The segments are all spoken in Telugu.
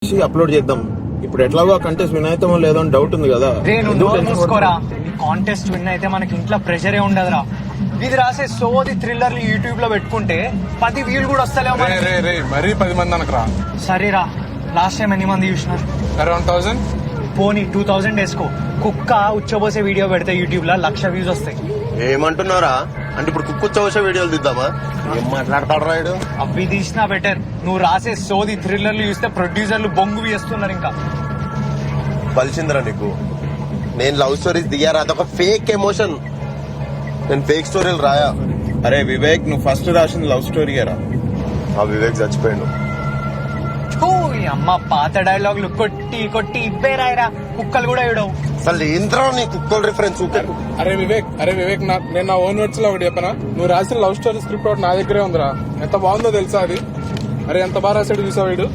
అప్లోడ్ చేద్దాం. ఇప్పుడు ఎట్లాగో కంటెస్ట్ విన్ అవుతామో లేదో అని డౌట్ ఉంది కదా. మూసుకోరా, కాంటెస్ట్ విన్ అయితే మనకి ఇంట్లో ప్రెషరే ఉండదురా. ఇది రాసే సోది థ్రిల్లర్లు యూట్యూబ్ లో పెట్టుకుంటే 10 వ్యూలు కూడా వస్తలేవు. మరీ 10 మంది అనకరా. సరేరా, లాస్ట్ టైం ఎన్ని మంది చూసినారు? అరౌండ్ 1000. పోనీ 2000 వేసుకో. కుక్క ఉచ్చబోసే వీడియో పెడితే యూట్యూబ్ లో 1,00,000 వ్యూస్ వస్తాయి. ఏమంటున్నారా? అంటే ఇప్పుడు కుక్కుచ్చవసే వీడియోలు తీద్దామా? ఏం మాట్లాడతాడు రాయుడు? అవి తీసినా బెటర్. నువ్వు రాసే సోది థ్రిల్లర్లు చూస్తే ప్రొడ్యూసర్లు బొంగు వేస్తున్నారు. ఇంకా పలిచిందిరా నీకు. నేను లవ్ స్టోరీస్ దిగారా, అదొక ఫేక్ ఎమోషన్. నేను ఫేక్ స్టోరీలు రాయా. అరే వివేక్, నువ్వు ఫస్ట్ రాసింది లవ్ స్టోరీయేరా. ఆ వివేక్ చచ్చిపోయాడు. అమ్మ పాత డైలాగులు కొట్టి కొట్టి ఇబ్బే రాయరా. కుక్కలు కూడా ఏడవు. అసలు ఏంద్రా నీ కుక్కల రిఫరెన్స్? అరే వివేక్ నేను నా ఓన్ వర్డ్స్ లో ఒకటి చెప్పనా? నువ్వు రాసిన లవ్ స్టోరీ స్క్రిప్ట్ ఒకటి నా దగ్గరే ఉందిరా. ఎంత బాగుందో తెలుసా అది? అరే ఎంత బాగా రాసాడు చూసా వీడు.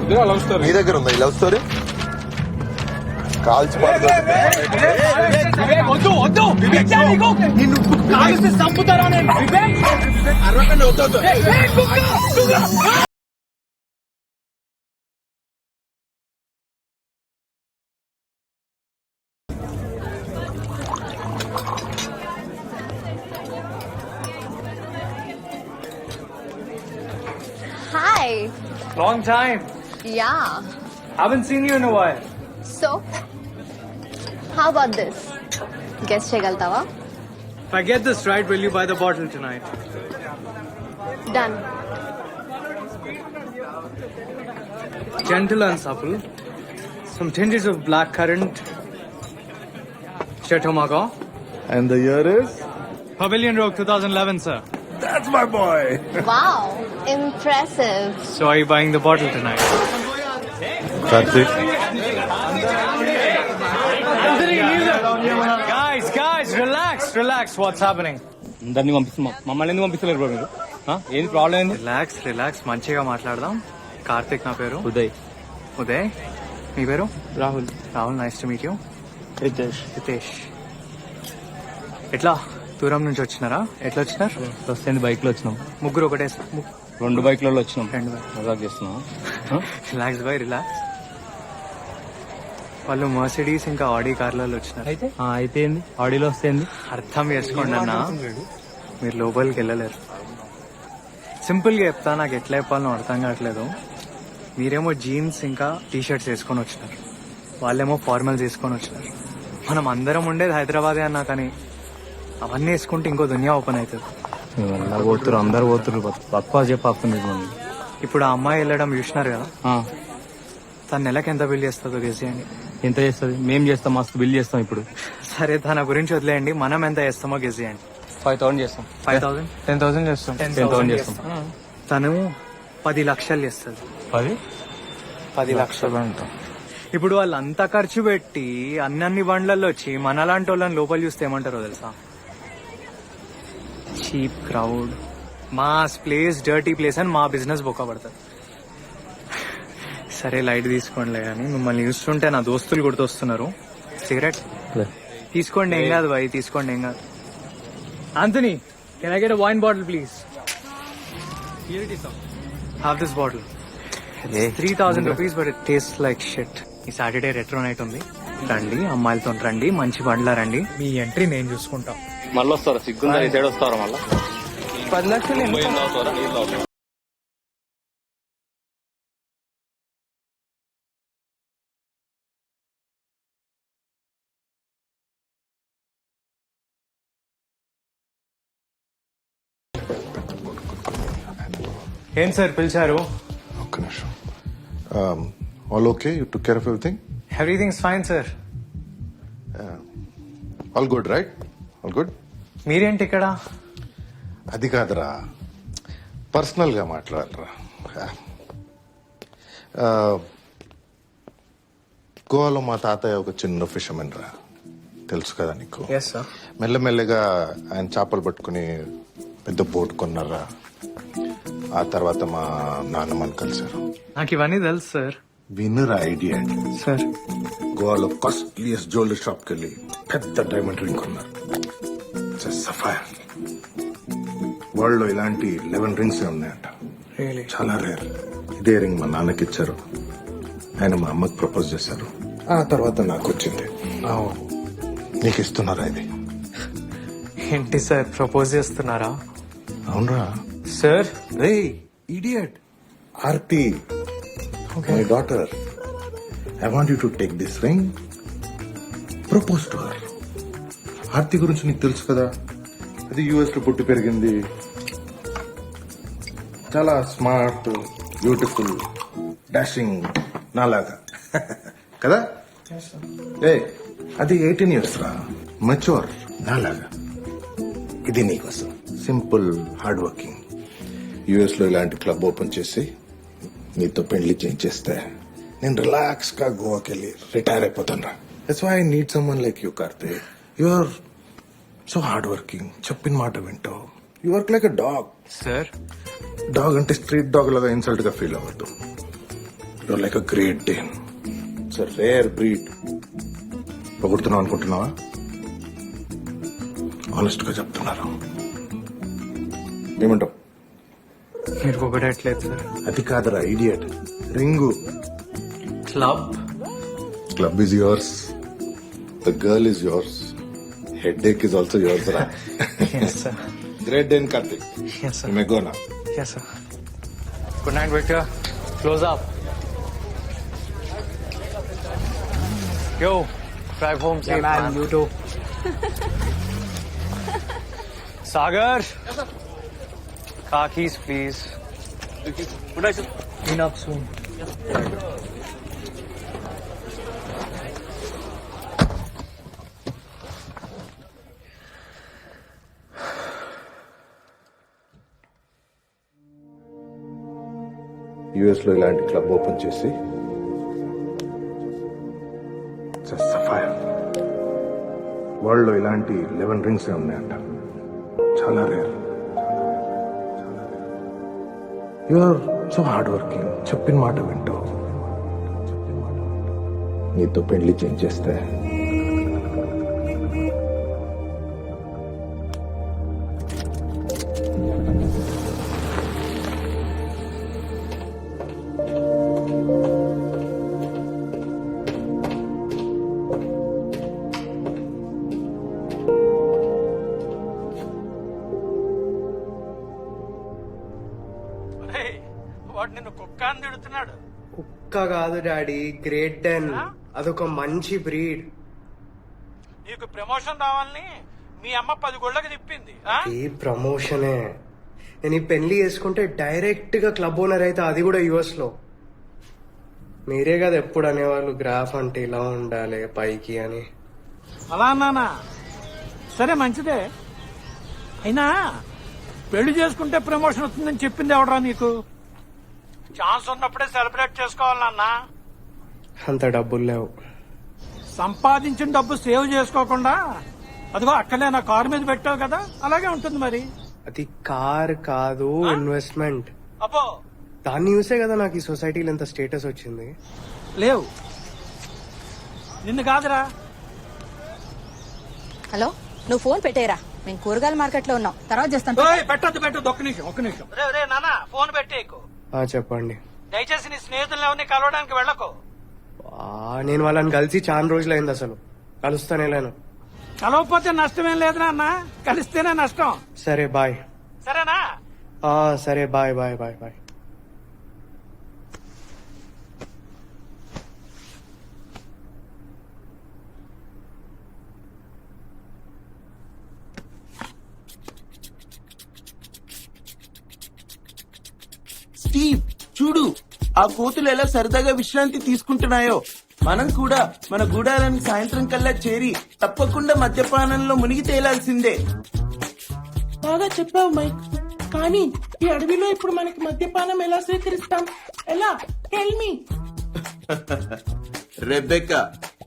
ఇదిరా లవ్ స్టోరీ. నీ దగ్గర ఉందా ఈ లవ్ స్టోరీ? కాల్చి Hi. Long time. Yeah. Haven't seen you in a while. So, how about this? Guess chegaltava? If I get this right, will you buy the bottle tonight? Done. Gentle and supple. Some tinges of black currant. Chetomago. And the year is? Pavilion Rogue 2011, sir. That's my boy. Wow. Impressive. So are you buying the bottle tonight? Karthik, Guys, relax. What's happening? అందరినీ పంపిస్తున్నాం. మమ్మల్ని ఎందుకు పంపిస్తలేరు బ్రో మీరు? ఏంది ప్రాబ్లం ఏంది? రిలాక్స్. మంచిగా మాట్లాడదాం. కార్తిక్ నా పేరు. ఉదయ్. మీ పేరు? Rahul. Nice to meet you. Ritesh. ఎట్లా దూరం నుంచి వచ్చినారా? ఎట్లా వచ్చినారు? వస్తుంది బైక్ లో వచ్చినాం. ముగ్గురు ఒకటే. 2 బైక్లలో వచ్చినాం. 2 బైక్. మజాక్ చేస్తున్నాం. రిలాక్స్. వాళ్ళు మర్సిడీస్ ఇంకా ఆడీ కార్లలో వచ్చినారు. అయితే ఏంది? ఆడిలో వస్తే ఏంది? అర్థం చేసుకోండి అన్న, మీరు లోపలికి వెళ్ళలేరు. సింపుల్ గా చెప్తా, నాకు ఎట్లా చెప్పాలో అర్థం కావట్లేదు. మీరేమో జీన్స్ ఇంకా టీ షర్ట్స్ వేసుకొని వచ్చినారు, వాళ్ళేమో ఫార్మల్స్ వేసుకొని వచ్చినారు. మనం అందరం ఉండేది హైదరాబాదే అన్నా, కానీ అవన్నీ వేసుకుంటే ఇంకో దునియా ఓపెన్ అవుతుంది. అందరు పోతున్నారు. పక్కా చెప్పి ఇప్పుడు ఆ అమ్మాయి వెళ్ళడం చూసినారు కదా, తన నెలకి ఎంత బిల్ చేస్తుందో గెస్ చేయండి. ఎంత చేస్తుంది? మేము చేస్తాం, మస్తు బిల్ చేస్తాం. ఇప్పుడు సరే, తన గురించి వదిలేయండి, మనం ఎంత చేస్తామో గెస్ చేయండి. 5,000 చేస్తాం. 5,000? 10,000 చేస్తాం. 10,000 చేస్తాం. తను 10 లక్షలు చేస్తుంది. 10 లక్షలు అంటాం. ఇప్పుడు వాళ్ళు అంత ఖర్చు పెట్టి అన్ని బండ్లలో వచ్చి మనలాంటి వాళ్ళని లోపల చూస్తే ఏమంటారో తెలుసా? Cheap crowd, mass place, dirty place అని మా బిజినెస్ బొక్క పడుతుంది. సరే లైట్ తీసుకోండిలే, కానీ మిమ్మల్ని చూస్తుంటే నా దోస్తులు గుర్తొస్తున్నారు. సిగరెట్ తీసుకోండి, ఏం కాదు బాయ్, తీసుకోండి, ఏం కాదు. Anthony, can I get a wine bottle please? Have this bottle. 3,000 rupees, but it tastes like shit. ఈ సాటర్డే రెట్రో నైట్ ఉంది, రండి, అమ్మాయిలతో రండి, మంచి బండ్లా రండి. మీ ఎంట్రీ నేను చూసుకుంటా. మళ్ళీ వస్తారా? సిగ్గుందా? ఈ సైడ్ వస్తారా? మళ్ళీ 10 లక్షలు ఏం సార్ పిలిచారు? ఒక్క నిమిషం. All okay? You took care of everything? Everything's fine sir. All good right? All good. మీరేంటి ఇక్కడ? అది కాదురా, పర్సనల్ గా మాట్లాడరా. గోవాలో మా తాతయ్య ఒక చిన్న ఫిషర్మెన్ రా, తెలుసు కదా నీకు? మెల్లమెల్లగా ఆయన చేపలు పట్టుకుని పెద్ద బోట్ కొన్నారా. ఆ తర్వాత మా నాన్నమ్మని కలిశారు. నాకు ఇవన్నీ తెలుసు సార్. Winner idea sir. గోవాలో కాస్ట్లీయెస్ట్ జ్యువెలరీ షాప్ కి వెళ్ళి పెద్ద డైమండ్ రింగ్ కొన్నారు. సఫైర్. వరల్డ్ లో ఇలాంటి 11 రింగ్స్ ఉన్నాయంట. రియలీ చాలా రేర్. ఇదే రింగ్ మా నాన్నకి ఇచ్చారు, ఆయన మా అమ్మకి ప్రపోజ్ చేశారు, ఆ తర్వాత నాకు వచ్చింది. నీకు ఇస్తున్నారా ఇది? ఏంటి సార్ ప్రపోజ్ చేస్తున్నారా? అవునరా. Sir ray idiot, Aarti, my daughter, I want you to take this ring, propose to her. Aarti గురించి నీకు తెలుసు కదా, అది యుఎస్ లో పుట్టి పెరిగింది, చాలా స్మార్ట్, బ్యూటిఫుల్, డాషింగ్, నాలాగా కదా. ఏ అది 18 years రా, మెచ్యూర్, నాలాగా. ఇది నీకోసం, సింపుల్, హార్డ్ వర్కింగ్. యుఎస్ లో ఇలాంటి క్లబ్ ఓపెన్ చేసి నీతో పెళ్లి చేయించేస్తే నేను రిలాక్స్ గా గోవాకి వెళ్ళి రిటైర్ అయిపోతాను రా. That's why I need someone like you Karthik. You are so hard working, చెప్పిన మాట వింటావు, you work like a dog. Sir dog అంటే స్ట్రీట్ డాగ్ లాగా ఇన్సల్ట్ గా ఫీల్ అవ్వద్దు. You're like a great Dane, it's a rare breed. పొగుడుతున్నావు అనుకుంటున్నావా? ఆనెస్ట్ గా చెప్తున్నారు. ఏమంటావు? మీరు పొగడట్లేదు సార్. అది కాదురా idiot, ring. Club club is yours, the girl is yours, headache is also yours రా. Yes sir. Great Dane Karthik, yes sir. You may go now. Yes sir. Good night Victor. Close up. Yo, drive home safe, man. You too. Sagar. Car keys, please. Good night, sir. Clean up soon. US లో ఇలాంటి క్లబ్ ఓపెన్ చేసి సఫైర్, వరల్డ్ లో ఇలాంటి 11 రింగ్స్ ఉన్నాయంట, చాలా rare. You are so hard working, చెప్పిన మాట వింటావు, నీతో పెళ్లి చేయించేస్తే వాడు నిన్ను కుక్క అని తిడుతున్నాడు. కుక్క కాదు డాడీ, గ్రేట్ డెన్. అదొక మంచి బ్రీడ్. నీకు ప్రమోషన్ రావాలని మీ అమ్మ 10 గుళ్ళకి తిప్పింది. ఈ ప్రమోషనే. నేను ఈ పెళ్లి చేసుకుంటే డైరెక్ట్ గా క్లబ్ ఓనర్ అయితే, అది కూడా యుఎస్ లో. మీరే కదా ఎప్పుడు అనేవాళ్ళు గ్రాఫ్ అంటే ఇలా ఉండాలి పైకి అని. అలా అన్నానా? సరే మంచిదే. అయినా పెళ్లి చేసుకుంటే ప్రమోషన్ వస్తుందని చెప్పింది ఎవడరా నీకు? ఛాన్స్ ఉన్నప్పుడే సెలబ్రేట్ చేసుకోవాలి నాన్న. అంత డబ్బులు లేవు. సంపాదించిన డబ్బు సేవ్ చేసుకోకుండా అదిగో అక్కడే నా కారు మీద పెట్టావు కదా, అలాగే ఉంటుంది మరి. అది కార్ కాదు, ఇన్వెస్ట్మెంట్. అబ్బో దాన్ని చూసే కదా నాకు ఈ సొసైటీలో ఎంత స్టేటస్ వచ్చింది. లేవు, నిన్ను కాదురా. హలో, నువ్వు ఫోన్ పెట్టేరా, మేము కూరగాయల మార్కెట్ లో ఉన్నాం, తర్వాత చేస్తాను. పెట్టద్దు ఒక్క నిమిషం. రే నాన్న ఫోన్ పెట్టేకు. చెప్పండి. దయచేసి నీ స్నేహితులను ఎవరిని కలవడానికి వెళ్ళకు. నేను వాళ్ళని కలిసి చాలా రోజులైంది, అసలు కలుస్తానే లేను. కలవకపోతే నష్టమేం లేదు నాన్న, కలిస్తేనే నష్టం. సరే బాయ్. సరేనా? సరే bye bye bye bye. Steve చూడు, ఆ కోతులు ఎలా సరదాగా విశ్రాంతి తీసుకుంటున్నాయో. మనం కూడా మన గూడాలను సాయంత్రం కల్లా చేరి తప్పకుండా మద్యపానంలో మునిగి తేలాల్సిందే. బాగా చెప్పావు మైక్, కానీ ఈ అడవిలో ఇప్పుడు మనకి మద్యపానం ఎలా స్వీకరిస్తాం? ఎలా? Tell me. రెబెక్కా,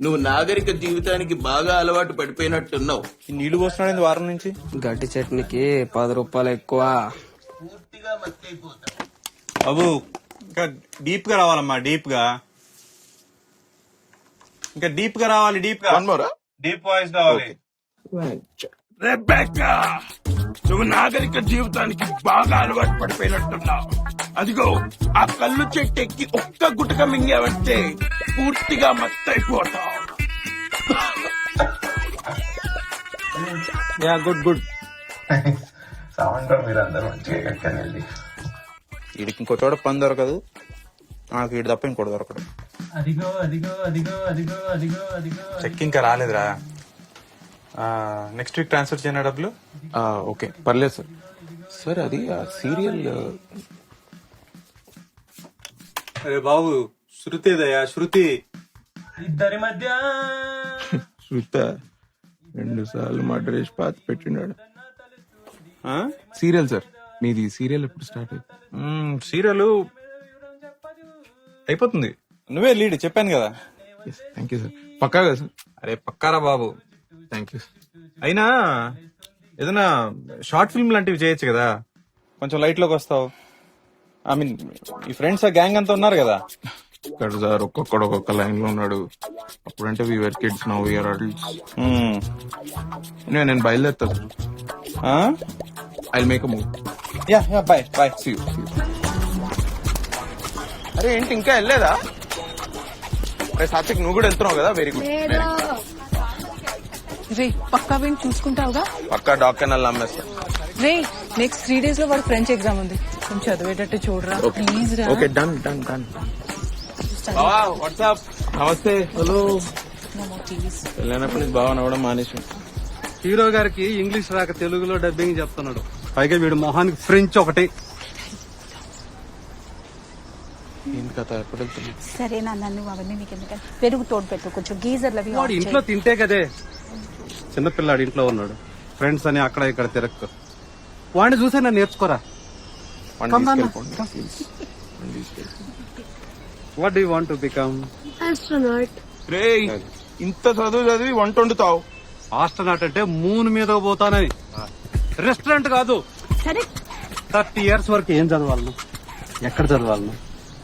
నువ్వు నాగరిక జీవితానికి బాగా అలవాటు పడిపోయినట్టున్నావు. నీళ్లు పోస్తున్నాడు వారం నుంచి. గట్టి చట్నీకి 10 రూపాయలు ఎక్కువ. పూర్తిగా మత్తైపోతావు. బాబు ఇంకా డీప్ గా రావాలమ్మా, డీప్ గా, ఇంకా డీప్ గా రావాలి, డీప్ గా. డీప్ వాయిస్ కావాలి. రెబెక్కా, నువ్వు నాగరిక జీవితానికి బాగా అలవాటు పడిపోయినట్టున్నావు. అదిగో ఆ కళ్ళు చెట్టు ఎక్కి ఒక్క గుటక మింగావంటే పూర్తిగా మత్తైపోతావు. Yeah good good. వీడికి ఇంకో చోట పని దొరకదు, నాకు వీడి తప్ప ఇంకోటి దొరకదు. చెక్ ఇంకా రాలేదురా. నెక్స్ట్ వీక్ ట్రాన్స్ఫర్ చేయనా డబ్బులు? ఓకే పర్లేదు సార్. సార్ అది ఆ సీరియల్ అరే బాబు, శృతిదయా శృతి. ఇద్దరి మధ్య చూస్తా 2 సార్లు మా డ్రెస్ పాత పెట్టినాడు. సీరియల్ సార్, మీది సీరియల్ ఎప్పుడు స్టార్ట్ అయింది? సీరియల్ అయిపోతుంది, నువ్వే లీడ్ చెప్పాను కదా. Thank you sir. పక్కాగా సార్? అరే పక్కారా బాబు. Thank you sir. అయినా ఏదైనా షార్ట్ ఫిల్మ్ లాంటివి చేయొచ్చు కదా, కొంచెం లైట్ లోకి వస్తావు. ఐ మీన్ ఈ ఫ్రెండ్స్ ఆ గ్యాంగ్ అంతా ఉన్నారు కదా. ఇక్కడ సార్ ఒక్కొక్కడు ఒక్కొక్క లైన్ లో ఉన్నాడు. అప్పుడంటే we are kids, now we are adults. నేను బయలుదేరుతా sir. I make move. Yeah yeah bye bye. See you. అరే ఏంటి ఇంకా వెళ్ళలేదా? అరే సాత్విక్ నువ్వు కూడా వెళ్తున్నావు కదా, వెరీ గుడ్. రే పక్కా వీడిని చూసుకుంటావుగా? పక్కా డాక్టర్ నమ్మేస్తా. రే నెక్స్ట్ 3 days లో వాడు ఫ్రెంచ్ ఎగ్జామ్ ఉంది, కొంచెం చదివేటట్టు చూడరా ప్లీజ్ రా. Okay done done done. WhatsApp. నమస్తే. హలో. ప్లీజ్ వెళ్ళినప్పటి నుంచి బాగా నవ్వడం మానేసి. హీరో గారికి ఇంగ్లీష్ రాక తెలుగులో డబ్బింగ్ చెప్తున్నాడు, పైగా వీడు మొహానికి ఫ్రెంచ్ ఒకటి. ఏంటి కథ, ఎప్పుడు వెళ్తున్నా? సరే నాన్న, నువ్వు అవన్నీ నీకు ఎందుకంటే పెరుగు తోడు పెట్టు, కొంచెం గీజర్లు అవి వాడు ఇంట్లో తింటే కదే. చిన్నపిల్లాడు ఇంట్లో ఉన్నాడు, ఫ్రెండ్స్ అని అక్కడ ఇక్కడ తిరక్కు. వాడిని చూసే నన్ను నేర్చుకోరా. What do you want to become? రే ఇంత చదువు చదివి వంట వండుతావు. ఆస్ట్రోనాట్ అంటే మూన్ మీద పోతానని, రెస్టారెంట్ కాదు. సరే 30 years వరకు ఏం చదవాలను, ఎక్కడ చదవాలను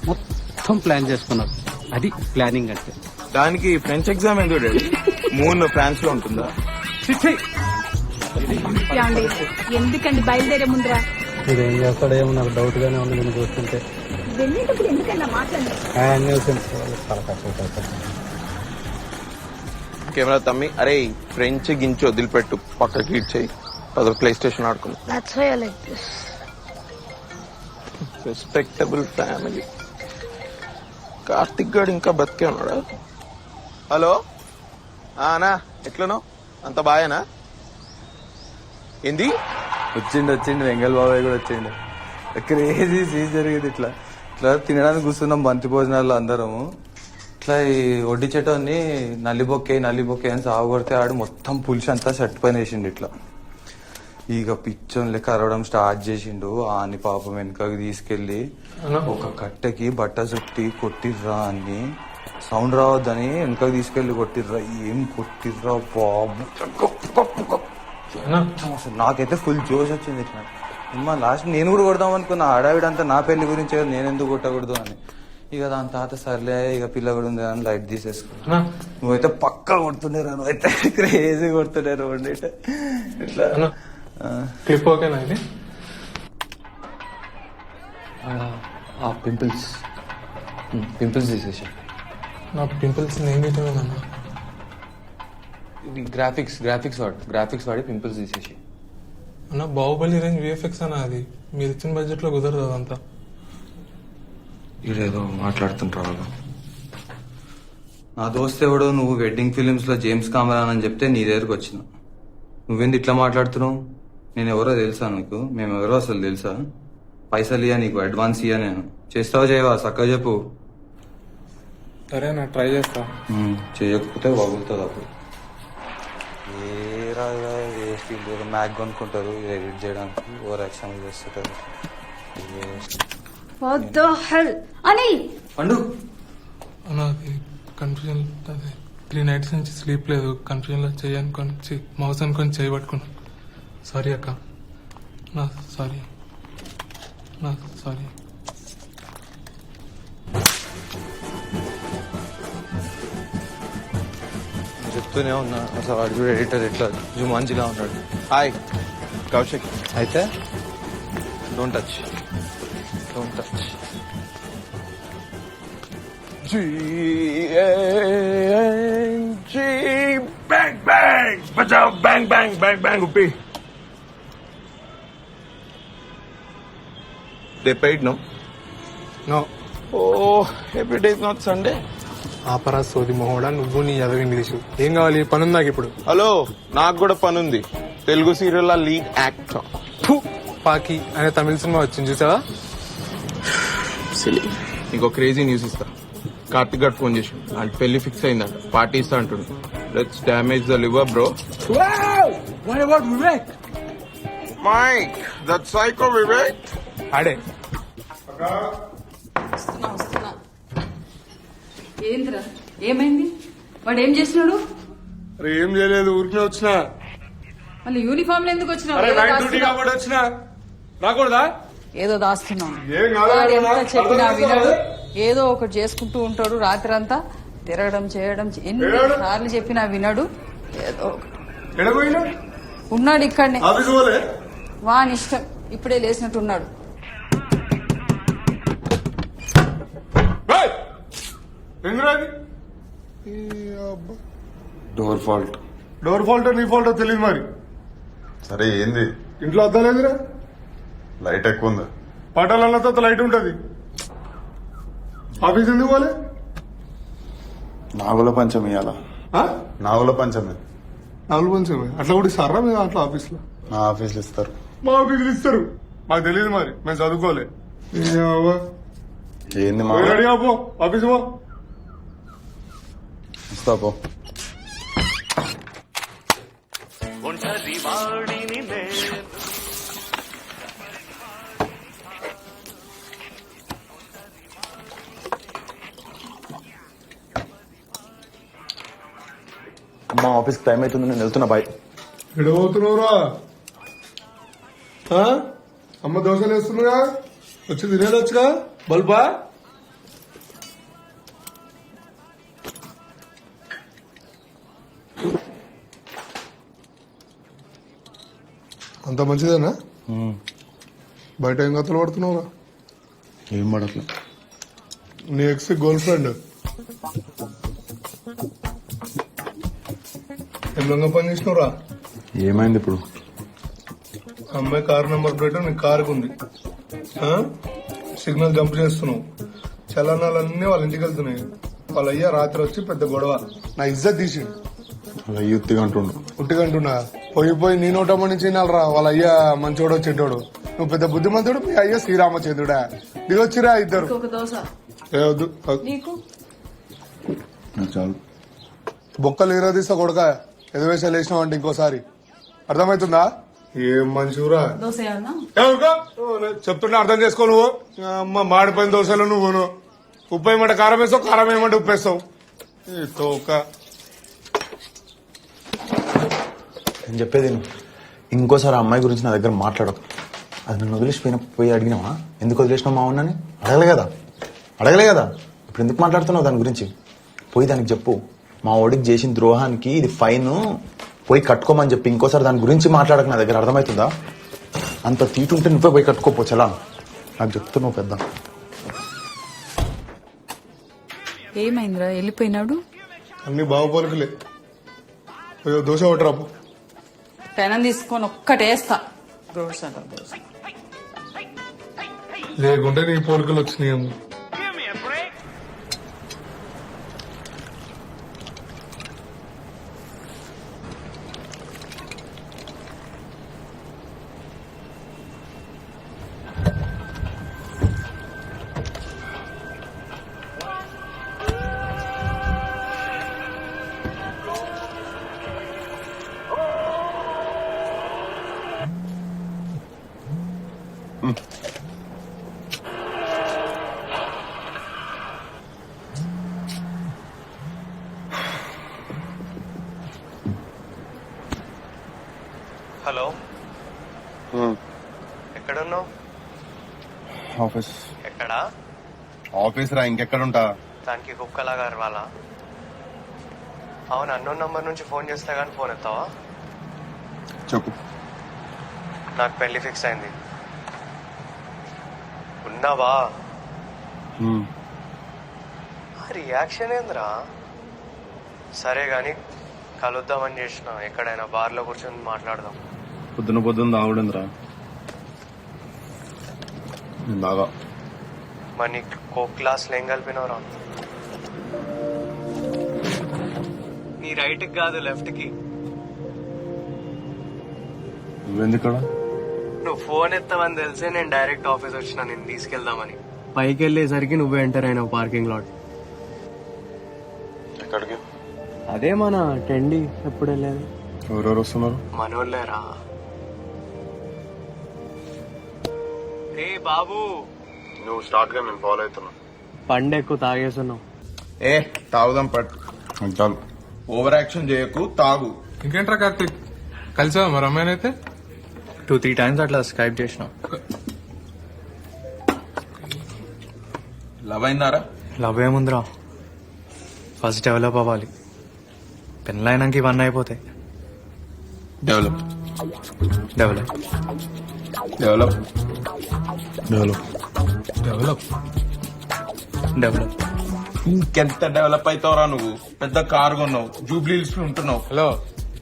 మొత్తం ప్లాన్ చేసుకున్నారు. అది ప్లానింగ్ అంటే. దానికి ఫ్రెంచ్ ఎగ్జామ్ ఎందుకు డాడీ? మూన్ ఫ్రాన్స్ లో ఉంటుందా? చిచ్చి, ఎందుకండి బయలుదేరే ముందురా? మీరు ఏం చేస్తాడేమో నాకు డౌట్ గానే ఉంది నేను చూస్తుంటే. వెళ్ళేటప్పుడు ఎందుకన్నా మాట్లాడు. కెమెరా తమ్మి. అరే ఫ్రెంచ్ గించి వదిలిపెట్టు, పక్కకి ఇచ్చేయి. పదో ప్లే స్టేషన్ ఆడుకుందాం. That's why I like this. Respectable family. Karthik గాడు ఇంకా బతికే ఉన్నాడా? హలో అన్నా, ఎట్లనో అంత బాయేనా? ఏంది? వచ్చిండు వెంగళ బాబాయ్ కూడా వచ్చిండు. క్రేజీ సీన్ జరిగేది. ఇట్లా ఇట్లా తినడానికి కూర్చున్నాం బంతి భోజనాల్లో అందరము. ఇట్లా ఈ వడ్డిచేటోని నల్లిబొక్కే అని సాగు కొడితే ఆడు మొత్తం పులిసి అంతా షర్ట్ పైన వేసిండు. ఇట్లా ఇక పిచ్చోన్ లెక్క అరవడం స్టార్ట్ చేసిండు. ఆని పాపం వెనకకి తీసుకెళ్లి ఒక కట్టెకి బట్ట చుట్టి కొట్టిర్రా అని, సౌండ్ రావద్దని వెనకకి తీసుకెళ్లి కొట్టిర్రా. ఏం కొట్టిర్రా బాబు, అసలు నాకైతే ఫుల్ జోష్ వచ్చింది. ఇట్లా అమ్మా లాస్ట్ నేను కూడా కొడదాం అనుకున్నా. ఆడావిడంతా నా పెళ్లి గురించి నేను ఎందుకు కొట్టకూడదు అని. ఇక దాని తాత సర్లే ఇక పిల్ల కూడా ఉంది అని లైట్ తీసేసుకున్నా. నువ్వైతే పక్కా కొడుతుండేరా, నువ్వైతే క్రేజీ కొడుతుండేరు ఇట్లా. క్లిప్ ఓకేనా ఇది? పింపుల్స్ తీసేసా. నా పింపుల్స్ నేను తీయటమేనన్నా. ఇది గ్రాఫిక్స్ వాడి పింపుల్స్ తీసేసి. అన్న బాహుబలి రేంజ్ విఎఫ్ఎక్స్ అన్న, అది మీరు ఇచ్చిన బడ్జెట్ లో కుదరదు అదంతా. ఇదేదో మాట్లాడుతుంటారు. నా దోస్త్ ఎవడో నువ్వు వెడ్డింగ్ ఫిలిమ్స్ లో జేమ్స్ కామరాన్ అని చెప్తే నీ దగ్గరకు వచ్చిన. నువ్వేంది ఇట్లా మాట్లాడుతున్నావు? నేను ఎవరో తెలుసా నీకు? మేమెవరో అసలు తెలుసా? పైసలు ఇయ్యా నీకు, అడ్వాన్స్ ఇయ్యా. నేను చేస్తావా చేయవా చక్కగా చెప్పు. సరే నా ట్రై చేస్తా. చేయకపోతే బాగుంటుంది. అప్పుడు ఏ రాగా వేస్ట్ మ్యాక్ కొనుక్కుంటారు ఎడిట్ చేయడానికి, ఓవర్ యాక్షన్ చేస్తుంటారు. పండు నాకు కన్ఫ్యూజన్, అదే 3 nights నుంచి స్లీప్ లేదు. కన్ఫ్యూజన్ లో చేయనుకొని మౌస్ అనుకొని చేయబట్టుకున్నాను. సారీ అక్క, నా సారీ. చెప్తూనే ఉన్నా అసలు వాడు చూడు ఎడిటర్ ఎట్లా జుమాంజిలా ఉన్నాడు. హాయ్ కౌశిక్. అయితే డోంట్ టచ్. చెప్తా. బ్యాంగ్ బ్యాంగ్ బచావ్ bang bang bang bang Uppi. They paid, no? No Oh, every day is not Sunday. ఆపరా సోది మొహోడా, నువ్వు నీ చదువు ఇంగ్లీషు. ఏం కావాలి? పని ఉంది నాకు ఇప్పుడు. హలో, నాకు కూడా పని ఉంది. తెలుగు సీరియల్ లీడ్ యాక్టర్ ఫు, పాకి అనే తమిళ సినిమా వచ్చింది చూసావా? నీకు క్రేజీ న్యూస్ ఇస్తా. కార్తిక్ గారు ఫోన్ చేసి అంటే పెళ్లి ఫిక్స్ అయిందంట, పార్టీ ఇస్తా అంటుండు. Let's damage the liver bro. What about Vivek? Mike that psycho Vivek. ఆడే వస్తున్నా. ఏంద్రా ఏమైంది? వాడు ఏం చేస్తున్నాడు? అరే ఏం చేయలేదు, ఊరికే వచ్చినా. మళ్ళీ యూనిఫామ్ లో ఎందుకు వచ్చినావు? అరే నైట్ డ్యూటీ కాబట్టి వచ్చినా. రాకూడదా? ఏదో దాస్తున్నావు. ఏం కాదు. వాడు ఎంత చెప్పినా వినడు, ఏదో ఒకటి చేసుకుంటూ ఉంటాడు. రాత్రి అంతా తిరగడం చేయడం, ఎన్ని సార్లు చెప్పినా వినడు. ఏదో ఒకటి. ఎడపోయినా ఉన్నాడు ఇక్కడనే, ఆఫీస్ పోలే. వాని ఇష్టం. ఇప్పుడే లేచినట్టున్నాడు. ఎందుకు డోర్ ఫాల్ట్. డోర్ ఫాల్ట్ నీ ఫాల్ట్ తెలియదు మరి. సరే ఏంది? ఇంట్లో అద్దలేదురా, లైట్ ఎక్కువ ఉందా? పటాలన్నతో లైట్ ఉంటది. ఆఫీస్ ఎందుకు పోలే? నాగుల పంచమి ఇయ్యాల. నాగుల పంచమి. నాలుగు పంచమే అట్లా కూడా ఇస్తారా మీరు అట్లా ఆఫీస్ లో? నా ఆఫీస్లో ఇస్తారు. మా ఆఫీసులు ఇస్తారు, మాకు తెలియదు మరి, మేము చదువుకోలే. ఏంది మా రెడీ పో, ఆఫీస్ పో. ఇస్తా పో. అమ్మా ఆఫీస్కి టైం అవుతుంది, నేను వెళ్తున్నా. బాయ్. ఎడబోతున్నావురా? అమ్మ దోశలు వేస్తుందిగా, వచ్చి తినేదొచ్చుగా. బల్బా అంత మంచిదేనా? బయట ఏం కథలు పడుతున్నావురా? ఏం పడట్లే. నీ ఎక్స్ గర్ల్ ఫ్రెండ్ ఎంత పని చేసినవురా? ఏమైంది ఇప్పుడు? అమ్మాయి కార్ నెంబర్ ప్లేట్ నీ కారుకు ఉంది. సిగ్నల్ జంప్ చేస్తున్నావు, చలనాలన్నీ వాళ్ళ ఇంటికి వెళ్తున్నాయి. వాళ్ళ అయ్యా రాత్రి వచ్చి పెద్ద గొడవ, నా ఇజ్జత్ తీసిండు. అలా యుత్తిగా అంటుండు. ఉట్టిగంటున్నా పోయి పోయి నీ నోటమ్మని చిన్నాలరా. వాళ్ళ అయ్యా మంచోడో చెడ్డోడు, నువ్వు పెద్ద బుద్ధిమంతుడు, మీ అయ్యా శ్రీరామచంద్రుడా. దిగొచ్చిరా ఇద్దరు. ఒక దోశ ఏ వద్దు, నీకు. చాలు. బొక్కలు ఈరదీస్తా కొడక, ఎదువేషాలు వేసినావు అంటే ఇంకోసారి. అర్థమవుతుందా? ఏం మంచిరా దోశ ఏమన్నా? చెప్తున్నా అర్థం చేసుకో. నువ్వు అమ్మ మాడిపోయిన దోశలు నువ్వు ఉప్పు వేయమంటే కారం వేస్తావు, కారం వేయమంటే ఉప్పు వేస్తావు. తోక నేను చెప్పేది ఇంకోసారి ఆ అమ్మాయి గురించి నా దగ్గర మాట్లాడకు. అది నన్ను పోయి అడిగినావా? ఎందుకు వదిలేసినావు మా ఉన్నని? అడగలే కదా. ఇప్పుడు ఎందుకు మాట్లాడుతున్నావు దాని గురించి? పోయి దానికి చెప్పు, మా ఓడికి చేసిన ద్రోహానికి ఇది ఫైన్, పోయి కట్టుకోమని చెప్పి. ఇంకోసారి దాని గురించి మాట్లాడక నా దగ్గర. అర్థమవుతుందా? అంత తీటుంటే నువ్వే పోయి కట్టుకోపో. చలా నాకు చెప్తున్నావు పెద్ద. ఏమైందిరా వెళ్ళిపోయినాడు? అన్ని బాగుపలుకులే. దోశ ఒకటి పెనం తీసుకొని ఒక్కటేస్తా. దోశ దోశ లేకుంటే నీ పోలికలు వచ్చినాయి. హలో, ఎక్కడున్నావు? ఆఫీస్. ఎక్కడా? ఆఫీస్ రా, ఇంకెక్కడుంటా? దానికి కుక్కలాగా అరవాలా? అవును, అన్నోన్ నంబర్ నుంచి ఫోన్ చేస్తా కానీ ఫోన్ ఎత్తావా? చెప్పు. నాకు పెళ్లి ఫిక్స్ అయింది. తిన్నావా? రియాక్షన్ ఏంద్రా? సరే గాని కలుద్దామని చేసిన, ఎక్కడైనా బార్లో కూర్చొని మాట్లాడదాం. పొద్దున తాగుడుందిరా బాగా. మరి నీకు కోక్ క్లాస్లో ఏం కలిపినవరా? నీ రైట్ కి కాదు, లెఫ్ట్ కి. నువ్వెందుకడ? నువ్వు ఫోన్ ఎత్తావని తెలిసే నేను డైరెక్ట్ ఆఫీస్ వచ్చిన నేను తీసుకెళ్దామని. పైకి వెళ్ళేసరికి నువ్వే ఎంటర్ అయినావు పార్కింగ్ లాట్. ఎక్కడికి? అదే మన టెండి. ఎప్పుడు వెళ్ళేది? ఎవరెవరు వస్తున్నారు? మనోళ్ళేరా. ఏ బాబు, నువ్వు స్టార్ట్ గా నేను ఫాలో అవుతున్నా. పండు ఎక్కువ తాగేస్తున్నావు. ఏ తాగుదాం పట్. చాలు. ఓవర్ యాక్షన్ చేయకు, తాగు. ఇంకేంట్రా కార్తీక్, కలిసావా మరి అమ్మాయిని అయితే? 2-3 times అట్లా స్కైప్ చేసిన. లవ్ అయిందారా? లవ్ ఏముందిరా, ఫస్ట్ డెవలప్ అవ్వాలి. పెళ్ళైనాక ఇవన్నీ అయిపోతాయి. Develop develop develop develop develop. ఇంకెంత డెవలప్ అవుతావురా నువ్వు? పెద్ద కారు కొన్నావు, జూబ్లీహిల్స్ లో ఉంటున్నావు. హలో,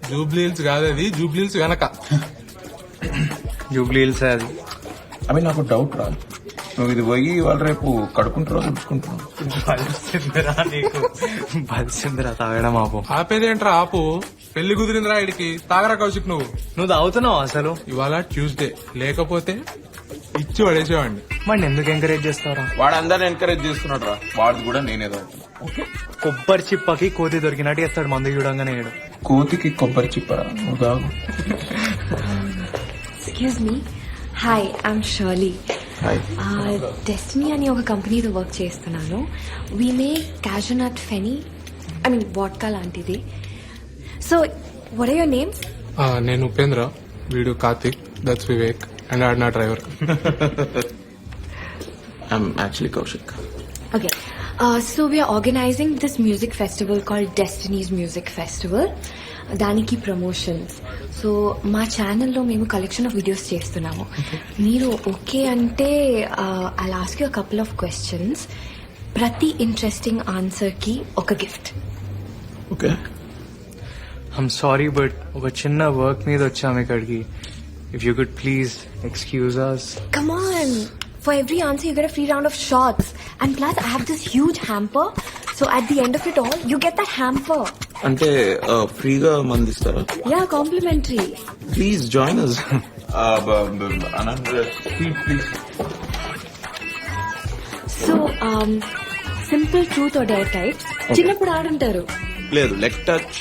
జూబ్లీహిల్స్ కాదు అది, జూబ్లీహిల్స్ వెనక. జూబ్లీ హిల్స్ అది. అవి నాకు డౌట్ రా, నువ్వు ఇది పోయి ఇవాళ రేపు కడుకుంటారో తుడుచుకుంటున్నావు? బలిసిందిరా నీకు, బలిసిందిరా తాగడం ఆపు. ఆపేదేంట్రా ఆపు, పెళ్లి కుదిరిందిరా ఇడికి. తాగరా కౌశిక్ నువ్వు. నువ్వు తాగుతున్నావు అసలు? ఇవాళ ట్యూస్డే, లేకపోతే ఇచ్చి పడేసేవాడిని. వాడిని ఎందుకు ఎంకరేజ్ చేస్తారా? వాడు అందరిని ఎంకరేజ్ చేస్తున్నాడు రా, వాడు కూడా నేనేదో. కొబ్బరి చిప్పకి కోతి దొరికినట్టు చేస్తాడు మందు చూడంగానే. కోతికి కొబ్బరి చిప్పరా? నువ్వు తాగు. Excuse me, hi, I'm Shirley. Hi. Destiny అని ఒక కంపెనీతో వర్క్ చేస్తున్నాను. We make cashew nut feni, I mean vodka లాంటిది. So what are your names? నేను ఉపేంద్ర, వీడు కార్తీక్, దట్స్ వివేక్ అండ్ ఆడ్ నా driver. I'm actually Kaushik. Okay. So we are organizing this music festival called Destiny's Music Festival. దానికి ప్రమోషన్స్. సో మా ఛానల్లో మేము కలెక్షన్ ఆఫ్ వీడియోస్ చేస్తున్నాము. మీరు ఓకే అంటే I ask you couple of questions. ప్రతి ఇంట్రెస్టింగ్ ఆన్సర్కి ఒక gift. Okay. I'm sorry but ఒక చిన్న వర్క్ మీద వచ్చాము ఇక్కడికి. If you could please excuse us. Come on. For every answer, you get a free round of shots. And plus, I have this huge hamper. So at the end of it all, you get that hamper. అంటే ఫ్రీగా మందిస్తారా? Yeah, complimentary. Please join us. Please. So, simple truth or dare types. చిన్నప్పుడు ఆడుంటారు. లేదు, లెగ్ టచ్,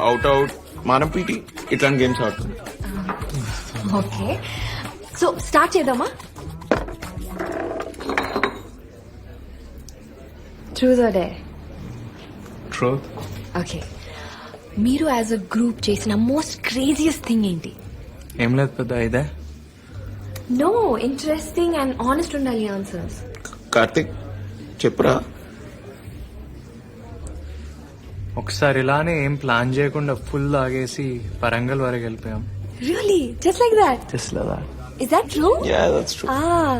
అవుట్, మానం పీటీ, ఇట్లాంటి గేమ్స్ ఆడుతుంది. ఓకే, సో స్టార్ట్ చేద్దామా? Truth or dare? Truth. Okay, మీరు యాజ్ అ గ్రూప్ చేసిన మోస్ట్ క్రేజియస్ట్ థింగ్ ఏంటి? ఏం లేదు పెద్ద ఇదే. నో, ఇంట్రెస్టింగ్ అండ్ ఆనెస్ట్ ఉండాలి ఆన్సర్స్. కార్తిక్ చెప్పురా. ఒకసారి ఇలానే ఏం ప్లాన్ చేయకుండా ఫుల్ ఆగేసి వరంగల్ వరకు వెళ్ళిపోయాం. Really? Just like that? Just లేదా? Is that true? Yeah, that's true. Ah,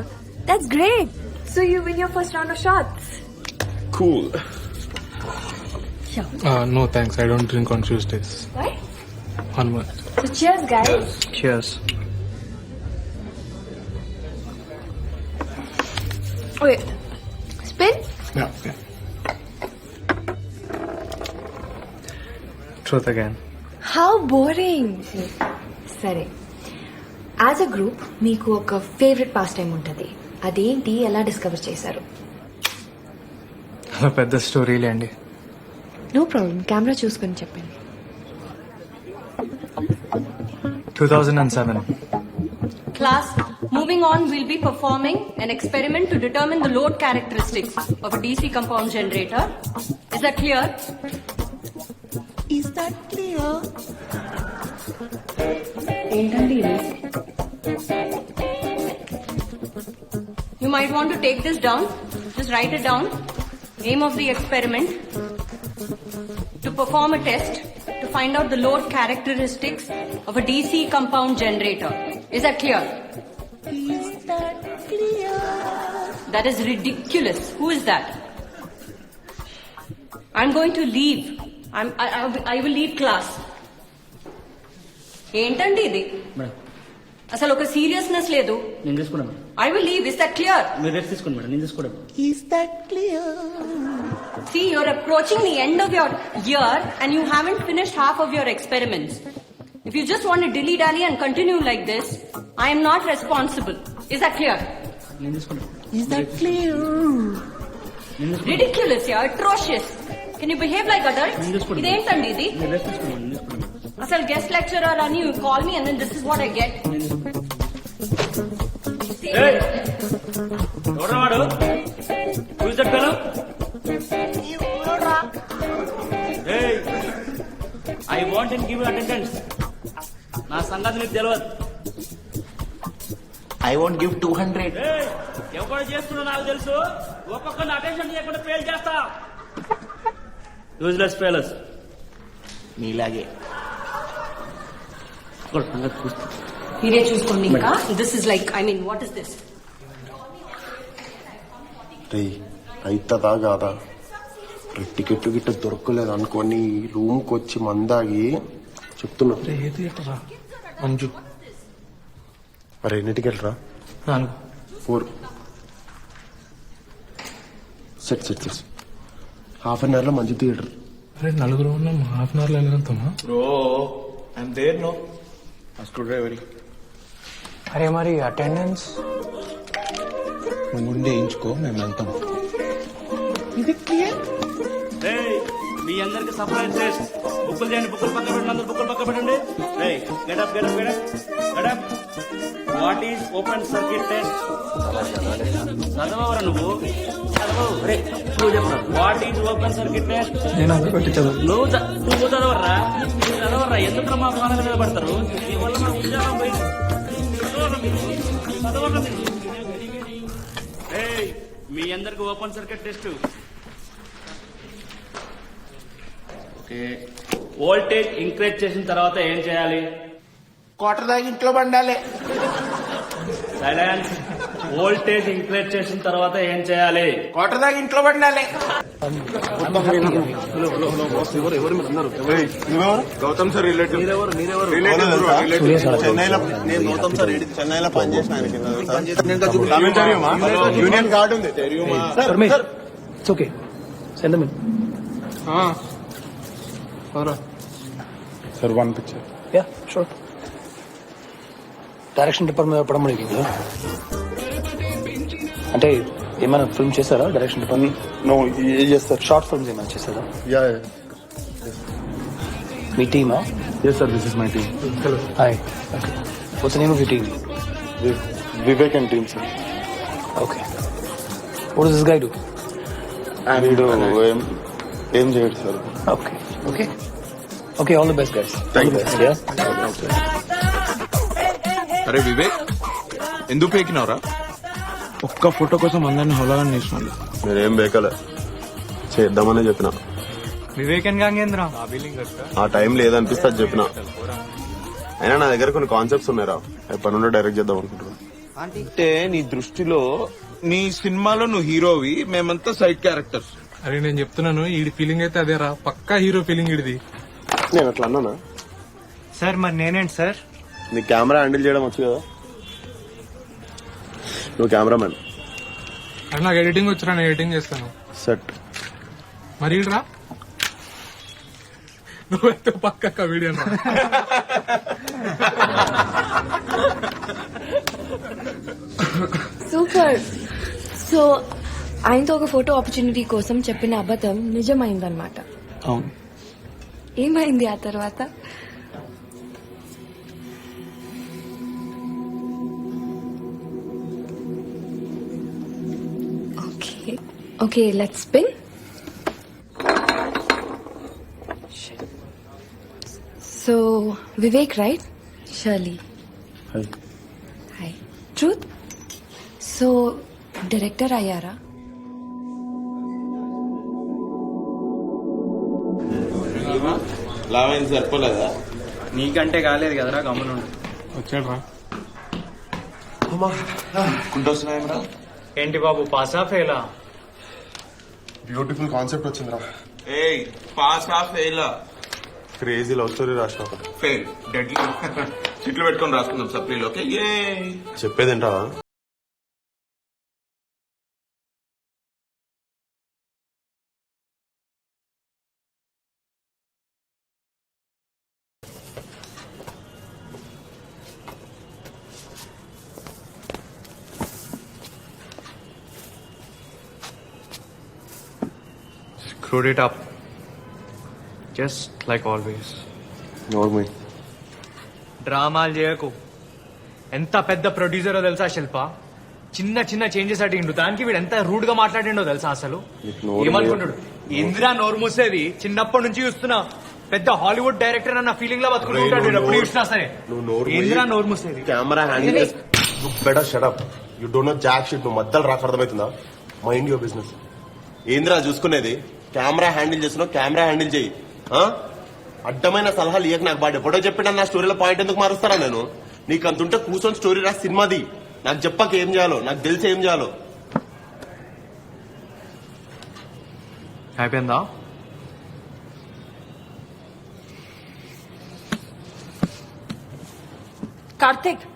that's great. So you win your first round of shots. Cool. Sure. No thanks, I don't drink on Tuesdays. Why? One month. So cheers, guys. Cheers. Wait. Spin? Yeah. Truth again. How boring. సరే, యాజ్ అ గ్రూప్ మీకు ఒక ఫేవరెట్ పాస్ టైం ఉంటుంది. అదేంటి, ఎలా డిస్కవర్ చేశారు? అలా పెద్ద స్టోరీలే అండి. నో ప్రాబ్లం, కెమెరా చూసుకొని చెప్పండి. 2007. Class, moving on, we'll be performing an experiment to determine the load characteristics of a DC compound generator. Is that clear? Is that clear? ఏంటండి ఇది? You might want to take this down. Just write it down. Aim of the experiment: to perform a test to find out the load characteristics of a DC compound generator. Is that clear? Is that clear? That is ridiculous. Who is that? I'm going to leave. I will leave class. ఏంటండి ఇది అసలు ఒక సీరియస్నెస్ లేదు. నేను తీసుకున్నాను. I will leave. Is that clear? మీరు రెస్ట్ తీసుకోండి మేడం, నేను తీసుకోవడం. Is that clear? See, you're approaching the end of your year and you haven't finished half of your experiments. If you just want to dilly-dally and continue like this, I am not responsible. Is that clear? నేను తీసుకున్నాను. Is that clear? Ridiculous, yeah, atrocious. Can you behave like adults? ఇదేంటండి ఇది? మీరు రెస్ట్ తీసుకోండి, నేను తీసుకున్నాను. అసలు గెస్ట్ లెక్చరర్ అని you call me and then this is what I get. ఎవరవాడు? Who is that fellow? Hey, I want and give you attendance. నా సంగతి నీకు తెలియదు. I won't give 200. ఎవరు చేస్తున్నా నాకు తెలుసు. ఒక్కొక్కరిని అటెన్షన్ చేయకుండా ఫెయిల్ చేస్తా. Useless failures. నీలాగే. మీరే చూసుకోండి ఇంకా. This is like, I mean, what is this? రే అయితదా కాదా? టికెట్ గిట్ట దొరకలేదు అనుకోని రూమ్కి వచ్చి మందాగి చెప్తున్నా. ఏ థియేటర్ రా? మంజు. మరి ఎన్ని టికెట్ రా? 4. Set set set. Half an hour లో మంచి థియేటర్. అరే నలుగురు ఉన్నాం, హాఫ్ అన్ అవర్ లో వెళ్ళగలుగుతామా? Bro I'm there no. First డ్రైవరీ అరే మరి అటెండెన్స్ నువ్వు ముందే ఎంచుకో, మేము వెళ్తాం. ఇది clear? మీ అందరికి సర్ప్రైజ్ టెస్ట్. బుక్కులు చేయండి, బుక్కులు పక్క పెట్టండి, అందరు బుక్కులు పక్క పెట్టండి. Get up get up get up get up. What is open circuit test? చదవరా నువ్వు? నువ్వు చెప్పరా what is open circuit test? నేను అందరూ పెట్టి చదువు. నువ్వు చదవరా? చదవరా? ఎందుకు మా ప్రాణాల మీద పడతారు? మీ వల్ల మా ఉద్యోగం పోయింది. చదవరా మీరు? మీ అందరికి open circuit test. Okay, voltage increase చేసిన తర్వాత ఏం చేయాలి? క్వార్టర్ దాకా ఇంట్లో బండాలే. సైలెన్స్. వోల్టేజ్ ఇంక్రీజ్ చేసిన తర్వాత ఏం చేయాలి? క్వార్టర్ దాకా ఇంట్లో బండాలే. Gautam sir relative. చెన్నైలో నేను గౌతమ్ సార్ చెన్నైలో పనిచేసిన యూనియన్ కార్డు ఉంది. It's okay, send them in. Sir 1 picture. Yeah sure. Direction department పడమని అంటే ఏమైనా ఫిల్మ్ చేశారా? డైరెక్షన్ డిపార్ట్మెంట్ ఏం చేస్తారు? షార్ట్ ఫిల్మ్స్ ఏమైనా చేశారా? యా మీ టీమా? Yes sir, this is my team. Hi, what's the name of your team? Vivek and team sir. Okay, what does this guy do? వీడు ఏం చేయడు sir. Okay okay okay, all the best guys. Thank you. అరే వివేక్, ఎందుకు పేకినావురా? ఒక్క ఫోటో కోసం అందరిని హోలాలని చేసినాడు. మీరేం బేకలే, చేద్దామనే చెప్పిన. వివేకన్ గాంగేంద్ర ఆ టైం లేదనిపిస్తే అది చెప్పిన. అయినా నా దగ్గర కొన్ని కాన్సెప్ట్స్ ఉన్నాయిరా, ఎప్పటి నుండో డైరెక్ట్ చేద్దాం అనుకుంటున్నా. అంటే నీ దృష్టిలో నీ సినిమాలో నువ్వు హీరోవి, మేమంతా సైడ్ క్యారెక్టర్స్. అరే నేను చెప్తున్నాను, ఈడి ఫీలింగ్ అయితే అదేరా, పక్కా హీరో ఫీలింగ్ ఇడిది. నేను అట్లా అన్నానా? సార్ మరి నేనేంటి సార్? నీ కెమెరా హ్యాండిల్ చేయడం వచ్చు కదా, నువ్వు కెమెరామెన్. అరే నాకు ఎడిటింగ్ వచ్చురా, నేను ఎడిటింగ్ చేస్తాను. సెట్. మరి రా, నువ్వైతే పక్క వీడియో. సూపర్. సో ఆయనతో ఒక ఫోటో ఆపర్చునిటీ కోసం చెప్పిన అబద్ధం నిజమైందన్నమాట. అవును. ఏమైంది ఆ తర్వాత? Okay okay, let's spin. So Vivek right? Shirley hi. Truth. So director అయ్యారా? లావైంది సరిపోలేదా? నీకంటే కాలేదు కదరా, గమనం వచ్చాడు రా. కుంటొస్తున్నాయేమరా? ఏంటి బాబు పాసా ఫెయిలా? బ్యూటిఫుల్ కాన్సెప్ట్ వచ్చిందిరా. ఏయ్ pass of fail crazy love story రాసిన ఒకటి. ఫెయిల్ డెడ్లీ చిట్లు పెట్టుకొని రాసుకుందాం సప్లీలు. Okay చెప్పేదేంటా? Screwed it up. Just like always. నోర్మై డ్రామాలు చేయకు. ఎంత పెద్ద ప్రొడ్యూసరో తెలుసా శిల్ప? చిన్న చిన్న చేంజెస్ అడిగిండు, దానికి వీడు ఎంత రూడ్ గా మాట్లాడిండో తెలుసా? అసలు ఏమనుకుంటాడు? ఇందిరా నోరు మూసేది చిన్నప్పటి నుంచి చూస్తున్నా. పెద్ద హాలీవుడ్ డైరెక్టర్ అన్న ఫీలింగ్ లో బతుకుంటాడు ఎప్పుడు చూసినా సరే. ఇందిరా నోరు మూసేది. Camera handle better shut up. You don't know jack shit. నువ్వు మధ్యలో రాక అర్థమవుతుందా? Mind your business. ఏందిరా చూసుకునేది? కెమెరా హ్యాండిల్ చేస్తున్నావు, కెమెరా హ్యాండిల్ చేయి. అడ్డమైన సలహాలు ఇయ్యక. నాకు బాగా ఎప్పుడో చెప్పినా నా స్టోరీలో పాయింట్ ఎందుకు మారుస్తారా నేను? నీకు అంతుంటే కూర్చొని స్టోరీ రాసి సినిమాది. నాకు చెప్పక ఏం చేయాలో, నాకు తెలిసి ఏం చేయాలో. అయిపోయిందా? కార్తిక్,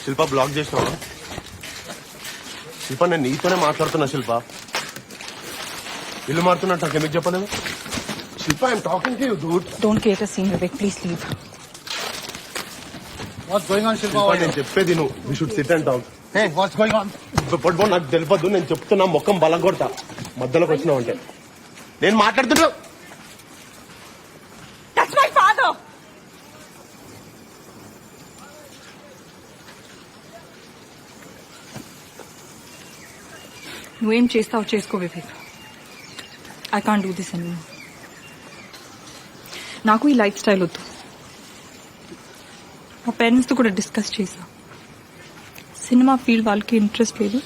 శిల్ప బ్లాక్ చేసినావా? శిల్ప నేను నీతోనే మాట్లాడుతున్నా. శిల్ప ఇల్లు మారుతున్నట్టు నాకు ఎందుకు చెప్పలేదు? Shilpa I'm talking to you dude. don't create a scene, Vivek. Please leave. What's going on, Shilpa నేను చెప్పేది నువ్వు. We should sit and talk. Hey, what's going on? పట్టుకో, నాకు తెలియదు. నేను చెప్తున్నా, మొక్కం బలం కొడతా మధ్యలోకి వచ్చినావు అంటే. నేను మాట్లాడుతున్నా. That's my father. నువ్వేం చేస్తావు చేసుకో Vivek. I can't do this any. నాకు ఈ లైఫ్ స్టైల్ వద్దు. మా పేరెంట్స్తో కూడా డిస్కస్ చేశా. సినిమా ఫీల్డ్ వాళ్ళకి ఇంట్రెస్ట్ లేదు,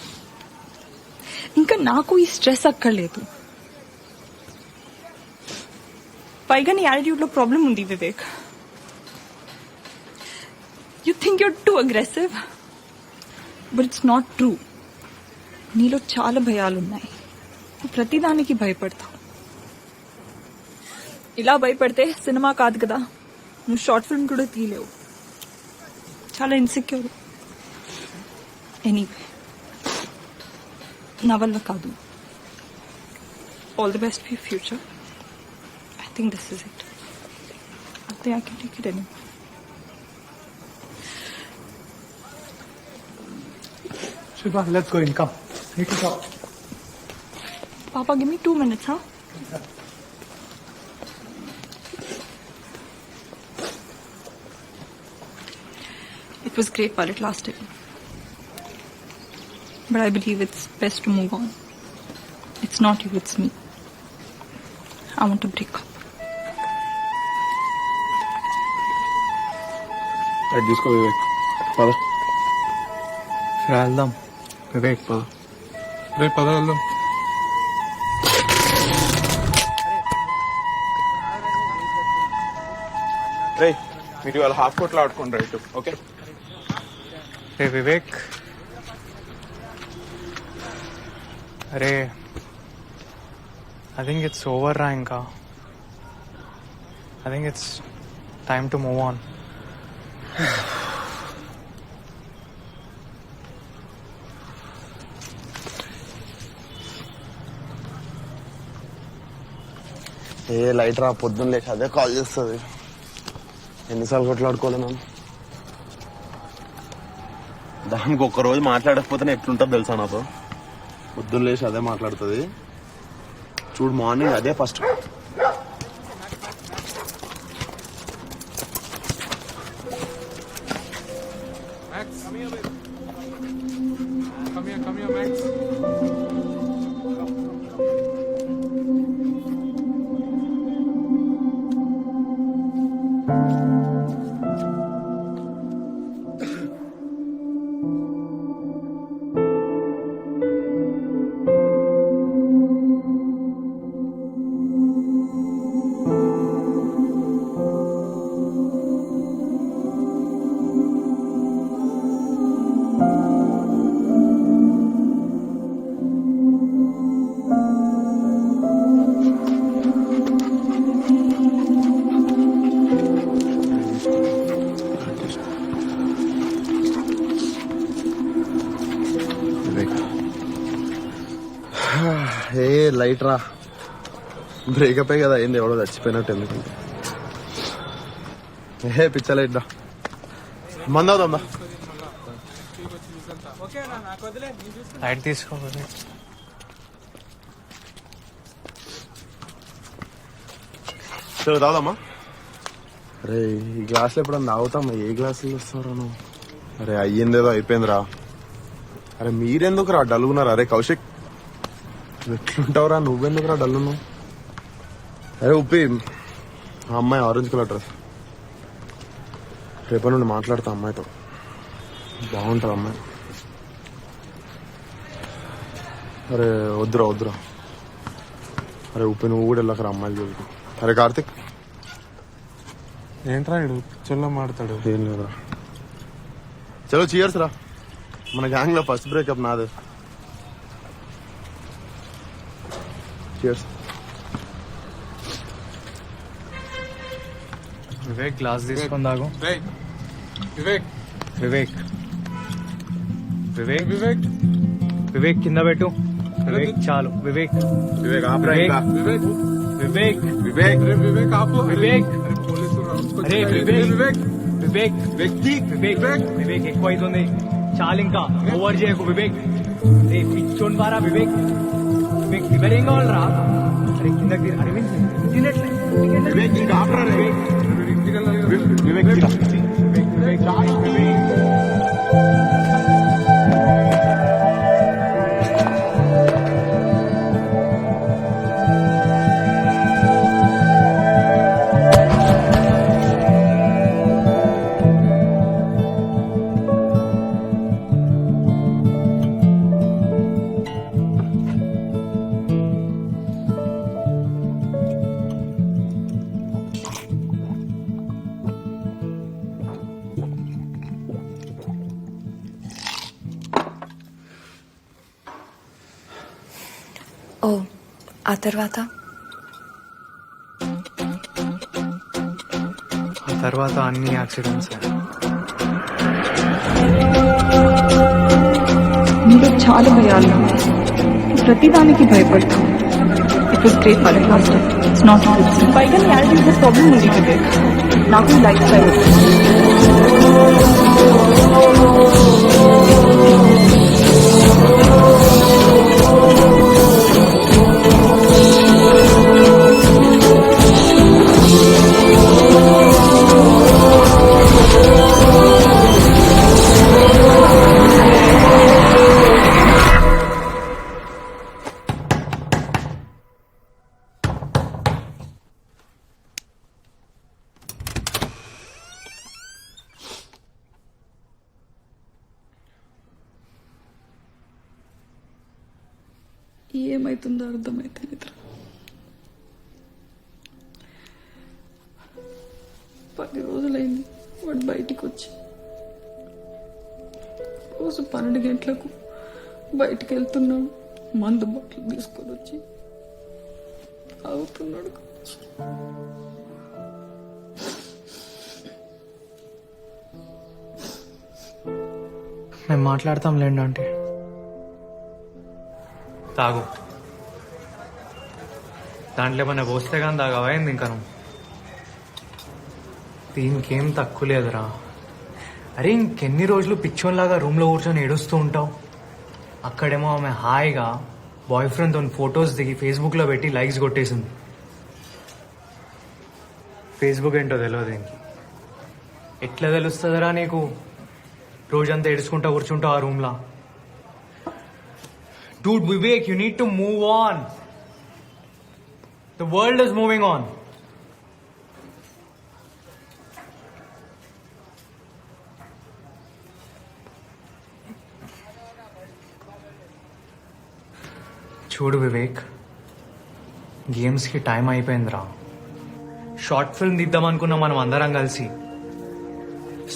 ఇంకా నాకు ఈ స్ట్రెస్ అక్కర్లేదు. పైగా నీ యాటిట్యూడ్ లో ప్రాబ్లం ఉంది Vivek. You think your two aggressive, but it's not true. నీలో చాలా భయాలున్నాయి. నువ్వు ప్రతిదానికి భయపడతావు. ఇలా భయపడితే సినిమా కాదు కదా, నువ్వు షార్ట్ ఫిల్మ్ కూడా తీయలేవు. చాలా ఇన్సెక్యూర్. ఎనీవే, నా వల్ల కాదు. All the best for future. I think this is it. I think I can take it anymore. Shilpa, let's go in. Come. Need to talk. Papa, give me 2 minutes, huh? It was great while it lasted. But I believe it's best to move on. It's not you, it's me. I want to break up. అది తీసుకో వివేక్. పద వెళ్దాం వివేక్. పద. రేపు పద వెళ్దాం. రే మీరు వాళ్ళ హాఫ్ కోట్లో ఆడుకోండి రైట్. ఓకే రే వివేక్, అరే I think it's over రా ఇంకా. I think it's time to move on. A light రా, పొద్దున్న లేచి అదే కాల్ చేస్తుంది. ఎన్నిసార్లు కొట్లాడుకోవాలి మనం? దానికి ఒక్కరోజు మాట్లాడకపోతే ఎట్లుంటుంది తెలుసా నాతో? పొద్దున్న లేచి అదే మాట్లాడుతుంది. చూడు మార్నింగ్ అదే first. Come here, Max. A light రా, బ్రేకప్ కదా అయింది, ఎవడో చచ్చిపోయినట్టు ఎందుకంటే ఏ పిచ్చ లైట్ రా, మందవుదాం రా. లైట్ తీసుకోవాలి. సరే తాగుదామా? అరే ఈ గ్లాసులో ఎప్పుడన్నా తాగుతామా? ఏ గ్లాసులు ఇస్తారా నువ్వు? అరే అయ్యిందేదో అయిపోయిందిరా. అరే మీరెందుకు రా డల్గున్నారా? అరే కౌశిక్ ఎట్లుంటావురా? నువ్వెందుకురా డల్లున్నావు? అరే ఉప్పి, ఆ అమ్మాయి ఆరెంజ్ కలర్ డ్రెస్, రేపటి నుండి మాట్లాడతా అమ్మాయితో, బాగుంటుంది అమ్మాయి. అరే వద్దురా వద్దురా. అరే ఉప్పి నువ్వు కూడా వెళ్ళకరా అమ్మాయిలు చూసుకో. అరే కార్తిక్ ఏంట్రా ఇడు పిచ్చోళ్ళ మాడతాడు. ఏం లేదురా. చలో చీయర్స్ రా, మన గ్యాంగ్ లో ఫస్ట్ బ్రేకప్ నాదే. చీయర్స్. వివేక్ గ్లాస్ తీసుకొని తాగు. వివేక్ వివేక్ వివేక్ వివేక్ వివేక్ కింద పెట్టు. వివేక్ చాలు. వివేక్ వివేక్ ఆపరా ఇంకా. వివేక్ వివేక్ వివేక్ అరే వివేక్ ఆపు. వివేక్ పోలీసులు అరే వివేక్ వివేక్ వివేక్ వ్యక్తి వివేక్ వివేక్ ఎక్కువ అవుతుంది, చాలు ఇంకా ఓవర్ చేయకు వివేక్. రే పిచ్చోన్ బారా వివేక్. వివేక్ వివర్ ఏం కావాలరా? అరే కిందకి అరవింద్ తినట్లే. వివేక్ ఇంకా ఆపరా రే. వివేక్ వివేక్ ఓ ఆ తర్వాత అన్ని యాక్సిడెంట్స్. మీరు చాలా భయాలు, ప్రతిదానికి భయపడతాం. It was great for last it's not పైగా యాక్టివ్ ప్రాబ్లం ఉంది. నాకు లైఫ్ స్టైల్ ఏమైతుందో అర్థమైతే నిద్ర 10 రోజులైంది వాడు బయటికి వచ్చి. రోజు 12 గంటలకు బయటికి వెళ్తున్నాడు, మందు బాటిల్ తీసుకొని వచ్చి అవుతున్నాడు. మేము మాట్లాడతాం లేండి అంటే. తాగు, దాంట్లో ఏమన్నా పోస్తే కానీ తాగవైంది ఇంకా నువ్వు. దీనికేం తక్కువ లేదురా. అరే ఇంకెన్ని రోజులు పిచ్చోన్లాగా రూమ్లో కూర్చొని ఏడుస్తూ ఉంటావు? అక్కడేమో ఆమె హాయిగా బాయ్ ఫ్రెండ్తో ఫొటోస్ దిగి ఫేస్బుక్లో పెట్టి లైక్స్ కొట్టేసింది. ఫేస్బుక్ ఏంటో తెలియదు దీనికి. ఎట్లా తెలుస్తుందిరా నీకు? రోజంతా ఏడుచుకుంటా కూర్చుంటావు ఆ room law. Dude, Vivek, you need to move on. The world is moving on. చూడు వివేక్, గేమ్స్కి టైం అయిపోయిందిరా. షార్ట్ ఫిల్మ్ తీద్దాం అనుకున్నాం మనం అందరం కలిసి.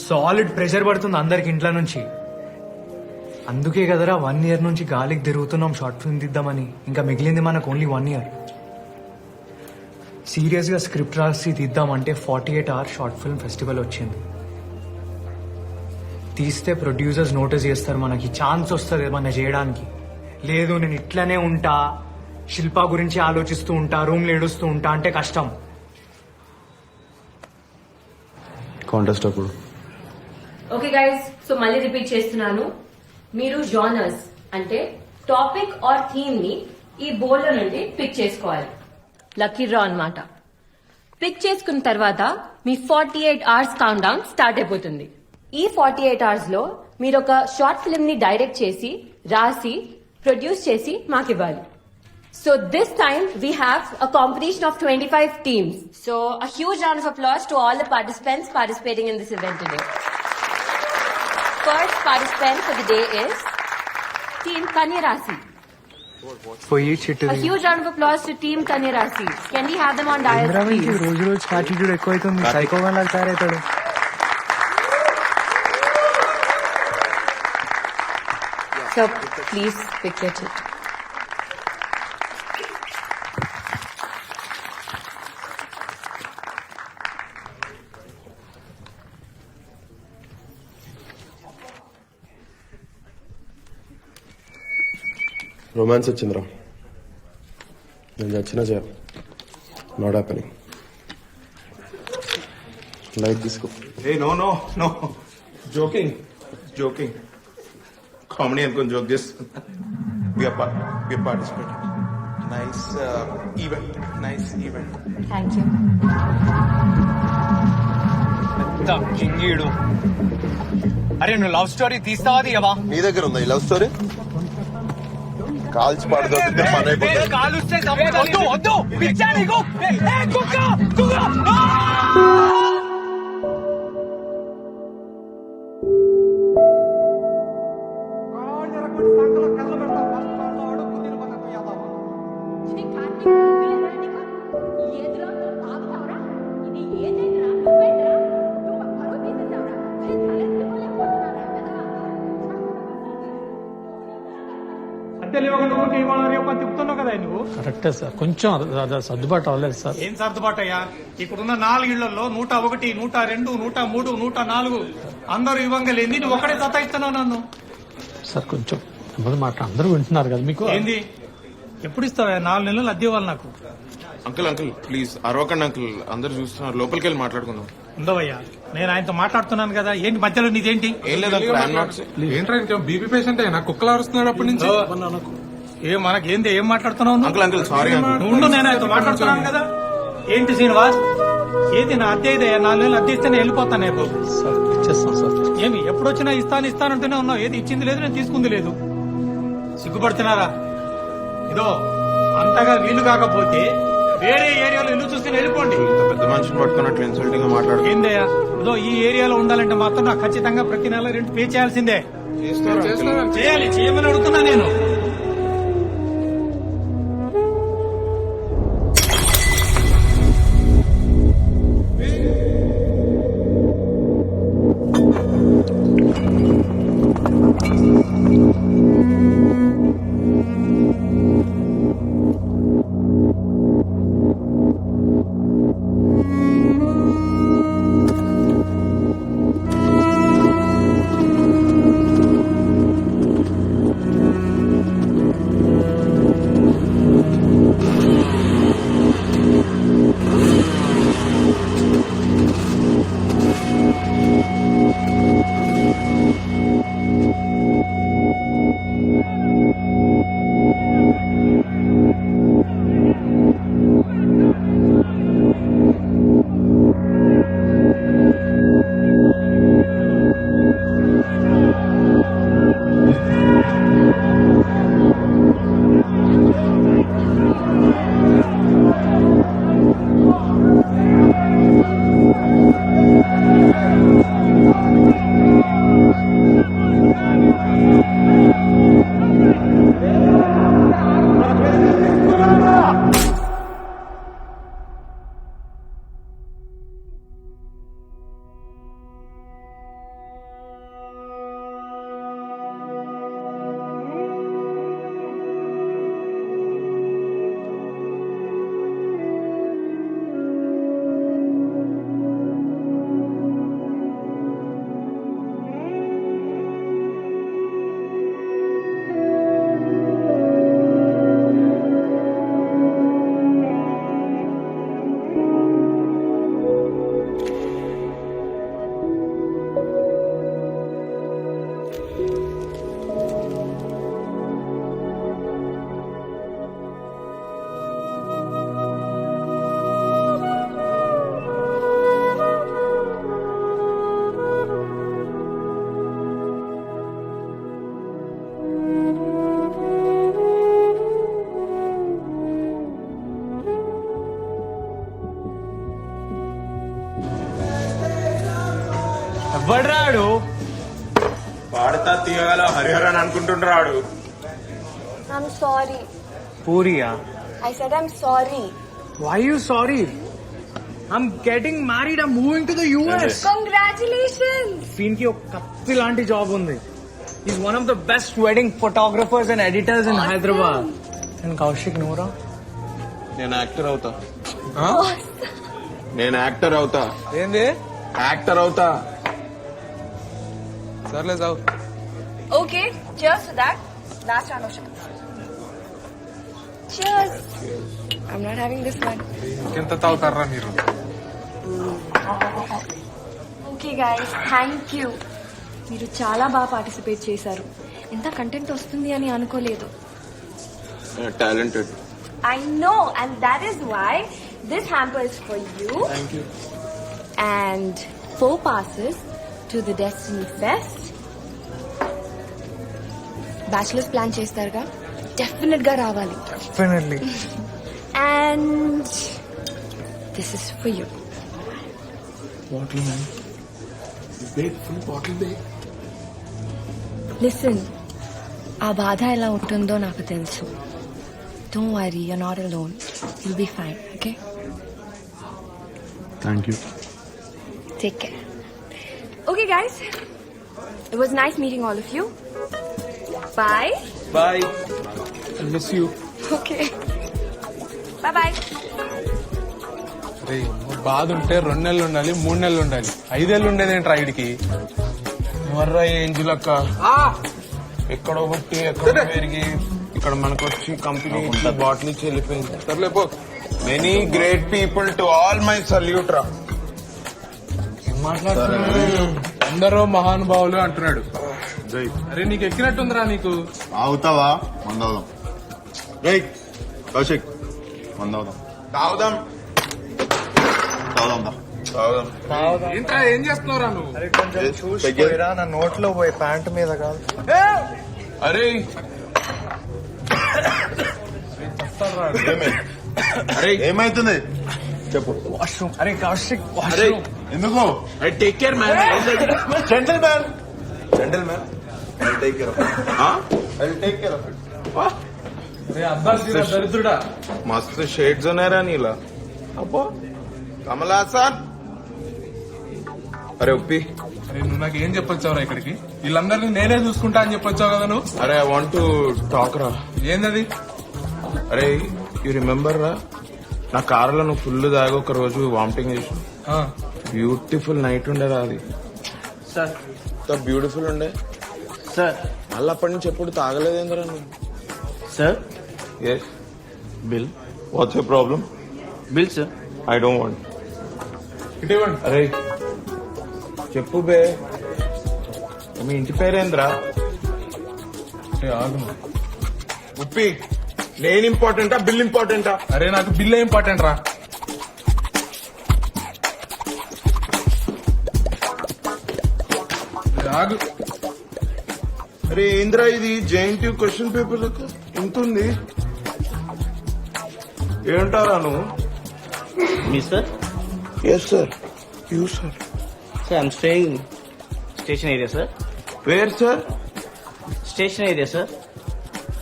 సాలిడ్ ప్రెషర్ పడుతుంది అందరికి ఇంట్లో నుంచి. అందుకే కదరా 1 year నుంచి గాలికి తిరుగుతున్నాం షార్ట్ ఫిల్మ్ తీద్దామని. ఇంకా మిగిలింది మనకు ఓన్లీ 1 year. సీరియస్గా స్క్రిప్ట్ రాసి తీద్దామంటే 48 hours షార్ట్ ఫిల్మ్ ఫెస్టివల్ వచ్చింది. తీస్తే ప్రొడ్యూసర్స్ నోటీస్ చేస్తారు, మనకి ఛాన్స్ వస్తుంది ఏమన్నా చేయడానికి. లేదు నేను ఇట్లనే ఉంటా, శిల్ప గురించి ఆలోచిస్తూ ఉంటా, రూమ్లో ఏడుస్తూ ఉంటా అంటే కష్టం. కాంటెస్ట్ అప్పుడు ఓకే గైస్, సో మళ్ళీ రిపీట్ చేస్తున్నాను. మీరు జానర్స్ అంటే టాపిక్ ఆర్ థీమ్ ని ఈ బోర్డులో నుండి పిక్ చేసుకోవాలి. లక్కీ డ్రా అన్నమాట. పిక్ చేసుకున్న తర్వాత మీ 48 hours కౌంట్ డౌన్ స్టార్ట్ అయిపోతుంది. ఈ 48 hours లో మీరు ఒక షార్ట్ ఫిల్మ్ ని డైరెక్ట్ చేసి, రాసి, ప్రొడ్యూస్ చేసి మాకు ఇవ్వాలి. So this time we have a competition of 25 teams. So a huge round of applause to all the participants participating in this event today. First participant for the day is Team Kanya Rasi. పోయి చిట్టు A huge round of applause to Team Kanya Rasi. Can we have them on dial, please? రోజు రోజు యాటిట్యూడ్ ఎక్కువైతుంది, సైకోగా లాగా తయారవుతాడు. So please pick your chit. Romance వచ్చిందిరా, నేను చచ్చినా చేయ. Not happening. లైట్ తీసుకో. Hey, no. Joking. Comedy అనుకొని జోక్ చేస్తాను. We are participating. Nice event. Thank you. కింగీడు. అరే నువ్వు లవ్ స్టోరీ తీస్తావా తీయవా? నీ దగ్గర ఉందా ఈ లవ్ స్టోరీ? కాల్చి పడదొక్కితే పని అయిపోతుంది. కాలుస్తే వద్దు పిచ్చా నీకు. కుక్క. చెప్తున్నావు కదా నువ్వు. కరెక్టే సార్, కొంచెం సర్దుబాటు అవ్వలేదు సార్. ఏం సర్దుబాటు అయ్యా? ఇప్పుడున్న 4 ఇళ్లలో 101, 102, 103, 104 అందరూ ఇవ్వంగా లేని నువ్వు ఒకటే సతాయిస్తున్నావు నన్ను. సార్ కొంచెం మాట అందరూ వింటున్నారు కదా మీకు. ఏంది ఎప్పుడు ఇస్తావా? 4 నెలలు అద్దె ఇవ్వాలి నాకు. అంకుల్ ప్లీజ్ అరవకండి అంకుల్, అందరు చూస్తున్నారు. లోపలికి వెళ్ళి మాట్లాడుకుందాం. ఉండవయ్యా, నేను ఆయనతో మాట్లాడుతున్నాను కదా. ఏంటి మధ్యలో నీదేంటి? ఏం లేదు ఏంట్రా ఇంకా బీపీ పేషెంట్ అయినా కుక్కలు అరుస్తున్నాడు అప్పటి నుంచి. మనకేంది? ఏం మాట్లాడుతున్నావు? అంకుల్ సారీ ఉండు, నేను ఆయనతో మాట్లాడుతున్నాను కదా. ఏంటి శ్రీనివాస్, ఏది నా అద్దె ఇదే? 4 నెలలు అద్దె ఇస్తే నేను వెళ్ళిపోతాను. నేను ఏమి ఎప్పుడు వచ్చినా ఇస్తానంటూనే ఉన్నావు. ఏది ఇచ్చింది లేదు, నేను తీసుకుంది లేదు. సిగ్గుపడుతున్నారా? ఇదో అంతగా వీలు కాకపోతే వేరే ఏరియాలో ఇల్లు చూసుకుని వెళ్ళిపోండి. పెద్ద మనిషిని పట్టుకున్నట్లు ఇన్సల్టింగ్ గా మాట్లాడు. ఏందయ్యా, ఇదో ఈ ఏరియాలో ఉండాలంటే మాత్రం నాకు ఖచ్చితంగా ప్రతి నెల రెంట్ పే చేయాల్సిందే. చేయమని అడుగుతున్నా నేను. ఎవడ్రాడు? పాడతా తీయగల Hariharan అనుకుంటుండ్రాడు. I'm sorry. పూరియా? I said I'm sorry. Why you sorry? I'm getting married. I'm moving to the US. Congratulations. దీనికి ఒక కత్తి లాంటి జాబ్ ఉంది. He's one of the best wedding photographers and editors in Hyderabad. And Kaushik Noora? నేను యాక్టర్ అవుతా. నేను యాక్టర్ అవుతా. ఏంది యాక్టర్ అవుతా. సర్లే సావు. Okay, cheers to that. Last round of shots. Cheers. I'm not having this one. ఎంత తాగుతారా మీరు? Okay guys, thank you. మీరు చాలా బాగా పార్టిసిపేట్ చేశారు. ఎంత కంటెంట్ వస్తుంది అని అనుకోలేదు. Talented. I know, and that is why this hamper is for you. Thank you. And 4 passes to the Destiny Fest. Bachelors plan చేస్తారుగా, డెఫినెట్ గా రావాలి. Definitely. And this is for you. Bottle man. Big full bottle big. Listen, ఆ బాధ ఎలా ఉంటుందో నాకు తెలుసు. Don't worry, you're not alone. You'll be fine, okay? Thank you. Take care. Okay, guys. It was nice meeting all of you. Bye. Bye. I miss you. Okay. Bye-bye. రే బాధ ఉంటే 2 నెలలు ఉండాలి, 3 నెలలు ఉండాలి, 5 ఏళ్ళు ఉండేదేంట్రా ఇడికి? మర్రా ఏంజిల్ అక్క ఎక్కడో పుట్టి ఎక్కడో పెరిగి ఇక్కడ మనకొచ్చి కంపెనీ బాటిల్ ఇచ్చి వెళ్ళిపోయింది. సర్లే పో. Many great people to all my salute రా. ఏం మాట్లాడుతున్నాడు? అందరూ మహానుభావులు అంటున్నాడు. అరే నీకు ఎక్కినట్టుందిరా నీకు. అవుతావా? మందవుదాం. రైట్ కౌశిక్, మందవుదాం. తాగుదాం. తాగుదాం. తాగుదాం. ఏంట్రా ఏం చేస్తున్నావురా నువ్వు? అరే కొంచెం చూసిపోయిరా, నా నోట్లో పోయి ప్యాంట్ మీద కాదు. అరే అరే ఏమైతుంది చెప్పు. వాష్రూమ్. అరే కౌశిక్, అరే వాష్రూమ్. ఎందుకు? I take care man. Gentle man. Gentle man. I'll take care of it. I'll take care of it. అరే అబ్బాస్ దరిద్రుడా. మస్తు షేడ్స్ ఉన్నారా నీలా. అబ్బో కమలాసన్. అరే ఉప్పి. అరే నువ్వు నాకు ఏం చెప్పొచ్చావురా ఇక్కడికి? వీళ్ళందరినీ నేనే చూసుకుంటా అని చెప్పొచ్చావు కదా నువ్వు. అరే ఐ వాంట్ టు టాక్ రా. ఏందది? అరే యూ రిమెంబర్ రా, నా కారులో నువ్వు ఫుల్ దాగా ఒక రోజు వామిటింగ్ చేసి బ్యూటిఫుల్ నైట్ ఉండేరా అది. సార్ బ్యూటిఫుల్ ఉండే సార్. మళ్ళీ అప్పటి నుంచి ఎప్పుడు తాగలేదేంద్రా నువ్వు? Sir yes bill. What's your problem? Bill sir. I don't want. ఇటువంటి అరే చెప్పు బే, మీ ఇంటి పేరేంద్రా? ఆగు. ఉప్పి, నేను ఇంపార్టెంటా బిల్ ఇంపార్టెంటా? అరే నాకు బిల్ ఇంపార్టెంట్ రా. ఆగు. అరే ఏంద్రా ఇది JNTU క్వశ్చన్ పేపర్ ఎంత ఉంది? ఏంటారా నువ్వు? Me sir. Yes sir. You sir. Sir I'm staying station area sir. Where sir? Station area sir.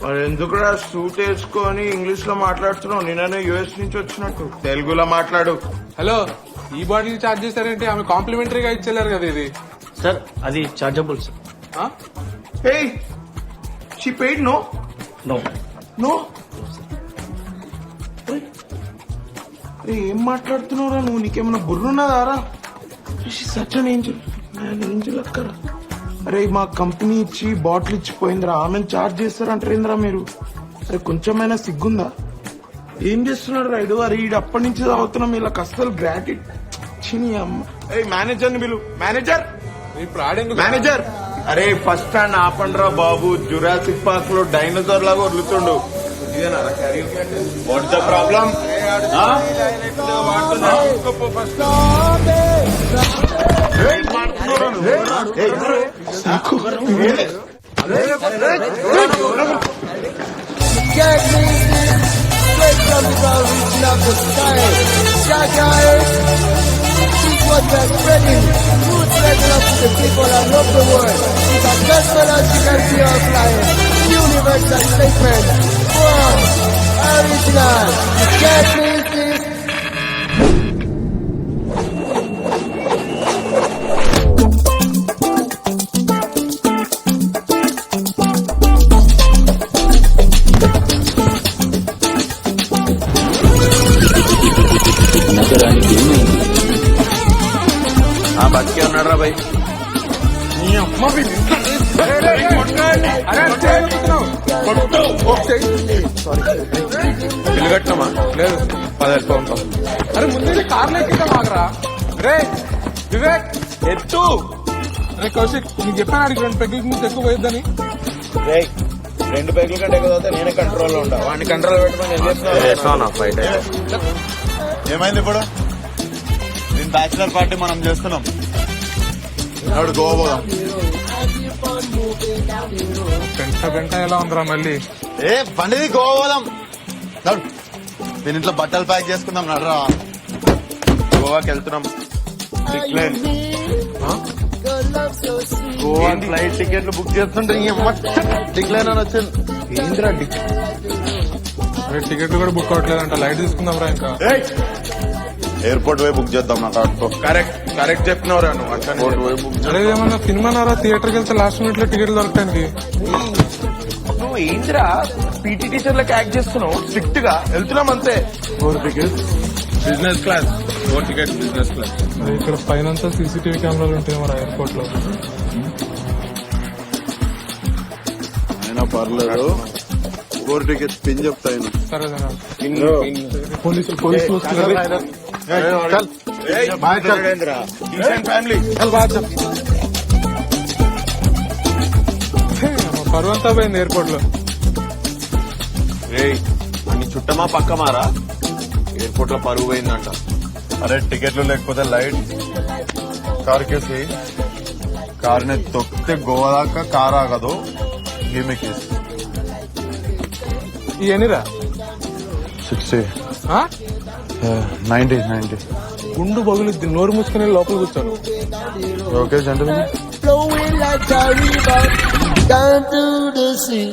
మరి ఎందుకురా సూట్ వేసుకొని ఇంగ్లీష్ లో మాట్లాడుతున్నావు? నేనైనా US నుంచి వచ్చినట్టు తెలుగులో మాట్లాడు. హలో, ఈ బాటిల్ ఛార్జ్ చేస్తారంటే ఆమె కాంప్లిమెంటరీగా ఇచ్చేలేరు కదా ఇది. సార్ అది chargeable sir. Hey she paid no? No. No. అరే ఏం మాట్లాడుతున్నావురా నువ్వు? నీకేమన్నా బుర్రున్నదారా? Such an angel. ఏంజల్ అక్కరా. అరే మా కంపెనీ ఇచ్చి బాటిల్ ఇచ్చిపోయిందిరా, ఆమెను చార్జ్ చేస్తారంటారేంద్రా మీరు? అరే కొంచెమైనా సిగ్గుందా? ఏం చేస్తున్నాడు రైడు? అరే ఈడు అప్పటి నుంచి తాగుతున్నాం, ఇలా అస్సలు గ్రాటిట్ చిని అమ్మ. అరే మేనేజర్ ని పిలు. మేనేజర్, ఇప్పుడు ఆడేందుకు? మేనేజర్. అరే ఫస్ట్ స్టాండ్ ఆపండ్రా బాబు, జురాసిక్ పార్క్ లో డైనోసార్ లాగా వదులుతుండు. What's the problem? Get me love is all reaching up the sky. Sky guys, this is what we're spreading. Roots spreading up to the people all over the world. It's a cosmological way of life. Universal statement. One, original. You can't miss this. బతికే ఉన్నాడు రా భయ్. బిల్లు కట్టినామా? లేదు 10 వెళ్ళిపో ఉంటాం. అరే ముందే కార్లో ఎక్కితే మాకరా. రే వివేక్ ఎత్తు. అరే కౌశిక్ నీకు చెప్పాను అడిగి 2 పెగ్గుల నుంచి ఎక్కువ పోయిద్దని. 2 పెగ్గుల కంటే ఎక్కువ అవుతా నేనే కంట్రోల్లో ఉంటా. వాడిని కంట్రోల్ పెట్టుకుని ఫైట్. ఏమైంది ఇప్పుడు? నేను బ్యాచిలర్ పార్టీ మనం చేస్తున్నాం. గోవా పోదాం. గంట ఎలా ఉందిరా మళ్ళీ? పండిది గోవా పోదాం. నేను ఇంట్లో బట్టలు ప్యాక్ చేసుకుందాం. నడరా గోవాకి వెళ్తున్నాం. గోవా ఫ్లైట్ టికెట్లు బుక్ చేస్తుంటే డిక్లైన్ అని వచ్చింది. ఏంద్రా టికెట్లు కూడా బుక్ అవ్వట్లేదంట. లైట్ తీసుకుందాం రా. ఇంకా ఎయిర్పోర్ట్ పోయి బుక్ చేద్దాం. నాకు కరెక్ట్ చెప్పినవరా నువ్వు. ఎయిర్పోర్ట్ పోయి బుక్ అరే ఏమన్నా సినిమానారా థియేటర్కి వెళ్తే లాస్ట్ మినిట్ లో టికెట్లు దొరకడానికి. నువ్వు ఏంద్రా పీటీ టీచర్లకు యాక్ట్ చేస్తున్నావు? స్ట్రిక్ట్ గా వెళ్తున్నాం అంతే. Business class ticket business class. ఇక్కడ పైన సీసీటీవీ కెమెరాలు ఉంటాయి మరి ఎయిర్పోర్ట్ లో. అయినా పర్లేదు. 4 టికెట్స్ పిన్ చెప్తాను. సరే పోలీసులు వస్తున్నారు. పరువంతా పోయింది ఎయిర్పోర్ట్ లో. అన్ని చుట్టమా పక్కమారా? ఎయిర్పోర్ట్ లో పరుగు పోయిందంట. అరే టికెట్లు లేకపోతే లైట్ కార్ కేసి కార్ని తొక్కితే గోవా దాకా కార్ ఆగదు. ఏమి కేసు ఇవన్నీరా 60 90 గుండు బగులుద్ది. నోరు మూసుకుని లోపల కూర్చోను. Okay gentlemen. Flowing like a river down to the sea.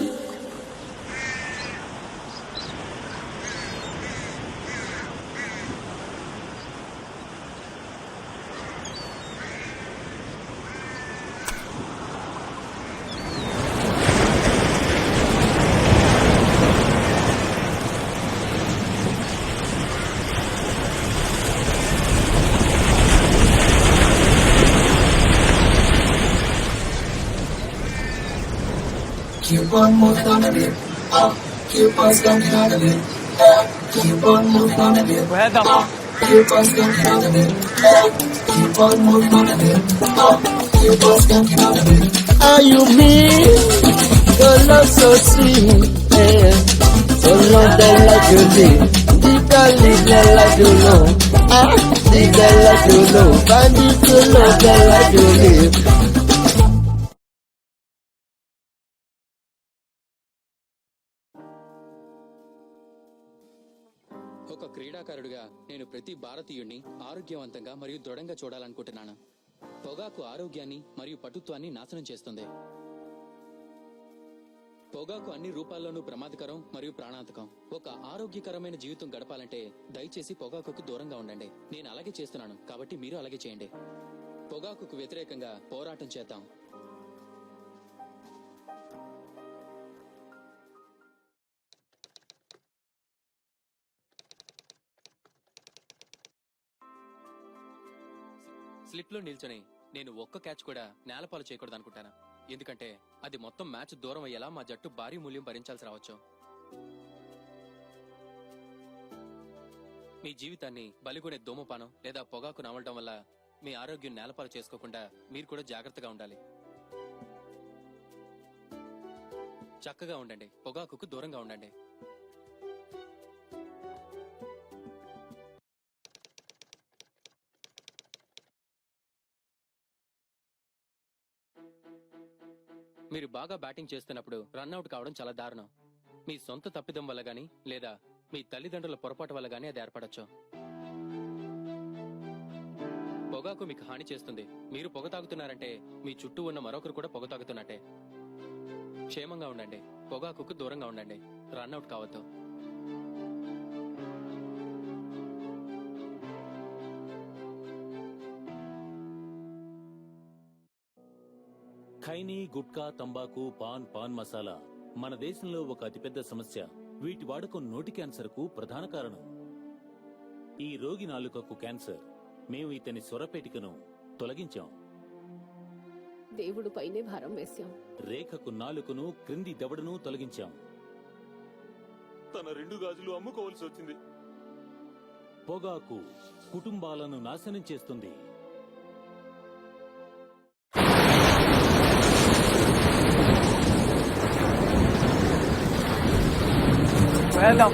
Keep on moving on a bit. Keep on standing on a bit. Keep on moving on a bit. Keep on standing on a bit. Keep on moving on a bit. Keep on standing on a bit. Are you me? Your love so sweet. Yeah. So long that like you live. Deep down live that like you know. Live that like you know. Find it to love that like you live. ఒక క్రీడాకారుడిగా నేను ప్రతి భారతీయుడిని ఆరోగ్యవంతంగా మరియు దృఢంగా చూడాలనుకుంటున్నాను. పొగాకు ఆరోగ్యాన్ని మరియు పటుత్వాన్ని నాశనం చేస్తుంది. పొగాకు అన్ని రూపాల్లోనూ ప్రమాదకరం మరియు ప్రాణాంతకం. ఒక ఆరోగ్యకరమైన జీవితం గడపాలంటే దయచేసి పొగాకుకు దూరంగా ఉండండి. నేను అలాగే చేస్తున్నాను, కాబట్టి మీరు అలాగే చేయండి. పొగాకుకు వ్యతిరేకంగా పోరాటం చేద్దాం. స్లిప్ లో నిల్చొని నేను ఒక్క క్యాచ్ కూడా నేలపాలు చేయకూడదు అనుకుంటాను. ఎందుకంటే అది మొత్తం మ్యాచ్ దూరం అయ్యేలా మా జట్టు భారీ మూల్యం భరించాల్సి రావచ్చు. మీ జీవితాన్ని బలిగొనే ధూమపానం లేదా పొగాకు నమలడం వల్ల మీ ఆరోగ్యం నేలపాలు చేసుకోకుండా మీరు కూడా జాగ్రత్తగా ఉండాలి. చక్కగా ఉండండి, పొగాకుకు దూరంగా ఉండండి. మీరు బాగా బ్యాటింగ్ చేస్తున్నప్పుడు రన్అట్ కావడం చాలా దారుణం. మీ సొంత తప్పిదం వల్ల గానీ లేదా మీ తల్లిదండ్రుల పొరపాటు వల్ల గానీ అది ఏర్పడచ్చు. పొగాకు మీకు హాని చేస్తుంది. మీరు పొగ తాగుతున్నారంటే మీ చుట్టూ ఉన్న మరొకరు కూడా పొగ తాగుతున్నట్టే. క్షేమంగా ఉండండి. పొగాకుకు దూరంగా ఉండండి. రన్అట్ కావద్దు. ఖైనీ, గుట్కా, తంబాకు, పాన్ మసాలా మన దేశంలో ఒక అతిపెద్ద సమస్య. వీటి వాడకం నోటి క్యాన్సర్కు ప్రధాన కారణం. ఈ రోగి నాలుకకు క్యాన్సర్. మేము ఇతని స్వరపేటికను తొలగించాం. దేవుడు పైనే భారం వేశాం. రేఖకు నాలుకను, క్రింది దవడను తొలగించాం. తన 2 గాజులు అమ్ముకోవాల్సి వచ్చింది. పొగాకు కుటుంబాలను నాశనం చేస్తుంది. వెళ్దాం.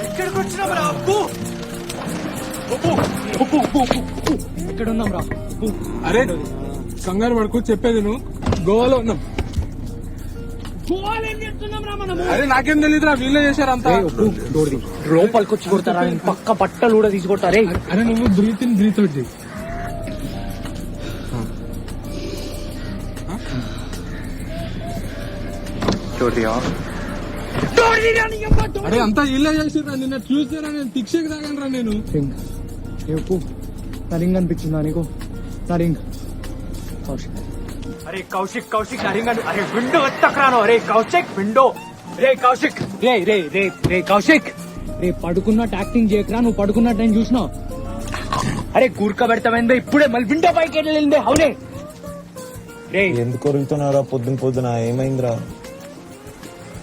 ఎక్కడికి వచ్చినాం రా? ఎక్కడున్నాం రా? అరే కంగారు పడుకో, చెప్పేది నువ్వు. గోవాలో ఉన్నాం. గోవాలో ఏం చేస్తున్నాం రా మనము? అరే నాకేం తెలియదురా, వీళ్ళే చేశారంతా. లోపలికి వచ్చి కొడతారా? పక్క బట్టలు కూడా తీసుకొడతారే. అరే నువ్వు బ్రీత్ ఇన్ బ్రీత్ అవుట్ చేయి. అరే అంతా ఇల్లే చేసిర్రా. నిన్న ట్యూస్డే నేను శిక్షకు తాగాను రా. నేను నా రింగ్ అనిపించిందా నీకు? నా రింగ్. అరే కౌశిక్ నా రింగ్. అరే విండో ఎత్తకరాను. అరే కౌశిక్ విండో. రే కౌశిక్, రే రే రే రే కౌశిక్, రే పడుకున్నట్టు యాక్టింగ్ చేయకరా. నువ్వు పడుకున్నట్టు నేను చూసినా. అరే కూర్క పెడతామైందే ఇప్పుడే. మళ్ళీ విండో పైకి వెళ్ళిందే. అవునే రే. ఎందుకు కొరుగుతున్నారా పొద్దున? ఏమైందిరా?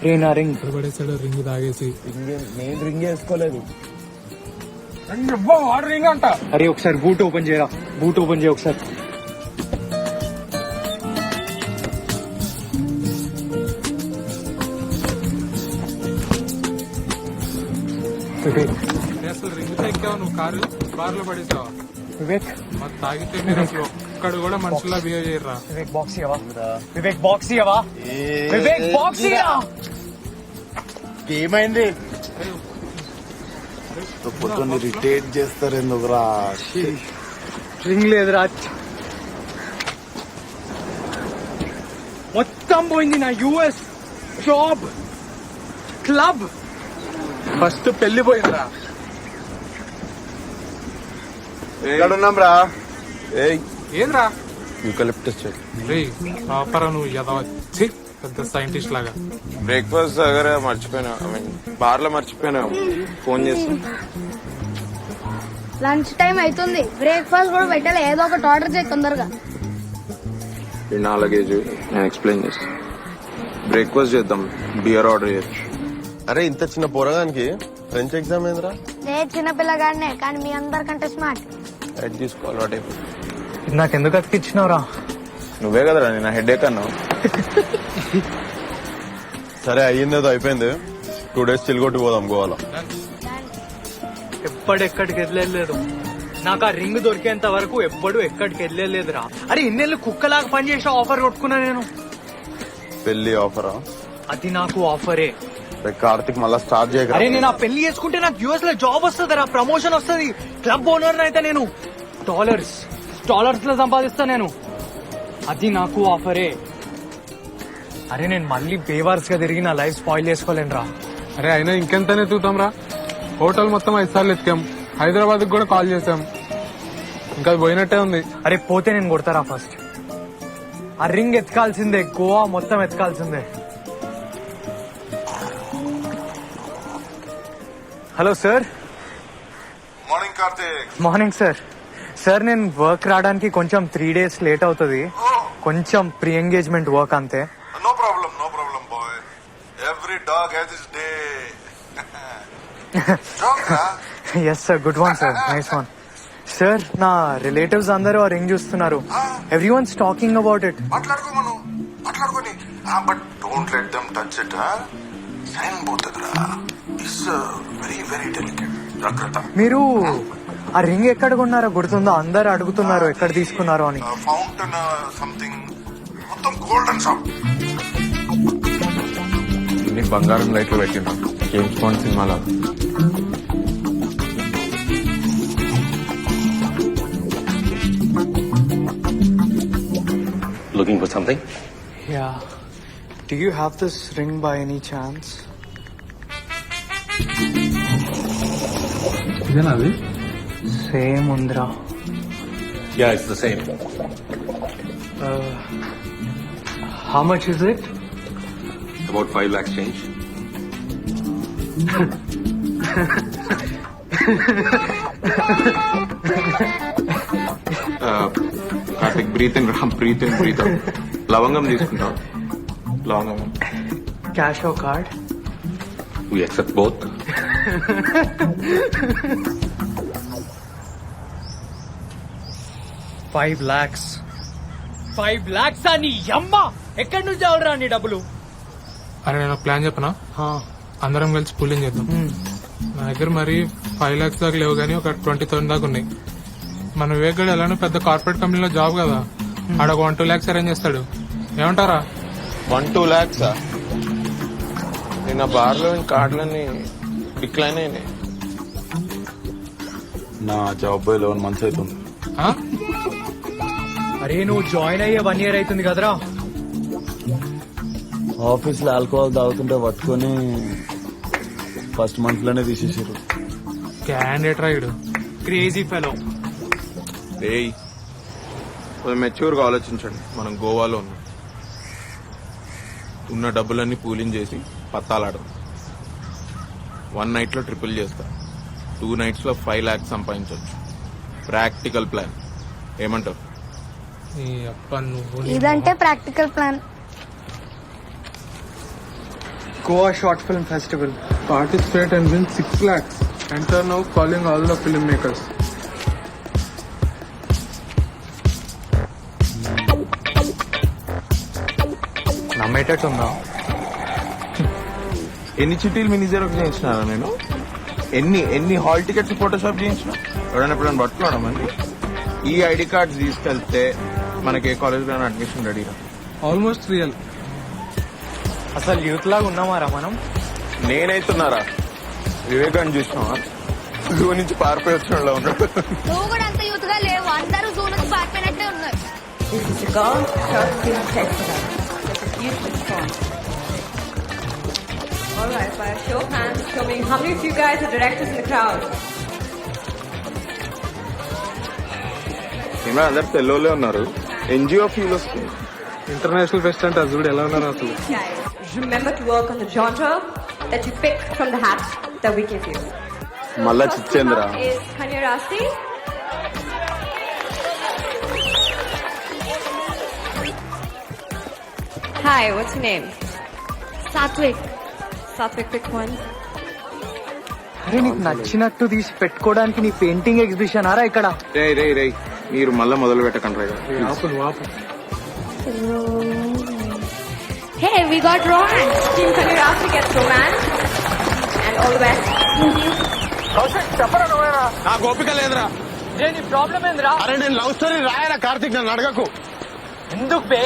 రే నా రింగ్ పడేసాడు. రింగ్ తాగేసి. నేను రింగ్ వేసుకోలేదు. రింగ్ అంట. అరే ఒకసారి బూట్ ఓపెన్ చేయరా. బూట్ ఓపెన్ చేయ ఒకసారి. అసలు రింగ్ ఎక్కావు నువ్వు? కారులో పడేసావా? వివేక్ మరి తాగితే మీరు అసలు ఒక్కడు కూడా మనుషులా బిహేవ్ చేయరా? వివేక్ బాక్స్ ఇవ్వవా? వివేక్ బాక్స్ ఇవ్వవా? వివేక్ బాక్స్ ఇవ్వరా? ఏమైంది? పొద్దున్న రిటైర్ చేస్తారు ఎందుకురా? రింగ్ లేదురా. మొత్తం పోయింది నా యూఎస్ జాబ్, క్లబ్. ఫస్ట్ పెళ్లి పోయిందిరా. ఎక్కడున్నాం రా? ఏంద్రా యూకలిప్టస్ ప్రాపరా నువ్వు ఎదవచ్చి పెద్ద సైంటిస్ట్ లాగా. బ్రేక్ఫాస్ట్ దగ్గర మర్చిపోయినా, బార్ లో మర్చిపోయినా. ఫోన్ చేసి లంచ్ టైం అవుతుంది. బ్రేక్ఫాస్ట్ కూడా పెట్టాలి. ఏదో ఒకటి ఆర్డర్ చేయి తొందరగా. నా లగేజ్ నేను ఎక్స్ప్లెయిన్ చేస్తాను. బ్రేక్ఫాస్ట్ చేద్దాం, బియర్ ఆర్డర్ చేయొచ్చు. అరే ఇంత చిన్న పోరగానికి ఫ్రెంచ్ ఎగ్జామ్ ఏంద్రా? నేను చిన్నపిల్లగాడినే, కానీ మీ అందరికంటే స్మార్ట్. హెడ్ తీసుకోవాలి. వాటి నాకెందుకు అతికిచ్చినావురా? నువ్వే కదరా నేను హెడ్ అన్నావు. సరే అయ్యిందేదో అయిపోయింది. 2 days చిల్గొట్టి పోదాం గోవాలో. ఎక్కడికి వెళ్ళలేదు. నాకు ఆ రింగ్ దొరికేంత వరకు ఎప్పుడు ఎక్కడికి వెళ్ళలేదురా. అరే ఇన్నేళ్ళు కుక్కలాగా పనిచేసే ఆఫర్ కొట్టుకున్నా నేను. పెళ్లి ఆఫరా? అది నాకు ఆఫరే. కార్తిక్ మళ్ళా స్టార్ట్ చేయగల. అరే నేను ఆ పెళ్లి చేసుకుంటే నాకు యూఎస్ లో జాబ్ వస్తుంది రా, ప్రమోషన్ వస్తుంది, క్లబ్ ఓనర్ అయితే నేను డాలర్స్ లో సంపాదిస్తా నేను. అది నాకు ఆఫరే. అరే నేను మళ్ళీ బేవార్స్ గా తిరిగి నా లైఫ్ స్పాయిల్ చేసుకోలేను రా. అరే అయినా ఇంకెంతనే ఎత్తుతాం రా. హోటల్ మొత్తం 5 సార్లు ఎత్తికాం. హైదరాబాద్ కూడా కాల్ చేసాం. ఇంకా పోయినట్టే ఉంది. అరే పోతే నేను కొడతారా? ఫస్ట్ ఆ రింగ్ ఎత్తుకాల్సిందే. గోవా మొత్తం ఎత్తుకాల్సిందే. Hello sir. Morning Karthik. Morning sir. Sir నేను వర్క్ రావడానికి కొంచెం 3 days లేట్ అవుతుంది. కొంచెం ప్రీ ఎంగేజ్మెంట్ వర్క్ అంతే. No problem boy. Every dog has his day. Yes sir, good one sir, nice one. Sir నా రిలేటివ్స్ అందరూ ఆ రింగ్ చూస్తున్నారు. Everyone's talking about it. మాట్లాడుకోని but don't let them touch it. Shine పోతుందిరా. It's very very delicate. జాగ్రత్త. మీరు ఆ రింగ్ ఎక్కడ కొన్నారో గుర్తుందో? అందరు అడుగుతున్నారు ఎక్కడ తీసుకున్నారో అని. ఫౌంటైన్ సంథింగ్ మొత్తం గోల్డెన్ షాప్. నీ బంగారం లైట్లు పెట్టినా జేమ్స్ బాండ్ సినిమాలో. Looking for something? Yeah. Do you have this ring by any chance? ఇదేనా అది? Same undra. Yeah, it's the same. How much is it? About 5 lakhs change. Karthik breathe in breathe in breathe out. లవంగం తీసుకుంటాం. లవంగం. Cash or card? We accept both. $5 lakhs. 5 lakhs అని అమ్మ ఎక్కడి నుంచి అవడరా నీ డబ్బులు? అరే నేను ప్లాన్ చెప్పనా? అందరం కలిసి పూలింగ్ చేద్దాం. నా దగ్గర మరి 5 lakhs దాకా లేవు కానీ ఒక 20,000 దాకా ఉన్నాయి. మన వివేక్ గడు ఎలానో పెద్ద కార్పొరేట్ కంపెనీలో జాబ్ కదా, ఆడ 1-2 lakhs అరేంజ్ చేస్తాడు. ఏమంటారా? 1-2 lakhs నిన్న బార్లో కార్డులన్నీ డిక్లైన్ అయినాయి. నా జాబ్ 11 months అవుతుంది. అరే నువ్వు జాయిన్ అయ్యే 1 year అవుతుంది కదరా. ఆఫీస్ లో ఆల్కహాల్ తాగుతుంటే పట్టుకొని ఫస్ట్ మంత్ లోనే తీసేసారు. Candidate ride. Crazy fellow. ఏయ్ మెచ్యూర్గా ఆలోచించండి. మనం గోవాలో ఉన్నాం. ఉన్న డబ్బులన్నీ పూలింగ్ చేసి పత్తాలాడదాం. 1 night లో ట్రిపుల్ చేస్తా. 2 nights లో 5 lakhs సంపాదించవచ్చు. Practical plan. ఏమంటావు? ఈ అప్ప నువ్వు ఇదంటే practical plan. Goa Short Film Festival. Participate and win 6 lakhs. Enter now, calling all the filmmakers. నమ్మేటట్టుందా? ఎన్ని చిట్టీలు మినీ జెరాక్స్ చేయించినారా నేను? ఎన్ని హాల్ టికెట్స్ ఫోటోషాప్ చేయించిన? ఎప్పుడైనా పట్టుకోవడం అండి. ఈ ఐడి కార్డ్స్ తీసుకెళ్తే మనకి ఏ కాలేజ్ లో అడ్మిషన్ రెడీగా. Almost real. అసలు యూత్ లాగా ఉన్నామారా మనం? నేనైతున్నారా? వివేకాన్ని చూసినావా? జూ నుంచి పారిపోయి వచ్చిన వాళ్ళ ఉన్నాడు. నువ్వు కూడా అంత యూత్ గా లేవు. అందరూ జూ నుంచి పారిపోయినట్టే ఉన్నారు. Alright, by a show of hands, show me how many of you guys are directors in the crowd? ఏమో అందరు తెల్లోలే ఉన్నారు. ఎన్జిఓ ఫీల్ వస్తుంది. ఇంటర్నేషనల్ ఫెస్ట్ అంటే అసలు ఎలా ఉన్నారు అసలు? Guys, remember to work on the genre that you pick from the hat that we give you. మళ్ళా First చిచ్చేంద్ర. one up is Kanya Rasti. Hi, what's your name? Satvik. Satvik, pick one. అరే నీకు నచ్చినట్టు తీసి పెట్టుకోవడానికి నీ పెయింటింగ్ ఎగ్జిబిషన్ ఆరా ఇక్కడ? రే మీరు మళ్ళా మొదలు పెట్టకండి రా. Hey, we got romance. Team Kanya Rasti gets romance. And all the best. చెప్పరా నువ్వేరా? నా గోపిక లేదురా. నీ ప్రాబ్లం ఏందిరా? అరే నేను లవ్ స్టోరీ రాయరా కార్తీక్, నన్ను అడగకు. ఎందుకు బే?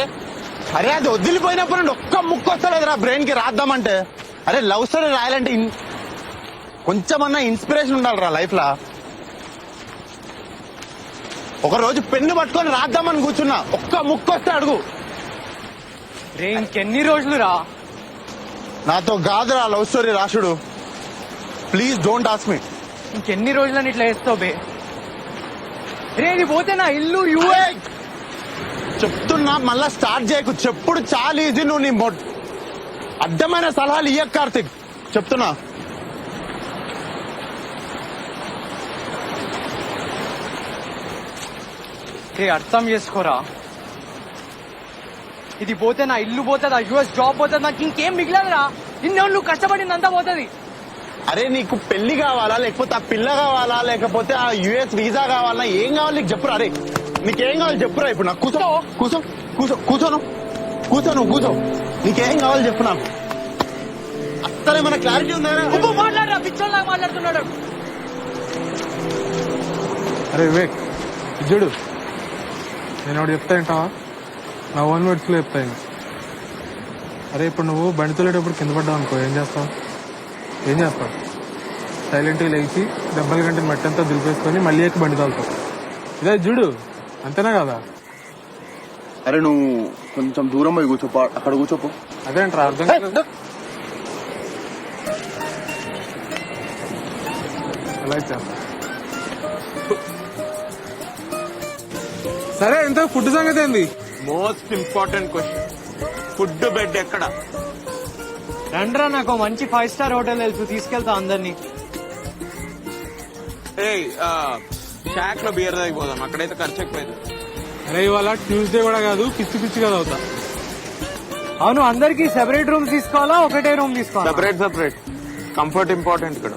అరే అది వదిలిపోయినప్పుడు నుండి ఒక్క ముక్క వస్తలేదురా బ్రెయిన్ కి రాద్దామంటే. అరే లవ్ స్టోరీ రాయాలంటే కొంచెమన్నా ఇన్స్పిరేషన్ ఉండాలిరా లైఫ్ లా. ఒక రోజు పెన్ను పట్టుకొని రాద్దామని కూర్చున్నా, ఒక్క ముక్క వస్తే అడుగు. రే ఇంకెన్ని రోజులు రా? నాతో కాదురా లవ్ స్టోరీ రాసుడు. Please don't ask me. ఇంకెన్ని రోజులని ఇట్లా వేస్తావు బే? రే నీ పోతే నా ఇల్లు చెప్తున్నా మళ్ళా స్టార్ట్ చేయకు. చెప్పుడు చాలా ఈజీ. నువ్వు నీ అడ్డమైన సలహాలు ఇయ్యకు కార్తిక్, చెప్తున్నా. అర్థం చేసుకోరా. ఇది పోతే నా ఇల్లు పోతుంది, ఆ యుఎస్ జాబ్ పోతుంది, నాకు ఇంకేం మిగిలదురా. ఇన్నేళ్ళు నువ్వు కష్టపడిందంతా పోతుంది. అరే నీకు పెళ్లి కావాలా, లేకపోతే ఆ పిల్ల కావాలా, లేకపోతే ఆ యుఎస్ వీసా కావాలా, ఏం కావాలి నీకు చెప్పురా. అరే నీకేం కావాలి చెప్పురా. ఇప్పుడు నాకు కూర్చో కూర్చో కూర్చో కూర్చోను కూర్చో నువ్వు కూర్చో. నీకేం కావాలి చెప్పు నాకు. అసలే మన క్లారిటీ ఉందా? మాట్లాడరా, పిచ్చోళ్ళగా మాట్లాడుతున్నాడు. అరే వివేక్ చూడు, నేను ఒకటి చెప్తా ఏంటావా? నా ఓన్ వర్డ్స్లో చెప్తా ఇంకా. అరే ఇప్పుడు నువ్వు బండి తోలేటప్పుడు కింద పడ్డావు అనుకో, ఏం చేస్తావు? సైలెంట్గా లేచి దెబ్బల గంటని మట్టి అంతా దులిపేసుకొని మళ్ళీ ఎక్కి బండి తోలుతావు. ఇదే చూడు, అంతేనా కదా? అరే నువ్వు కొంచెం దూరం పోయి కూర్చోపో, అక్కడ కూర్చోపో. అదేంట్రా అర్థం కాదు. అలా అయితే సరే, ఎంత ఫుడ్ సంగతి ఏంది? Most important question, food bed ఎక్కడ? రండ్రా, నాకు మంచి 5 స్టార్ హోటల్ తెలుసు, తీసుకెళ్తా అందరినీ. షాక్ లో బియర్ తాగిపోదాం, అక్కడైతే ఖర్చు ఎక్కువైంది. అరే ఇవాళ ట్యూస్డే కూడా కాదు, పిచ్చి పిచ్చిగా అవుతా. అవును, అందరికి సెపరేట్ రూమ్స్ తీసుకోవాలా, ఒకటే రూమ్ తీసుకోవాలా? సెపరేట్. కంఫర్ట్ ఇంపార్టెంట్ ఇక్కడ.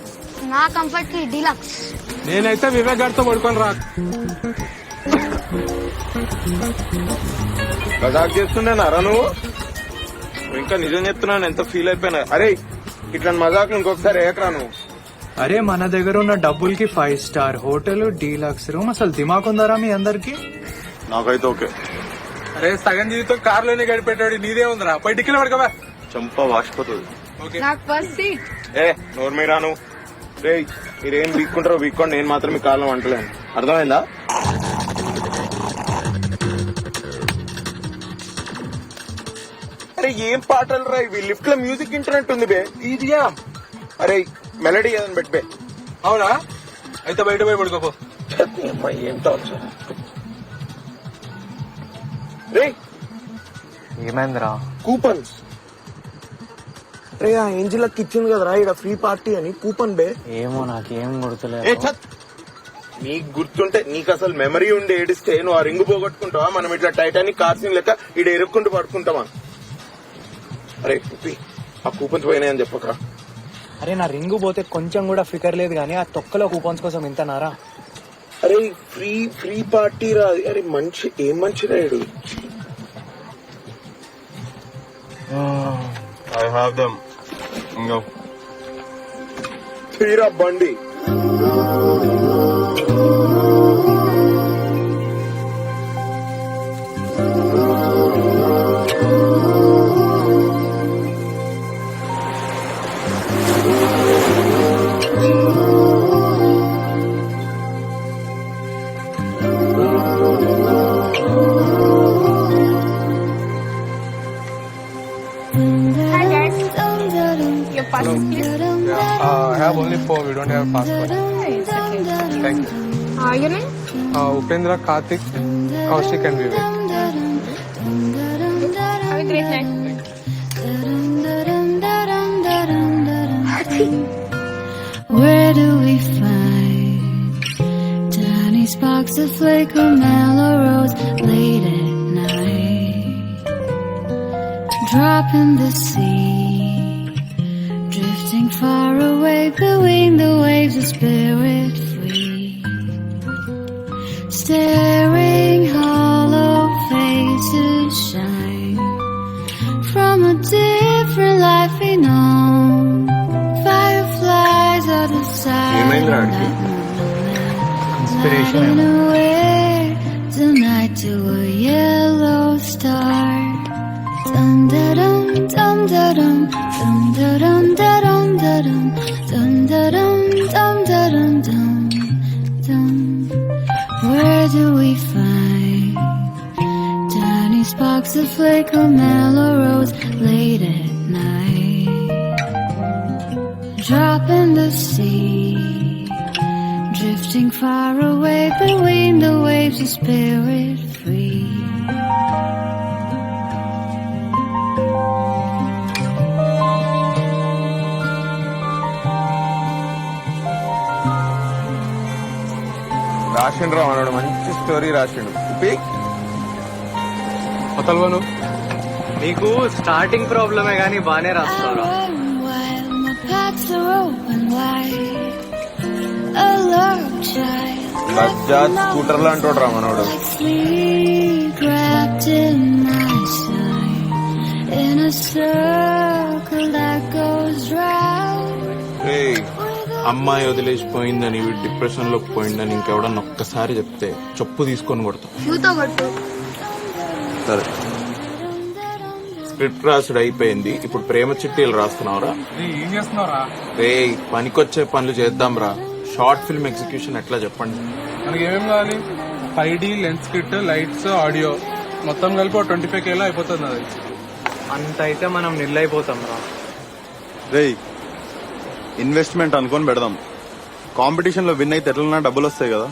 నా కంఫర్ట్ కి డీలక్స్. నేనైతే వివేక్ గారితో పడుకొని రా. మజాక్ చేస్తుండేనారా నువ్వు? ఇంకా నిజం చెప్తున్నాను, ఎంత ఫీల్ అయిపోయినా. అరే ఇట్లా మజాక్ ఇంకొకసారి ఏకరా నువ్వు. అరే మన దగ్గర ఉన్న డబ్బులకి 5 స్టార్ హోటల్, డీలక్స్ రూమ్, అసలు దిమాక్ ఉందారా మీ అందరికి? నాకైతే ఓకే. అరే సగం జీవితం కార్లోనే గడిపెట్టాడు, నీదే ఉందిరా. పై టిక్కిలు పడకవా, చంప వాసిపోతుంది. నాకు ఫస్ట్ సీట్. నోరు మీరా నువ్వు. రే మీరేం వీక్కుంటారో వీక్కోండి, నేను మాత్రం మీ కాలం వంటలేను, అర్థమైందా? అరే ఏం పాటలు రా ఇవి, లిఫ్ట్ లో మ్యూజిక్ ఇంటర్నెట్ ఉంది బే, ఈజీగా. అరే మెలడీ ఏదని పెట్టే. అవునా? అయితే బయట పోయి పడుకోపో. ఏం టార్చర్ రే. ఏమైందిరా? కూపన్స్. రే ఆ ఏంజిల్ ఇచ్చింది కదరా ఇక్కడ ఫ్రీ పార్టీ అని, కూపన్ బే. ఏమో నాకేం గుర్తులేదు. నీకు గుర్తుంటే, నీకు అసలు మెమరీ ఉండి ఏడిస్తే నువ్వు ఆ రింగు పోగొట్టుకుంటావా? మనం ఇట్లా టైటానిక్ కార్స్ లెక్క ఇడ ఎరుక్కుంటూ పడుకుంటావా? అరే కుప్పి, ఆ కూపన్స్ పోయినాయని చెప్పకరా. అరే నా రింగు పోతే కొంచెం కూడా ఫికర్ లేదు కానీ ఆ తొక్కలో కూపన్స్ కోసం ఇంతనారా? అరే ఫ్రీ పార్టీ రా. అరే మంచి ఏం మంచి రాయుడు. I have dum. తీరా బండి. Hi guys. Your passport, please. I have only 4, we don't have passport. Thank you. Your name? Upendra, Karthik, Kaushik and Vivek. Have a great night. Where do we find tiny sparks of flicker, mellow rose late at night? Drop in the sea, drifting far away between the waves of spirit free. Staring hollow faces shine from a different life we know. Fireflies are the silent lighting away tonight to a yellow star. Dum da dum dum da dum dum da dum da dum da dum dum da dum dum da dum dum dum. Where do we find tiny sparks of flicker, mellow rose late at night? Drop in the sea, drifting far away between the waves of spirit free. రాసిండ్రు అన్నాడు, మంచి స్టోరీ రాసిండు. అతల్వను నీకు స్టార్టింగ్ ప్రాబ్లమే గానీ బానే రాస్తారా? Paths are open wide. A love child, Bajaj scooter లో అంటాడు రా మనోడు. like sleep wrapped in my side, in a circle that goes round. Hey, With అమ్మాయి వదిలేసిపోయిందని డిప్రెషన్ లో పోయిందని ఇంకెవడన్నా ఒక్కసారి చెప్తే చెప్పు తీసుకొని కొడతాం. షూతో కొట్టు. సరే, స్క్రిప్ట్ రాసుడు అయిపోయింది. ఇప్పుడు ప్రేమ చిట్టీలు రాస్తున్నావురా? ఏం చేస్తున్నావురా? రే, పనికొచ్చే పనులు చేద్దాం రా. షార్ట్ ఫిల్మ్ ఎగ్జిక్యూషన్ ఎట్లా చెప్పండి? మనకి ఏమేమి కావాలి? 5D, lens kit, lights, audio మొత్తం కలిపి 25K లో అయిపోతుంది. అది అంత అయితే మనం నిల్లైపోతాం రా. రేయ్, ఇన్వెస్ట్మెంట్ అనుకొని పెడదాం. కాంపిటీషన్ లో విన్ అయితే ఎట్లన్నా డబ్బులు వస్తాయి కదా.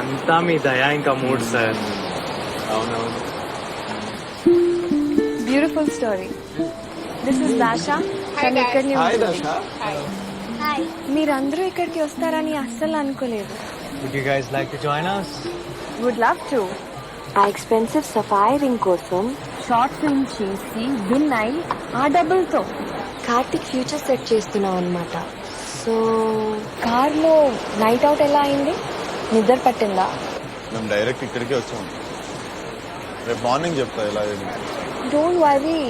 అంతా మీ దయా ఇంకా మూడ్ సార్. అవునవును. Beautiful story. This is Dasha. Hi. మీరందరూ ఇక్కడికి వస్తారని అస్సలు అనుకోలేదు. Would you guys like to join us? Would love to. ఆ ఎక్స్పెన్సివ్ సఫాయి రింగ్ కోసం షార్ట్ ఫిల్మ్ చేసి విన్ అయి ఆ డబ్బులతో కార్తిక్ ఫ్యూచర్ సెట్ చేస్తున్నాం అనమాట. సో కార్ లో నైట్ అవుట్ ఎలా అయింది? నిద్ర పట్టిందా? మేము డైరెక్ట్ ఇక్కడికే వచ్చాము. రేపు మార్నింగ్ చెప్తా ఎలా అయింది. డోంట్ వరీ,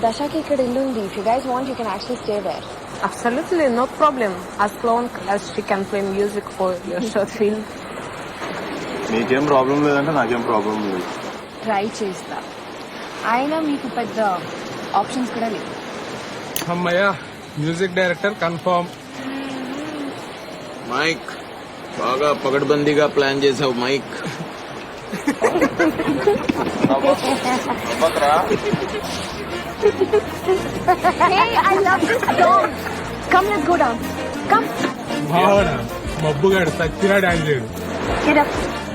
దశకి ఇక్కడ ఇల్లు ఉంది. If you guys want you can actually stay there. Absolutely, no problem. As long as she can play music for your short film. నీకేం ప్రాబ్లం లేదంటే నాకేం ప్రాబ్లం లేదు. ట్రై చేస్తా. అయినా మీకు పెద్ద ఆప్షన్స్ కూడా లేవు. అమ్మయ్యా, మ్యూజిక్ డైరెక్టర్ కన్ఫర్మ్. మైక్ బాగా పగడ్బందీగా ప్లాన్ చేసావు mic. Hey, I love this song. Come, let's go down. Come. భావన మబ్బుగాడు సచ్చినా డాన్స్ చేయడు. Get up.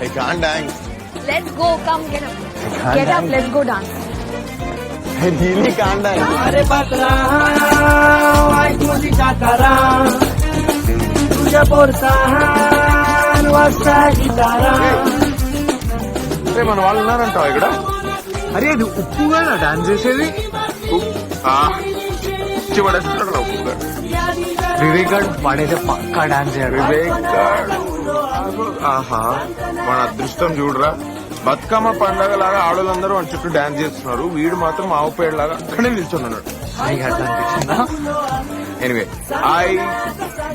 I can't dance. Let's go. Come, get up. Get up. Let's go dance. I really can't dance. अरे बकरा तुझी जातारा तुझ्या पोरसान वाजता गिटारा. మన వాళ్ళు ఉన్నారంటావు ఇక్కడ? అరే అది ఉప్పుగా డాన్స్ చేసేది. వివేక్ గారు వాడైతే పక్కా డాన్స్ చేయడు. వివేక్ గాడ్, ఆహా, మన అదృష్టం చూడరా. బతుకమ్మ పండగ లాగా ఆడవాళ్ళందరూ మన చుట్టూ డాన్స్ చేస్తున్నారు, వీడు మాత్రం ఆవు పేడ లాగా అక్కడే నిల్చున్నాడు. నీకు అట్లా అనిపించిందా? Anyway, I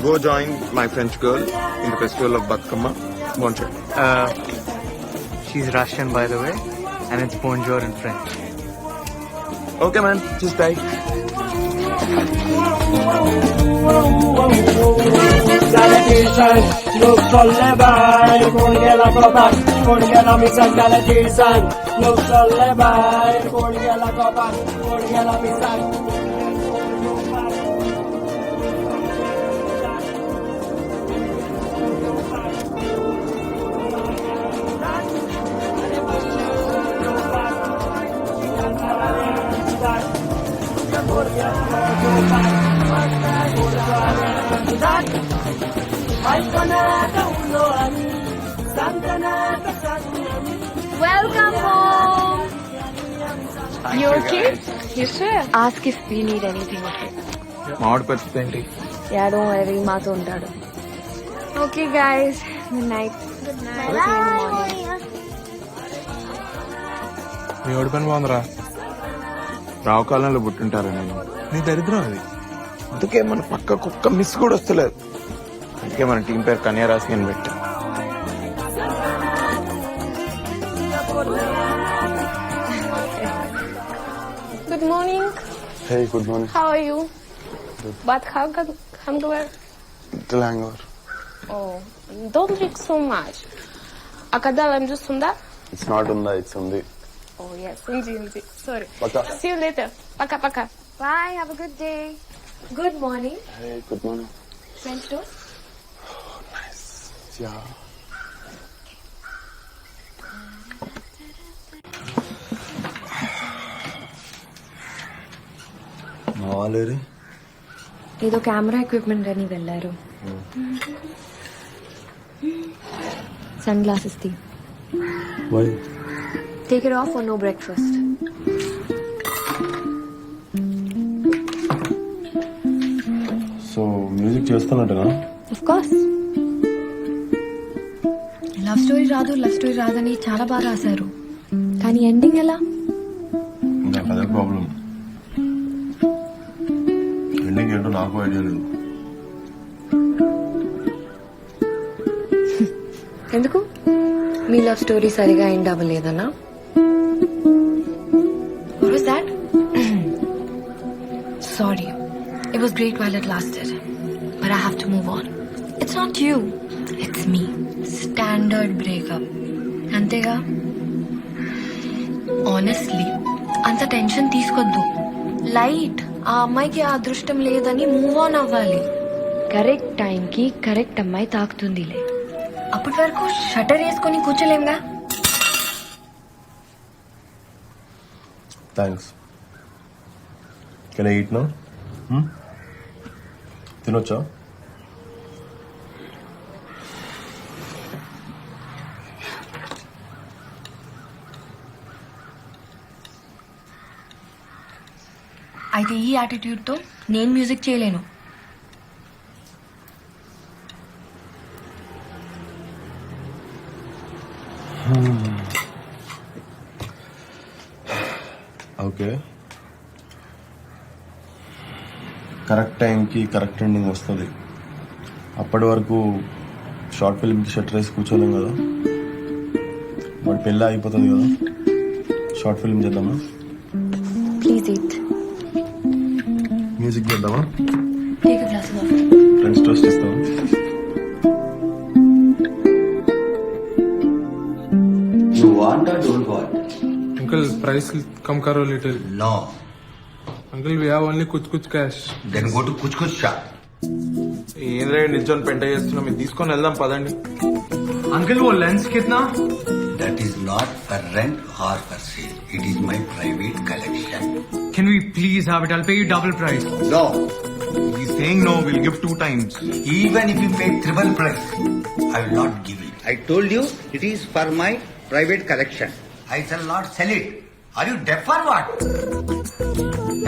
go join my French girl in the festival of Bathukamma. Bonjour. She's Russian, by the way, and it's bonjour in French. Okay, man. Just die. Galatation, look for lebai, Cornella Copa, Cornella Misa Galatation, look for lebai, Cornella Copa, Cornella Misa. Welcome home. You okay? You sure? Ask if we need anything, okay? మామిడి పరిస్థితి ఏంటి? Yeah, don't worry. మాతో ఉంటాడు. Okay, guys. Good night. Good night. See you in the morning. మీ ఓడి పని బాగుందిరా. రావు కాలంలో పుట్టింటారా నేను? నీ దరిద్రం అది. అందుకే మన పక్క కుక్క మిస్ కూడా వస్తలేదు. అందుకే మన టీం పేరు కన్యారాశి అని పెట్టా. Good morning. Hey, good morning. How are you? But how come to work? Little hangover. Oh, don't drink so much. Akadal, I'm just on that. It's not unda, it's undi. Oh yes, unji. Sorry. Paka. See you later. Paka. Bye. Have a good day. Good morning. Hey, good morning. French toast. Nice. Yeah. మా వాళ్ళేరి ఏదో కెమెరా ఎక్విప్మెంట్ అని వెళ్ళారు. సన్ గ్లాసెస్ తీ. Why? Take it off or no breakfast. So music చేస్తున్నట్టునా? Of course. లవ్ స్టోరీ రాదని చాలా బాగా రాశారు, కానీ ఎండింగ్ ఎలా? నాకు అదే ప్రాబ్లం. ఎండింగ్ మీనింగ్ ఏంటో నాకు ఐడియా లేదు. ఎందుకు మీ లవ్ స్టోరీ సరిగా end అవ్వలేదన్నా? What was that? Sorry. It was great while it lasted. But I have to move on. It's not you. It's me. Standard breakup. అంతేగా? Honestly, అంత టెన్షన్ తీసుకోద్దు. లైట్. ఆ అమ్మాయికి ఆ అదృష్టం లేదని మూవ్ ఆన్ అవ్వాలి. కరెక్ట్ టైంకి కరెక్ట్ అమ్మాయి తాకుతుందిలే. అప్పటి వరకు షటర్ వేసుకొని కూర్చోలేంగా. Thanks. Can I eat now? తినొచ్చా? అయితే ఈ యాటిట్యూడ్ తో నేను మ్యూజిక్ చేయలేను. ఓకే, కరెక్ట్ టైంకి కరెక్ట్ ఎండింగ్ వస్తుంది. అప్పటి వరకు షార్ట్ ఫిల్మ్కి షట్టర్ వేసి కూర్చోలేం కదా. వాడి పెళ్ళి అయిపోతుంది కదా, షార్ట్ ఫిల్మ్ చేద్దామా? Please eat. మ్యూజిక్ చేద్దామా? Take a glass of. Friends toast ఇస్తావా? You want or don't want? Uncle, price come karo little. No. Uncle, we have only kuch cash. Then go to kuch shop. ఏం రే నిల్చొని పెంట చేస్తున్నాం, ఇది తీసుకొని వెళ్దాం పదండి. అంకుల్ ఓ లెన్స్ కిतना? That is not for rent or for sale. It is my private collection. Can we please have it? I'll pay you double price. No. He's saying no, we'll give 2 times. Even if you pay triple price, I will not give it. I told you it is for my private collection. I shall not sell it. Are you deaf or what?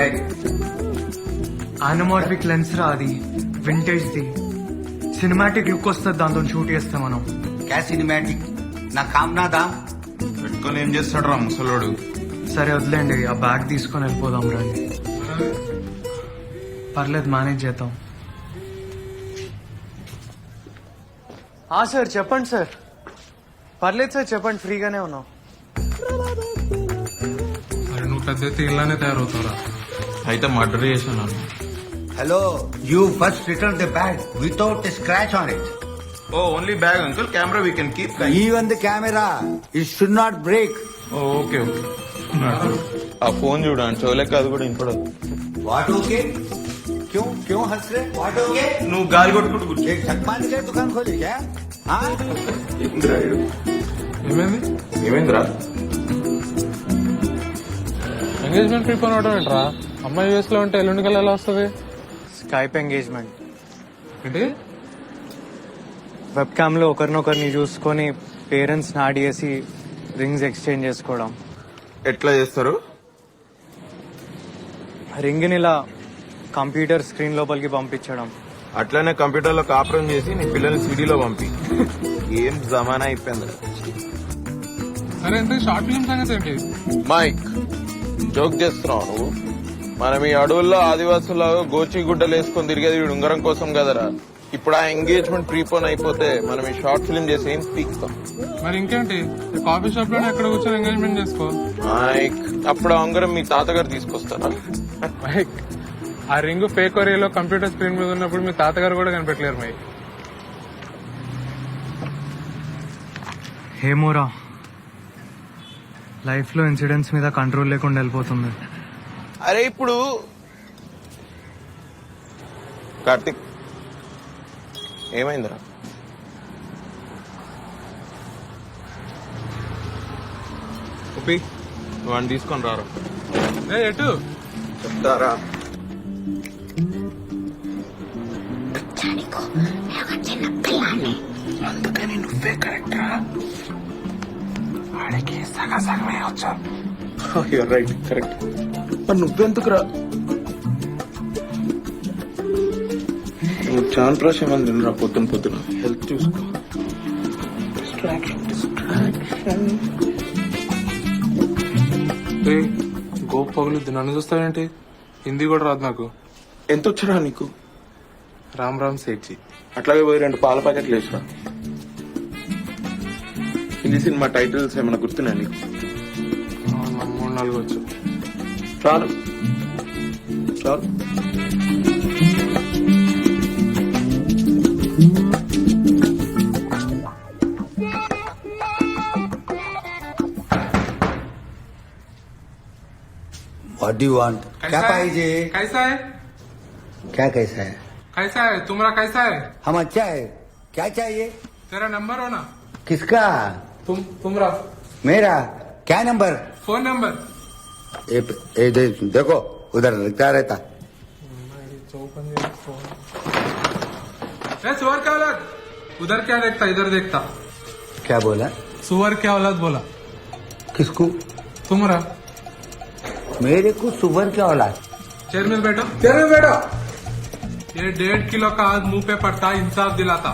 Hey. Anamorphic lens రా అది, వింటేజ్ ది. సినిమాటిక్ లుక్ వస్తుంది దాంతో షూట్ చేస్తాం మనం. क्या सिनेमैटिक ना काम ना दाम. పెట్టుకొని ఏం చేస్తాడు రా ముసలోడు. సరే వదిలేండి, ఆ బ్యాగ్ తీసుకొని వెళ్ళిపోదాం రండి. పర్లేదు, మేనేజ్ చేద్దాం. సార్ చెప్పండి సార్. పర్లేదు సార్ చెప్పండి, ఫ్రీగానే ఉన్నాం. అరే నువ్వు పెద్ద అయితే ఇలానే తయారవుతారా? అయితే మర్డర్ చేశాను. Hello, you first return the bag without a scratch on it. Oh, only bag, uncle. Camera we can keep. Even the camera, it should not break. Oh, okay. ఆ ఫోన్ చూడండి, చోలేక అది కూడా ఇంపడదు. What okay? क्यों हंस रहे? What okay? నువ్వు గాలి కొట్టుకుంటూ కూర్చో. एक चकमान के दुकान खोली क्या? हाँ? ఏమైందిరా? ఎంగేజ్మెంట్ ప్రిపేర్ అవడం ఏంట్రా? అమ్మాయి యూఎస్ లో ఉంటే ఎల్లుండి కల్లా ఎలా వస్తుంది? స్కైప్ ఎంగేజ్మెంట్ ఏంటి? వెబ్ క్యామ్ లో ఒకరినొకరిని చూసుకొని పేరెంట్స్ యాడ్ చేసి రింగ్స్ ఎక్స్చేంజ్ చేసుకోవడం. ఎట్లా చేస్తారు? రింగ్ ని ఇలా కంప్యూటర్ స్క్రీన్ లోపలికి పంపించడం. అట్లనే కంప్యూటర్ లో కాపురం చేసి నీ పిల్లల్ని సిడీలో పంపి. ఏం జమానా అయిపోయింది. అరే ఎంత షార్ట్ ఫిల్మ్ సంగతి ఏంటి? మైక్ జోక్ చేస్తున్నావు నువ్వు? మనం ఈ అడవుల్లో ఆదివాసులాగా గోచి గుడ్డలు వేసుకొని తిరిగేది వీడు ఉంగరం కోసం కదరా. ఇప్పుడు ఆ ఎంగేజ్మెంట్ ప్రీపోన్ అయిపోతే మనం ఈ షార్ట్ ఫిల్మ్ చేసి ఏం పీక్తాం? మరి ఇంకేంటి, కాఫీ షాప్ లోనే ఎక్కడ కూర్చొని ఎంగేజ్మెంట్ చేసుకో. మైక్ అప్పుడు ఆ ఉంగరం మీ తాతగారు తీసుకొస్తారా? మైక్ ఆ రింగ్ ఫేక్ ఒరియాలో కంప్యూటర్ స్క్రీన్ మీద ఉన్నప్పుడు మీ తాతగారు కూడా కనిపెట్టలేరు మైక్. హేమోరా, లైఫ్ లో ఇన్సిడెంట్స్ మీద కంట్రోల్ లేకుండా వెళ్ళిపోతుంది. అరే ఇప్పుడు కార్తిక్ ఏమైందిరా? ఉపి నువ్వు అని తీసుకొని రారా. ఎటు చెప్తారా? అందుకని నువ్వే కరెక్ట్ రా. వాడికి సగమే వచ్చా. Right, correct. మరి నువ్వెందుకురా? నువ్వు చాలా ప్రాశం తినరా పొద్దున హెల్త్ చూసుకో. గోపు పగులుద్ది, నన్ను చూస్తావేంటి? హిందీ కూడా రాదు నాకు. ఎంత వచ్చరా నీకు? రామ్ రామ్ సేఠ్జీ. అట్లాగే పోయి 2 పాల ప్యాకెట్లు వేసిరా. హిందీ సినిమా టైటిల్స్ ఏమైనా గుర్తున్నాయి నీకు? 3-4 వచ్చు. చాలు చాలు. What do you want? क्या पाहिजे? कैसा है? क्या कैसा है? कैसा है तुम्हारा? कैसा है? हम अच्छा है. क्या चाहिए? तेरा नंबर हो ना? किसका? तुम्हारा मेरा. क्या नंबर? Phone number. देखो उधर लिखता रहता. सुअर क्या औलाद, उधर क्या देखता इधर देखता. क्या बोला? सुअर क्या औलाद बोला. किसको? तुम्हारा. मेरे को सुअर क्या औलाद. चेयर में बैठो. चेयर में बैठो. ये 1.5 किलो का आज मुंह पे पड़ता इंसाफ दिलाता.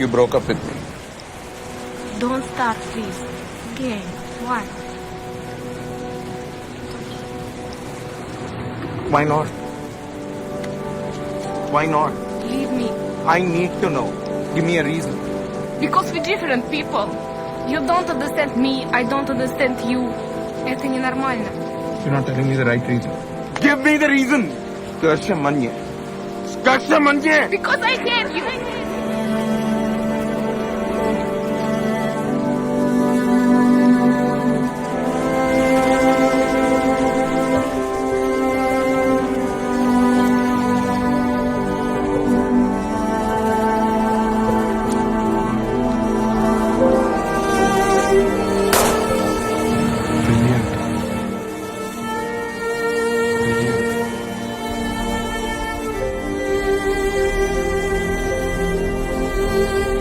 You broke up with me. Don't start, please. Again. Why? Why not? Why not? Leave me. I need to know. Give me a reason. Because we're different people. You don't understand me, I don't understand you. Это ненормально. You're not telling me the right reason. Give me the reason. Skarsha manye. Skarsha manye. Because I hate you.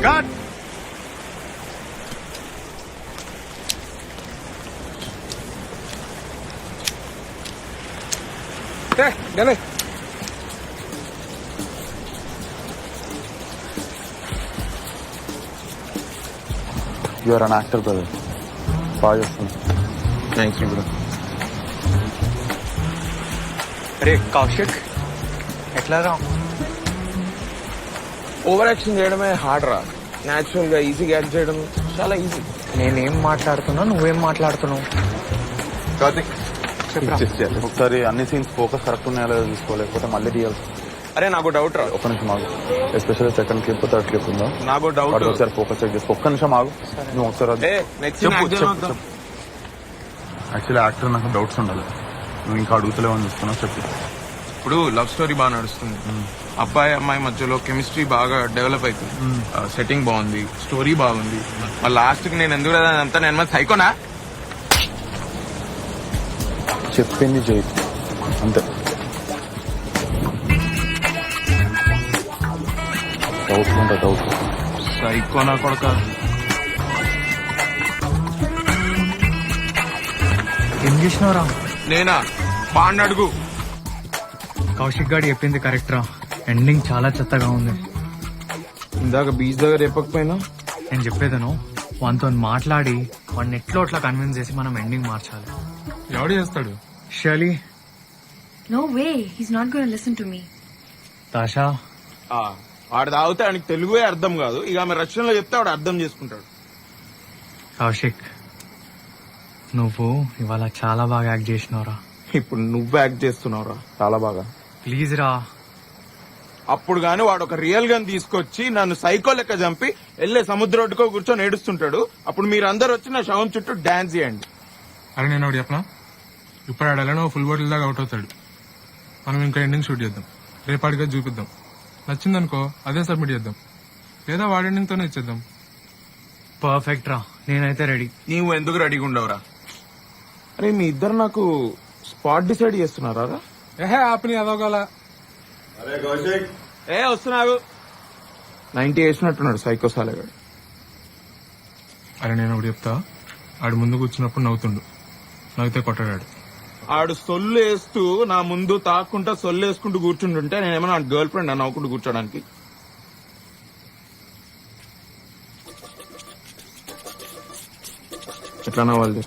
God! Hey, dale. You are an actor, brother. Powerful. Thank you, bro. అరే కౌశిక్, ఎట్లా రా? ఓవర్ యాక్షన్ చేయడమే హార్డ్ రా. న్యాచురల్ గా ఈజీగా యాక్ట్ చేయడం చాలా ఈజీ. నేనేం మాట్లాడుతున్నా, నువ్వేం మాట్లాడుతున్నావు? కార్తిక్ ఒకసారి అన్ని సీన్స్ ఫోకస్ కరెక్ట్ ఉన్నాయో లేదో చూసుకోలేకపోతే మళ్ళీ తీయాల్సి. అరే నాకు డౌట్ రా. ఒక్క నిమిషం ఆగు. Especially second clip third clip ఉందా? నాకు డౌట్. ఒకసారి ఫోకస్ చెక్ చేసుకో. ఒక్క నిమిషం ఆగు. నువ్వు ఒకసారి యాక్చువల్లీ యాక్టర్ నాకు డౌట్స్ ఉండాలి. నువ్వు ఇంకా అడుగుతలేవని చూస్తున్నావు, చెప్పు. ఇప్పుడు లవ్ స్టోరీ బాగా నడుస్తుంది. అబ్బాయి అమ్మాయి మధ్యలో కెమిస్ట్రీ బాగా డెవలప్ అవుతుంది. సెట్టింగ్ బాగుంది, స్టోరీ బాగుంది. మరి లాస్ట్ కి నేను ఎందుకు అంతా నేను మరి సైకోనా? చెప్పింది చేయి అంతే. డౌట్ ఉంటా డౌట్. సైకోనా కొడక. ఏం చేసినావురా? నేనా? బాగా అడుగు. కౌశిక్ గారు చెప్పింది కరెక్ట్ రా. ఎండింగ్ చాలా చెత్తగా ఉంది. ఇందాక బీచ్ దగ్గర చెప్పకపోయినా? నేను చెప్పేదను, వానితో మాట్లాడి వాడిని ఎట్లో అట్లా కన్విన్స్ చేసి మనం ఎండింగ్ మార్చాలి. ఎవడు చేస్తాడు? Shirley. No way, he's not going to listen to me. తాషా. వాడు తాగితే ఆయనకి తెలుగే అర్థం కాదు. ఇక ఆమె రష్యన్లో చెప్తే వాడు అర్థం చేసుకుంటాడు. కౌశిక్, నువ్వు ఇవాళ చాలా బాగా యాక్ట్ చేసినావురా. ఇప్పుడు నువ్వు యాక్ట్ చేస్తున్నావురా చాలా బాగా. ప్లీజ్ రా. అప్పుడు గాని వాడు ఒక రియల్ గన్ తీసుకొచ్చి నన్ను సైకో లెక్క చంపి వెళ్ళే సముద్ర ఒడ్డుకో కూర్చొని ఏడుస్తుంటాడు. అప్పుడు మీరందరూ వచ్చి నా శవం చుట్టూ డాన్స్ చేయండి. అరే నేను ఒకటి చెప్పనా, ఇప్పుడు ఆడాలని ఫుల్ బాటిల్ దాకా అవుట్ అవుతాడు. మనం ఇంకా ఎండింగ్ షూట్ చేద్దాం, రేపాటిగా చూపిద్దాం. నచ్చిందనుకో అదే సబ్మిట్ చేద్దాం. లేదా వాడింగ్తోనే ఇచ్చేద్దాం. పర్ఫెక్ట్ రా, నేనైతే రెడీ. నీవు ఎందుకు రెడీగా ఉండవురా? అరే మీ ఇద్దరు నాకు స్పాట్ డిసైడ్ చేస్తున్నారా రా? ఏహే ఆపని అదోగల. ఏ వస్తున్నావు 90 వేసినట్టున్నాడు సైకో సాలగాడు. అరే నేను ఒకటి చెప్తా, ఆడు ముందు కూర్చున్నప్పుడు నవ్వుతుండు, నవ్వుతే కొట్టాడు. ఆడు సొల్లు వేస్తూ నా ముందు తాక్కుంటా సొల్లు వేసుకుంటూ కూర్చుంటుంటే నేనేమన్నా గర్ల్ ఫ్రెండ్ నవ్వుకుంటూ కూర్చోడానికి? ఎట్లా నవ్వాలి?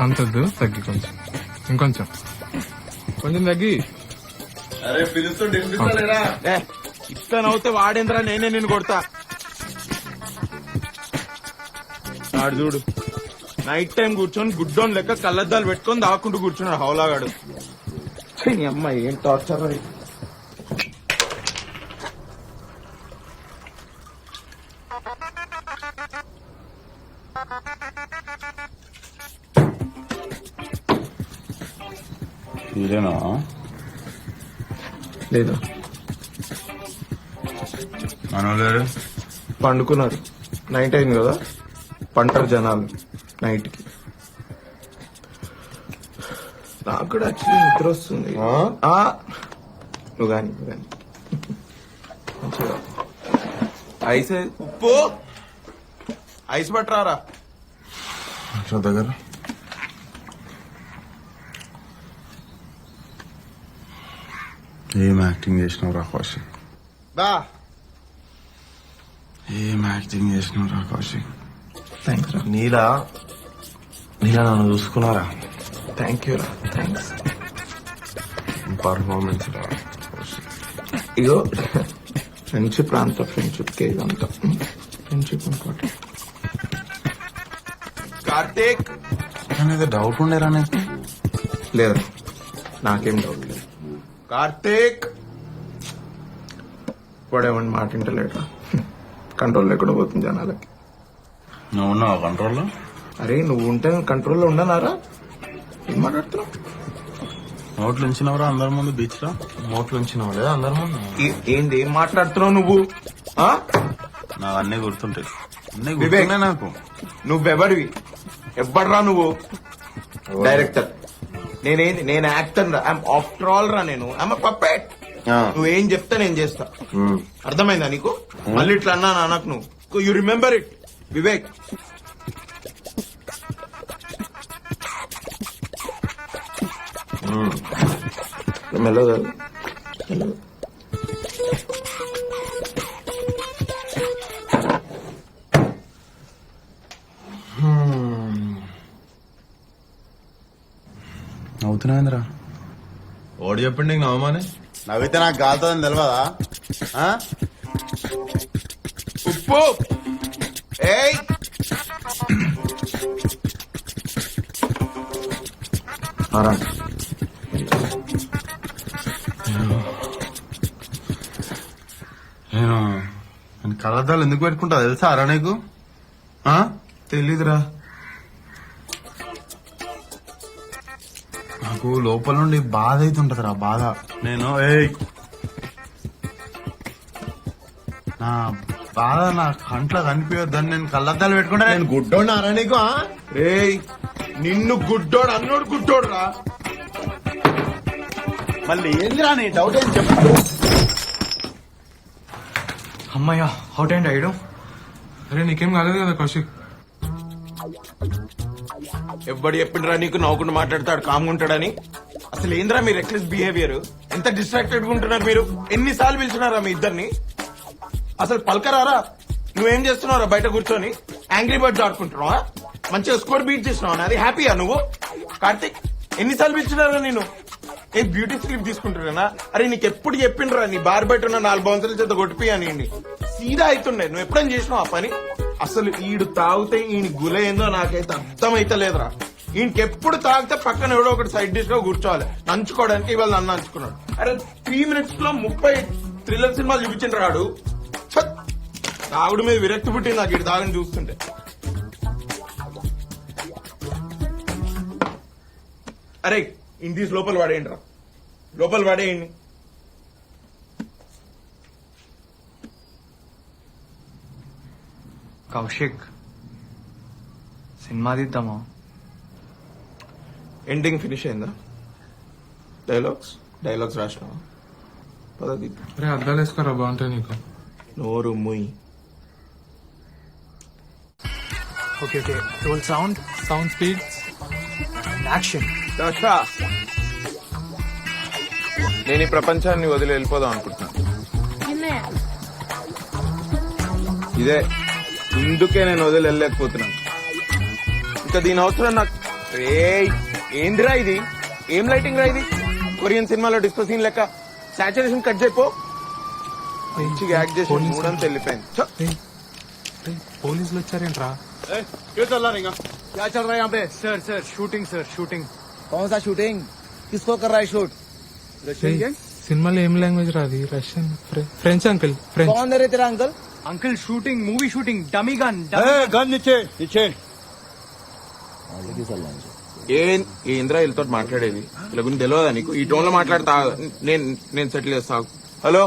అంతద్దు, తగ్గి కొంచెం, ఇంకొంచెం, కొంచెం తగ్గి. అరే పిలుస్తుండే ఏ, ఇట్లా నవ్వుతే వాడేంద్రా, నేనే నిన్ను కొడతా. ఆడు చూడు నైట్ టైం కూర్చొని గుడ్డోన్ లెక్క కళ్ళద్దాలు పెట్టుకొని దాక్కుంటూ కూర్చున్నాడు హౌలాగాడు. ఛీ, నీ అమ్మాయి ఏం టార్చర్ రా. ఇదేనా? లేదా మనోళ్ళు పండుకున్నారు. నైట్ అయింది కదా, పంటారు జనాలు నైట్ కి. నాకు కూడా యాక్చువల్లీ నిద్ర వస్తుంది. నువ్వు కానీ మంచిగా ఐస్ ఉప్పు ఐస్ పట్టరారా దగ్గర. ఏం యాక్టింగ్ చేసినావు రా కౌశిక్? ఏం యాక్టింగ్ చేసినావు రా కౌశిక్? థ్యాంక్స్ రా. నీలా నన్ను చూసుకున్నారా? థ్యాంక్ యూ రా, థ్యాంక్స్. పర్ఫార్మెన్స్ రా. ఇగో ఫ్రెండ్షిప్ రా, అంత ఫ్రెండ్షిప్ కే ఇదంతా. Friendship important. కార్తీక్ ఏదో డౌట్ ఉండేరా నీకు? లేదు, నాకేం డౌట్ లేదు. కార్తీక్ వాడేమని మాట వింటలేడా? కంట్రోల్ లేకుండా పోతుంది జనాలకి. నువ్వు ఉన్నావా కంట్రోల్లో? అరే నువ్వు ఉంటే కంట్రోల్లో ఉండనారా? ఏం మాట్లాడుతున్నావు? నోట్లు ఉంచినవరా అందరి ముందు బీచ్ లో? నోట్లు ఉంచినావు లేదా అందరి ముందు? ఏంది ఏం మాట్లాడుతున్నావు నువ్వు? నాకు అన్నీ గుర్తుంటాయి, అన్నీ వివేక్, గుర్తున్నాయి నాకు. నువ్వెవడివి? ఎవ్వడ్రా నువ్వు? డైరెక్టర్. నేనేంది? నేను యాక్టర్ రా. ఐఎమ్ ఆఫ్టర్ ఆల్ రా. నేను ఐఎమ్ పప్పెట్. నువ్వేం చెప్తా నేను చేస్తా. అర్థమైందా నీకు? మళ్ళీ ఇట్లా అన్నా నాకు నువ్వు. You remember it Vivek. మెల్లగా నవ్వుతున్నాయిందిరా. ఓడి చెప్పండి నీకు నవ్వమని. నవ్వితే నాకు గాలుతుందని తెలియదా? ఉప్పు ఏయ్ నేను కళ్ళద్దాలు ఎందుకు పెట్టుకుంటా తెలుసా అరా నీకు? తెలీదురా. నాకు లోపల నుండి బాధ అవుతుంటది రా, బాధ. నేను నా బాధ నా కంట్లో కనిపించొద్దని నేను కళ్ళద్దాలు పెట్టుకుంటా. నేను గుడ్డోడారా నీకు? రేయ్ నిన్ను గుడ్డోడు అన్నోడు గుడ్డోడు రా. మళ్ళీ ఏందిరా నీ డౌట్ ఏం చెప్పు. అమ్మయ్యా, అవుట్ అండ్ అయ్యడం. అరే నీకేం కాలేదు కదా కౌశిక్? ఎవ్వడు చెప్పిండ్రా నీకు నవ్వుకుంటూ మాట్లాడతాడు కామ్గుంటాడని? అసలు ఏంద్రా మీ రెక్లెస్ బిహేవియర్? ఎంత డిస్ట్రాక్టెడ్ గా ఉంటున్నారు మీరు? ఎన్నిసార్లు పిలిచినారా మీ ఇద్దరిని? అసలు పలకరారా? నువ్వేం చేస్తున్నావురా బయట కూర్చొని? యాంగ్రీ బర్డ్స్ ఆడుకుంటున్నావా? మంచిగా స్కోర్ బీట్ చేసినావా? అది హ్యాపీయా నువ్వు? కార్తిక్ ఎన్నిసార్లు పిలిచినారా నేను? ఏ బ్యూటీ స్లిప్ తీసుకుంటున్నా? అరే నీకు ఎప్పుడు చెప్పిండ్రా నీ బార్ బయట ఉన్న 4 బౌన్సర్ల చేత కొట్టిపోయాని? సీదా అవుతుండే. నువ్వు ఎప్పుడైనా చేసినావు ఆ పని? అసలు ఈడు తాగితే ఈయన గుల ఏందో నాకైతే అర్థమైతలేదురా. ఈయనకెప్పుడు తాగితే పక్కన ఎవడో ఒకటి సైడ్ డిష్ లో కూర్చోవాలి నంచుకోవడానికి. ఇవాళ నన్ను నంచుకున్నాడు. అరే 3 minutes లో 30 థ్రిల్లర్ సినిమాలు చూపించిన రాడు. తాగుడు మీద విరక్తి పుట్టింది నాకు ఇటు తాగని చూస్తుంటే. అరే ఇంటి లోపల పడేయండి రా, లోపల పడేయండి. కౌశిక్ సినిమా తీద్దామా? ఎండింగ్ ఫినిష్ అయిందా? డైలాగ్స్ రాసినావా? పదది అరే అద్దాలు వేసుకోరా బాగుంటాయి నీకు. నోరు ముయ్. Okay okay, roll sound speed action. Dasha, నేను ఈ ప్రపంచాన్ని వదిలి వెళ్ళిపోదాం అనుకుంటున్నా. ఇదే ఇందుకే నేను వదిలి వెళ్ళలేకపోతున్నాను. ఇంకా దీని అవసరం నాకు. ఏందిరా ఇది? ఏం లైటింగ్ రా ఇది? కొరియన్ సినిమాలో డిస్కో సీన్ లెక్క సాచురేషన్ కట్ చేయపో. మంచిగా యాక్ట్ చేసి మూడంతా వెళ్ళిపోయింది. పోలీసులు వచ్చారేంట్రా? क्या चल रहा है यहाँ पे? Sir shooting. कौन सा शूटिंग? किसको कर रहा है शूट? సినిమాలో ఏం లాంగ్వేజ్ రాది? Russian, French uncle, French. कौन दे रहे तेरा uncle? Uncle shooting, movie shooting, dummy gun. Gun नीचे. ఏంద్రా వీళ్ళతో మాట్లాడేది? ఇలా గురించి తెలియదా నీకు? ఈ టోన్ లో మాట్లాడతా. నేను సెటిల్ చేస్తా. Hello,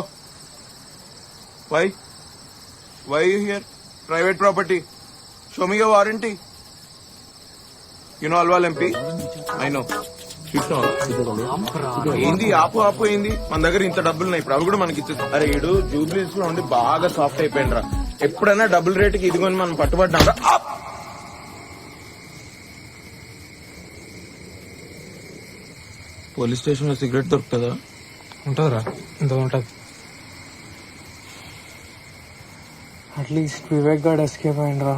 why here? Private property. Show me warranty. You know Alwal MP. I know. ఏంది ఆపు ఏంది? మన దగ్గర ఇంత డబ్బులు ఉన్నాయి, ఇప్పుడు అవి కూడా మనకి ఇచ్చేది. అరే ఈడు జూబ్లీస్ లో ఉండి బాగా సాఫ్ట్ అయిపోయింది రా. ఎప్పుడైనా డబుల్ రేటుకి ఇదిగోని మనం పట్టుబడ్డాం రా. పోలీస్ స్టేషన్ లో సిగరెట్ దొరుకుతుందా? ఉంటుందిరా, ఇంత ఉంటుంది. అట్లీస్ట్ వివేక్ గార్డ్ ఎస్కేప్ అయిండ్రా.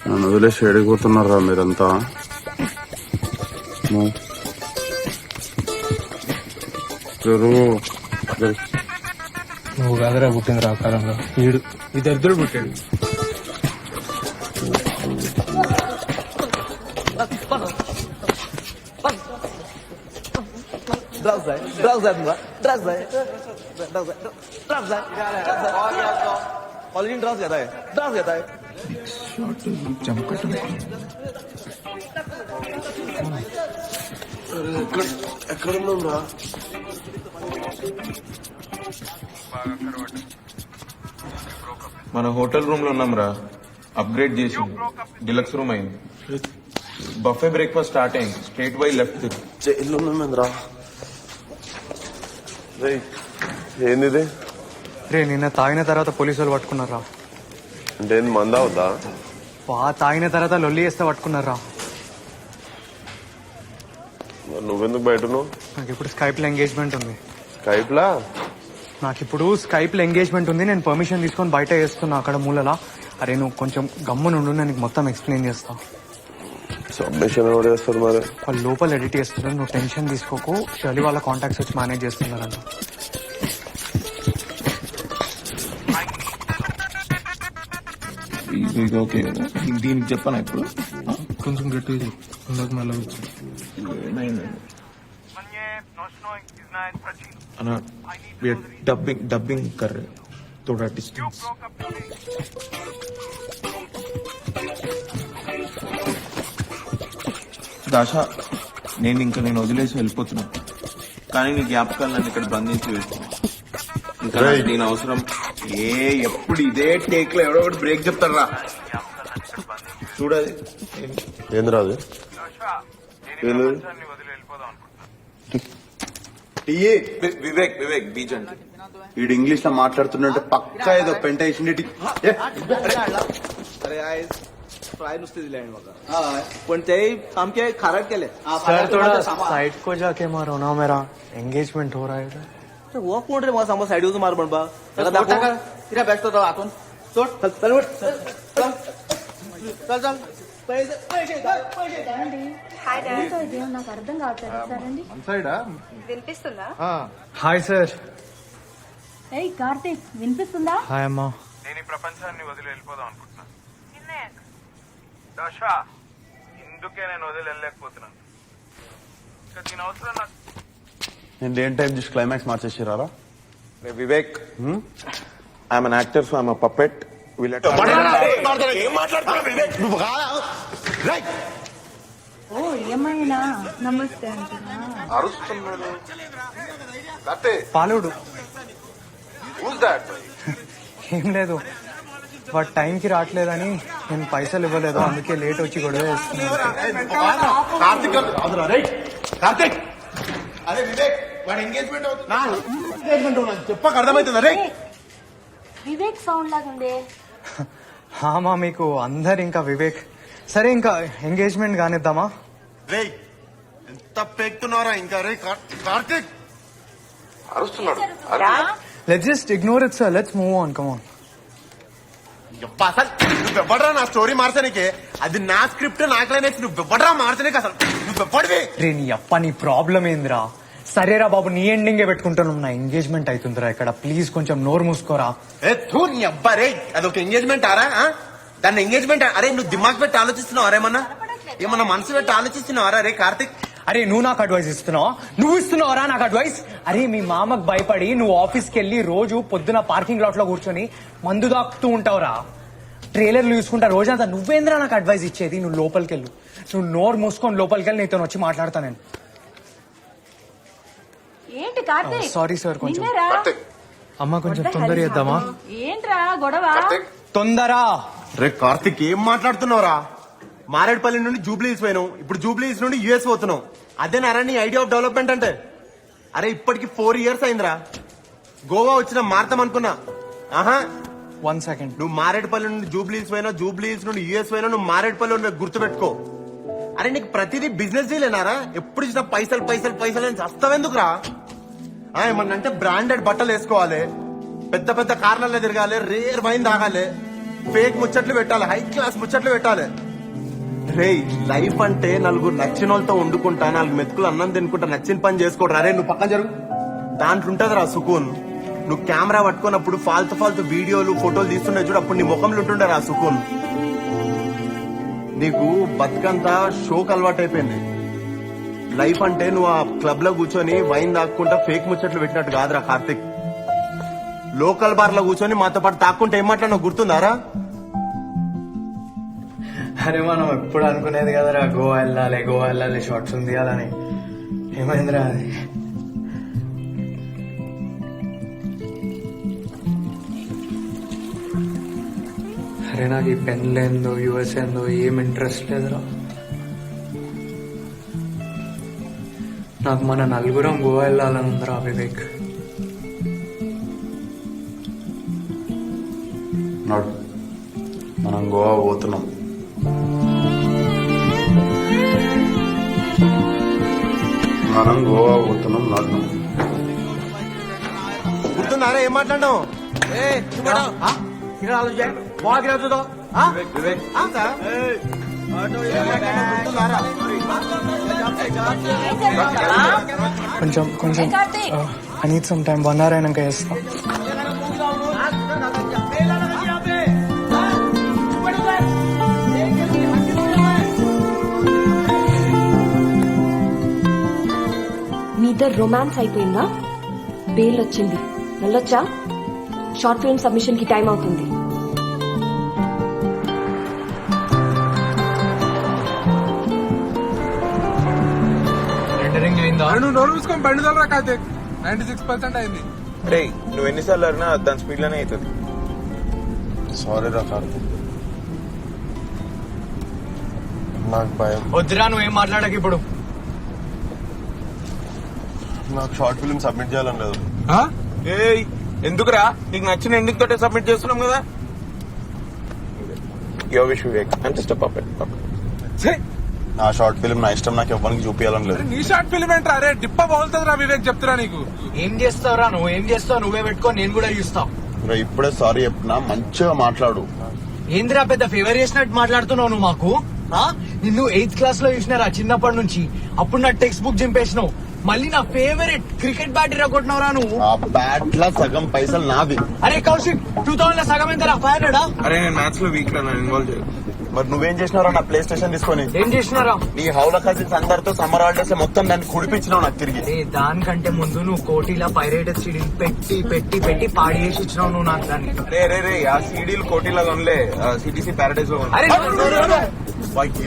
నన్ను వదిలేసి ఎడిగిపోతున్నారా మీరంతా? నువ్వు కాదరా పుట్టింది రాకారంగా. వీడు ఇద్దరు పుట్టాడు. ఎక్కడున్నాం రా? మన హోటల్ రూమ్ లో ఉన్నాం రా. అప్గ్రేడ్ చేసి డిలక్స్ రూమ్ అయింది. బఫే బ్రేక్ఫాస్ట్ స్టార్ట్ అయింది. Straight by left. జైల్లో ఉన్నామేంద్రా. ఏంది? రే నిన్న తాగిన తర్వాత పోలీసులు పట్టుకున్నారా? అంటే మంద అవుతా? తాగిన తర్వాత లొల్లి చేస్తే పట్టుకున్నారా? నువ్వెందుకు బయట? నాకు ఇప్పుడు స్కైప్ లో ఎంగేజ్మెంట్ ఉంది. నేను పర్మిషన్ తీసుకొని బయట చేస్తున్నా అక్కడ మూలలా. అరే నువ్వు కొంచెం గమ్మునుండు, నేను నీకు మొత్తం ఎక్స్ప్లెయిన్ చేస్తా. సబ్మిషన్ ఎవరు చేస్తారు మరి? వాళ్ళు లోపల ఎడిట్ చేస్తున్నారు, నువ్వు టెన్షన్ తీసుకోకు. షర్లీ వాళ్ళ కాంటాక్ట్స్ వచ్చి మేనేజ్ చేస్తున్నారంట. ఓకే, దీనికి చెప్పాను ఇప్పుడు. కొంచెం గట్టిగా చెప్పు, ఇందాక మళ్ళీ వచ్చి. డబ్బింగ్ कर रहे थोड़ा डिस्टेंस. దాషా, నేను వదిలేసి వెళ్ళిపోతున్నా, కానీ నీ జ్ఞాపకాలు నన్ను ఇక్కడ బంధించి వేస్తున్నా. ఇంకా నేను అవసరం. ఎప్పుడు ఇదే టేక్ లో ఎవడో ఒకటి బ్రేక్ చెప్తారా? చూడాలి ఏంది రాదు? వివేక్ బీచ్ అంటే వీడు ఇంగ్లీష్ లో మాట్లాడుతున్నట్టు పక్కా ఏదో పెంట వేసిండి. सर थोड़ा साइड को जाके मारो ना, मेरा एंगेजमेंट हो रहा है. वो कोण रे? मला साइड यूज मार पण बा. तिला बॅस्ट होता आतून. सोड चल నాకు అర్థం కావట్లేదు. సరండి వినిపిస్తుందా? Hi sir. ఏయ్ కార్తీక్, వినిపిస్తుందా? హాయ్ అమ్మా. నేను ఈ ప్రపంచాన్ని వదిలి వెళ్ళిపోదాం అనుకుంటున్నా. దశా, ఇందుకే నేను వదిలి వెళ్ళలేకపోతున్నాను. ఇంకా దీని అవసరం నాకు. నేను దేని టైం చూసి క్లైమాక్స్ మార్చేసిరారా? Vivek, I'm an actor, so I'm a puppet. ఓ ఏమైనా నమస్తే అంటున్నా. అరుస్తున్నాను. పాలుడు Who's that? ఏం లేదు వాడు టైంకి రావట్లేదని నేను పైసలు ఇవ్వలేదు, అందుకే లేట్ వచ్చి గొడవ చేస్తున్నాను. కార్తిక్ అరే వివేక్ వాడు ఎంగేజ్మెంట్ అవుతుంది చెప్పక అర్థమవుతుంది. అరే వివేక్ సౌండ్ లాగా ఉంది. హామా మీకు అందరు ఇంకా వివేక్. సరే ఇంకా ఎంగేజ్మెంట్ కానిద్దామా? రే ఎంత పెక్తున్నారా ఇంకా. రే కార్తిక్ అరుస్తున్నాడు. Let's just ignore it sir, let's move on, come on. అసలు నువ్వెవ్వడరా నా స్టోరీ మార్చడానికి? అది నా స్క్రిప్ట్ నా క్లైమాక్స్. నువ్వెవ్వడరా మార్చడానికి? అసలు నువ్వెవ్వడివి? రే నీ అప్ప నీ ప్రాబ్లం ఏందిరా? సరేరా బాబు నీ ఎండింగే పెట్టుకుంటాను, నా ఎంగేజ్మెంట్ అవుతుందిరా ఇక్కడ, ప్లీజ్ కొంచెం నోరు మూసుకోరా. ఏ తూ నీ అబ్బా రే అదొక ఎంగేజ్మెంట్ ఆరా? దాన్ని ఎంగేజ్మెంట్ అరే నువ్వు దిమాగ్ పెట్టి ఆలోచిస్తున్నావు అరేమన్నా? ఏమన్నా మనసు పెట్టి ఆలోచిస్తున్నావారా? రే కార్తిక్ అరే నువ్వు నాకు అడ్వైస్ ఇస్తున్నావు? నువ్వు ఇస్తున్నావురా నాకు అడ్వైస్? అరే మీ మామకు భయపడి నువ్వు ఆఫీస్కి వెళ్ళి రోజు పొద్దున పార్కింగ్ లాట్ లో కూర్చొని మందు దాక్కుతూ ఉంటావురా, ట్రైలర్లు చూసుకుంటా రోజంతా. నువ్వేంద్రా నాకు అడ్వైస్ ఇచ్చేది? నువ్వు లోపలికి వెళ్ళు, నువ్వు నోరు మూసుకొని లోపలికి వెళ్ళి నీతో వచ్చి మాట్లాడతా నేను. ఏంటి కార్తీక్? సారీ సార్, కొంచెం నిన్నేరా? అమ్మ కొంచెం తొందర చేద్దామా? ఏంట్రా గొడవ? తొందరా. రే కార్తిక్ ఏం మాట్లాడుతున్నావురా? మారేడుపల్లి నుండి జూబ్లీస్ పోయినావు, ఇప్పుడు జూబ్లీస్ నుండి యుఎస్ పోతున్నావు. అదేనారా నీ ఐడియా ఆఫ్ డెవలప్మెంట్ అంటే? అరే ఇప్పటికి 4 years అయిందిరా. గోవా వచ్చిన మారతాం అనుకున్నా. ఆహా 1 second. నువ్వు మారేడుపల్లి నుండి జూబ్లీస్ పోయినా, జూబ్లీస్ నుండి యుఎస్ పోయినా, నువ్వు మారేడుపల్లి గుర్తుపెట్టుకో. అరే నీకు ప్రతిదీ బిజినెస్ డీలేనారా? ఎప్పుడు ఇచ్చిన పైసలు పైసలు పైసలు అని చస్తావెందుకురా? ఏమన్నంటే బ్రాండెడ్ బట్టలు వేసుకోవాలి, పెద్ద పెద్ద కార్లలో తిరగాలి, రేర్ వైన్ తాగాలి, ఫేక్ ముచ్చట్లు పెట్టాలి, హై క్లాస్ ముచ్చట్లు పెట్టాలి. రే లైఫ్ అంటే నలుగురు నచ్చిన వాళ్ళతో వండుకుంటా, 4 మెతుకులు అన్నం తినుకుంటా, నచ్చిన పని చేసుకోడు. అరే నువ్వు పక్కన జరుగు, దాంట్లో ఉంటదిరా సుకూన్. నువ్వు కెమెరా పట్టుకున్నప్పుడు ఫాల్తు ఫాల్తు వీడియోలు ఫోటోలు తీస్తుండే చూడు, అప్పుడు నీ ముఖంలో ఉంటుండే రా సుకూన్. నీకు బతుకంతా షోక్ అలవాటు అయిపోయింది. లైఫ్ అంటే నువ్వు ఆ క్లబ్ లో కూర్చొని వైన్ తాక్కుంటా ఫేక్ ముచ్చట్లు పెట్టినట్టు కాదురా కార్తిక్. లోకల్ బార్ లో కూర్చొని మాతో పాటు తాక్కుంటే ఏం మాట్లాడినా గుర్తుందారా? అరే మనం ఎప్పుడు అనుకునేది కదరా గోవా వెళ్ళాలి షార్ట్స్ తీయాలని. ఏమైందిరా అది? అరే నాకు ఈ పెన్లేందో యుఎస్ ఏందో ఏం ఇంట్రెస్ట్ లేదురా. నాకు మన నలుగురం గోవా వెళ్ళాలని ఉందిరా వివేక్. మనం గోవా పోతున్నాం. నాడు గుర్తుందారా ఏం మాట్లాడడం? కొంచెం కొంచెం I need some time, 1 hour అయినాక చేస్తా. మీ ఇద్దరు రొమాన్స్ అయిపోయిందా? బెయిల్ వచ్చింది, వెళ్ళొచ్చా? షార్ట్ ఫిల్మ్ సబ్మిషన్ కి టైం అవుతుంది. నువ్వు నోరు చూసుకొని బండి తోలరా కార్తీక్. 96% అయింది. రే నువ్వు ఎన్నిసార్లు అడినా దాని స్పీడ్ లోనే అవుతుంది. సారీ రా కార్తీక్, నాకు భయం. వద్దురా నువ్వేం మాట్లాడక ఇప్పుడు. నాకు షార్ట్ ఫిల్మ్ సబ్మిట్ చేయాలని లేదు. ఎందుకురా? నీకు నచ్చిన ఎండింగ్ తోటే సబ్మిట్ చేస్తున్నాం కదా. యో wish Vivek, I'm just a puppet. నా షార్ట్ ఫిల్మ్ నా ఇష్టం, నాకు ఎవరికి చూపించాలని లేదు. నీ షార్ట్ ఫిల్మ్ ఏంట్రా? అరే డిప్ప బాగుతుందిరా వివేక్, చెప్తురా. నీకు ఏం చేస్తావురా? నువ్వు ఏం చేస్తావు? నువ్వే పెట్టుకో, నేను కూడా చూస్తా. ఇప్పుడే సారీ చెప్పినా, మంచిగా మాట్లాడు. ఏందిరా పెద్ద ఫేవర్ చేసినట్టు మాట్లాడుతున్నావు నువ్వు మాకు? నిన్ను 8th క్లాస్ లో చూసినారా చిన్నప్పటి నుంచి, అప్పుడు నా టెక్స్ట్ బుక్ చింపేసినావు. మళ్ళీ నా ఫేవరెట్ క్రికెట్ బ్యాట్ ఇరగొట్టినవరా నువ్వు. ఆ బ్యాట్ లా సగం పైసలు నావి. అరే కౌశిక్ 2000 లో సగం ఎంతరా? 500. అరే నేను మ్యాథ్స్ లో వీక్ రా, ఇన్వాల్వ్ చేయదు. మరి నువ్వేం చేసినారా నా ప్లే స్టేషన్ తీసుకొని? ఏం చేసినారా? నీ హౌల కజిన్స్ అందరితో సమ్మర్ హాలిడేస్ మొత్తం దాన్ని కుడిపించినావు నాకు తిరిగి. దానికంటే ముందు నువ్వు కోటిలా పైరేటెడ్ సీడీలు పెట్టి పెట్టి పెట్టి పాడి చేసి ఇచ్చినావు నువ్వు నాకు దాన్ని. రే రే రే ఆ సీడీలు కోటిలాగా ఉండలే, సిటీసీ ప్యారడైజ్ లో అరే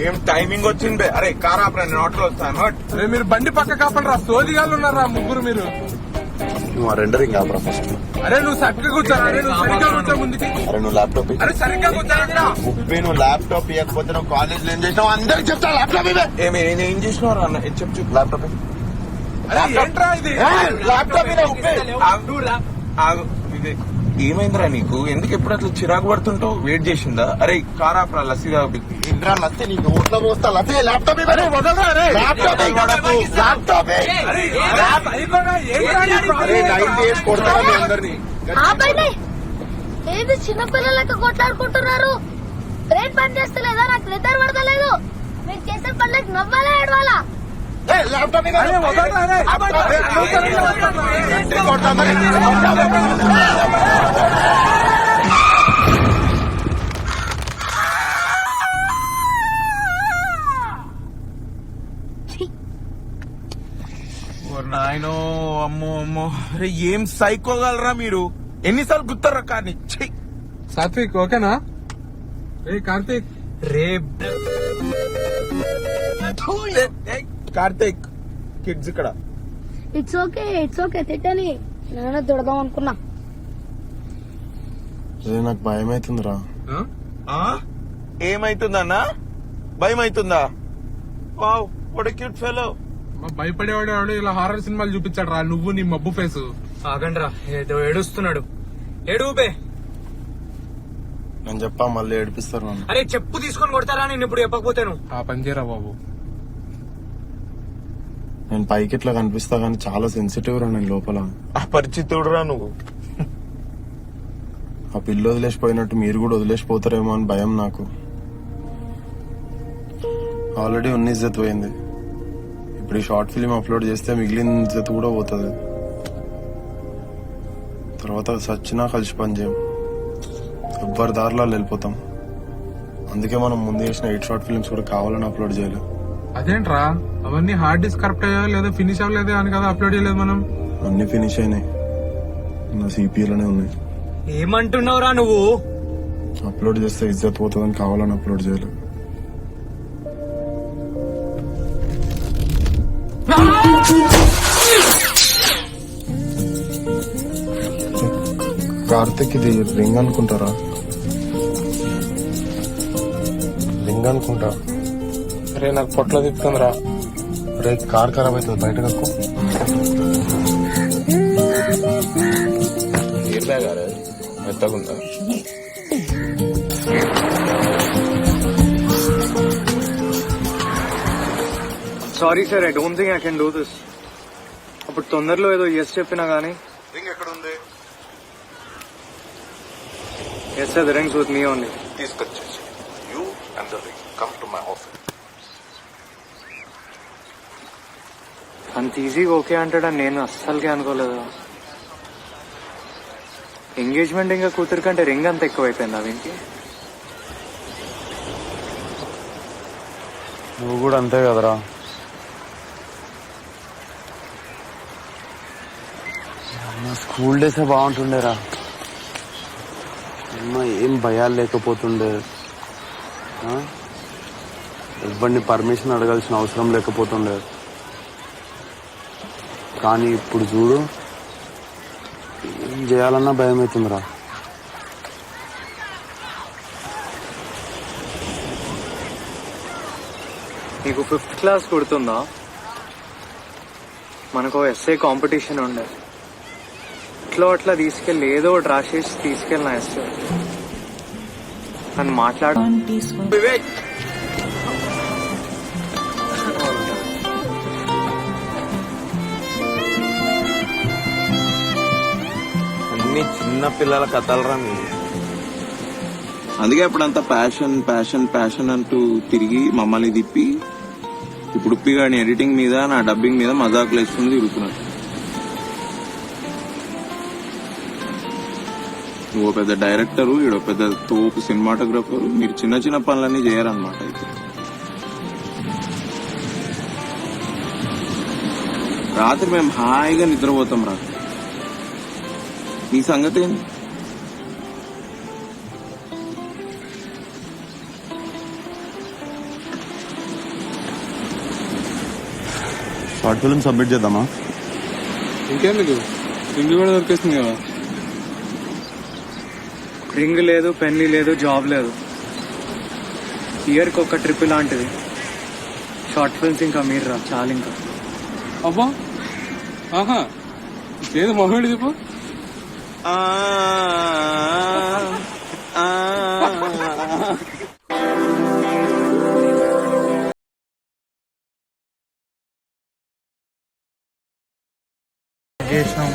ఏం టైమింగ్ వచ్చింది. అరే కార్ ఆపరా, నేను ఆటోలో వస్తాను. అరే మీరు బండి పక్క కాపడరా, సోదిగాళ్ళు ఉన్నారా ముగ్గురు మీరు. నువ్వు ఆ రెండరింగ్ ఆపరా ఫస్ట్. అరే నువ్వు సరిగ్గా కూర్చోరా, అరే నువ్వు సరిగ్గా కూర్చో ముందుకి. అరే నువ్వు ల్యాప్టాప్ అరే సరిగ్గా కూర్చోరా. ఉప్పి నువ్వు ల్యాప్టాప్ ఇవ్వకపోతే నువ్వు కాలేజ్ లో ఏం చేసినావు అందరికి చెప్తా. ల్యాప్టాప్ ఇవే. ఏం చేసినావు అన్న, చెప్పు చెప్పు. ల్యాప్టాప్ అరే ఏంట్రా ఇది? ల్యాప్టాప్ ఇదే ఉప్పి. ఆగు, ఇదే ఏమైందిరా నీకు? ఎందుకు ఎప్పుడు అట్లా చిరాకు పడుతుంటావు? వెయిట్ చేసిందా? అరే కార్ ఆపరా, లస్సీ తాగు. ఇంద్రా లస్సీ నీ నోట్లో పోస్తా. లస్సీ ల్యాప్టాప్ ఇవే. ల్యాప్టాప్ ల్యాప్టాప్ నైట్ డేస్ కొడతారా మీ అందరినీ? ఆపండి. ఏంటి చిన్నపిల్లలకి కొట్లాడుకుంటున్నారు? బ్రెయిన్ పని చేస్తలేదా? నాకు నిద్ర పడతలేదు. మీరు చేసే పనులకు నవ్వాలా ఏడవాలా? ల్యాప్టాప్ నాయనో, అమ్మో అమ్మో. అరే ఏం సైకోగలరా మీరు? ఎన్నిసార్లు గుర్తారా కానీ. సాత్విక్ ఓకేనా? రే కార్తీక్. రే కార్తీక్ కిడ్స్ ఇక్కడ. ఇట్స్ ఓకే తిట్టని. నేను తిడదాం అనుకున్నా. నాకు భయం అవుతుందిరా. ఏమైతుందన్నా? భయం అవుతుందా? Wow what a cute fellow. భయపడేవాడు ఇలా హారర్ సినిమాలు చూపించాడు రా, నువ్వు నీ మబ్బు ఫేసు. ఆగండి రా, ఏదో ఏడుస్తున్నాడు. ఏడుపే. నేను చెప్పా మళ్ళీ ఏడిపిస్తారు నన్ను. అరే చెప్పు తీసుకొని కొడతారా నేను ఇప్పుడు చెప్పకపోతేను. ఆ పని చేయరా బాబు. నేను పైకి ఇట్లా కనిపిస్తా కానీ చాలా సెన్సిటివ్ రా నేను లోపల. అపరిచితుడు రా నువ్వు. ఆ పిల్ల వదిలేసిపోయినట్టు మీరు కూడా వదిలేసిపోతారేమో అని భయం నాకు. ఆల్రెడీ ఉన్న ఇజ్జత్ పోయింది. ఇప్పుడు ఈ షార్ట్ ఫిలిం అప్లోడ్ చేస్తే మిగిలిన ఇజ్జత్ కూడా పోతుంది. తర్వాత సచ్చినా కలిసి పని చేయం, ఎవ్వరి దారిలో వెళ్ళిపోతాం. అందుకే మనం ముందు చేసిన 8 షార్ట్ ఫిల్మ్స్ కూడా కావాలని అప్లోడ్ చేయలేదు. అదేంట్రా, అవన్నీ హార్డ్ డిస్క్ కరెక్ట్ అయ్యా లేదా ఫినిష్ అవ్వలేదా అని కదా అప్లోడ్ చేయలేదు మనం. అన్ని ఫినిష్ అయినాయి, నా సిపిలోనే ఉన్నాయి. ఏమంటున్నావురా నువ్వు? అప్లోడ్ చేస్తే ఇజ్జత్ పోతుందని కావాలని అప్లోడ్ చేయలేదు. కార్తిక్ ఇది రింగ్ అనుకుంటారా? రింగ్ అనుకుంటా. అరే నాకు పొట్ల తిప్పుతుందిరా. రే కార్ ఖరాబ్ అవుతుంది, బయట కక్కు. ఎయిర్ బ్యాగ్ అరే మెత్తగుందా? Sorry sir, I don't think I can do this. అప్పుడు తొందరలో ఏదో ఎస్ చెప్పినా గానీ. రింగ్ ఎక్కడ ఉంది? Yes sir, the ring's with me only. తీసుకొచ్చేసి you and the ring come to my office. అంత ఈజీగా ఓకే అంటాడని నేను అస్సలకే అనుకోలేదు. ఎంగేజ్మెంట్ ఇంకా కూతురు కంటే రింగ్ అంత ఎక్కువ అయిపోయింది అవింకి. నువ్వు కూడా అంతే కదరా. స్కూల్ డేసే బాగుంటుండేరా. అమ్మ ఏం భయాలు లేకపోతుండే, ఎవరిని పర్మిషన్ అడగాల్సిన అవసరం లేకపోతుండే. కానీ ఇప్పుడు చూడు, ఏం చేయాలన్నా భయం అవుతుందిరా. నీకు 5th క్లాస్ గుర్తుందా? మనకు ఎస్ఏ కాంపిటీషన్ ఉండే. ఇట్లో అట్లా తీసుకెళ్ళి ఏదో ఒకటి రాసేసి తీసుకెళ్ళిన ఎస్ఏ. నన్ను మాట్లాడు. వివేక్ అన్ని చిన్న పిల్లల కథలరా మీరు. అందుకే అప్పుడంతా ప్యాషన్ ప్యాషన్ ప్యాషన్ అంటూ తిరిగి మమ్మల్ని తిప్పి ఇప్పుడు ఉప్పి గాని ఎడిటింగ్ మీద నా డబ్బింగ్ మీద మజాకులు వేసుకుని తిరుగుతున్నాడు. నువ్వు పెద్ద డైరెక్టరు, ఈడో పెద్ద తోపు సినిమాటోగ్రఫరు, మీరు చిన్న చిన్న పనులన్నీ చేయరన్నమాట. అయితే రాత్రి మేము హాయిగా నిద్రపోతాం. రాత్రి నీ సంగతి ఏంటి? షార్ట్ ఫిల్మ్ సబ్మిట్ చేద్దామా? ఇంకెందుకు, రింగ్ కూడా దొరికేస్తుంది కదా. రింగ్ లేదు, పెళ్లి లేదు, జాబ్ లేదు. ఇయర్కి ఒక ట్రిప్ లాంటిది. షార్ట్ ఫిల్మ్స్ ఇంకా మీరు రా చాలు ఇంకా. అబ్బా, ఆహా, ఏదో మొహేడు చెప్పు. చేసినాం,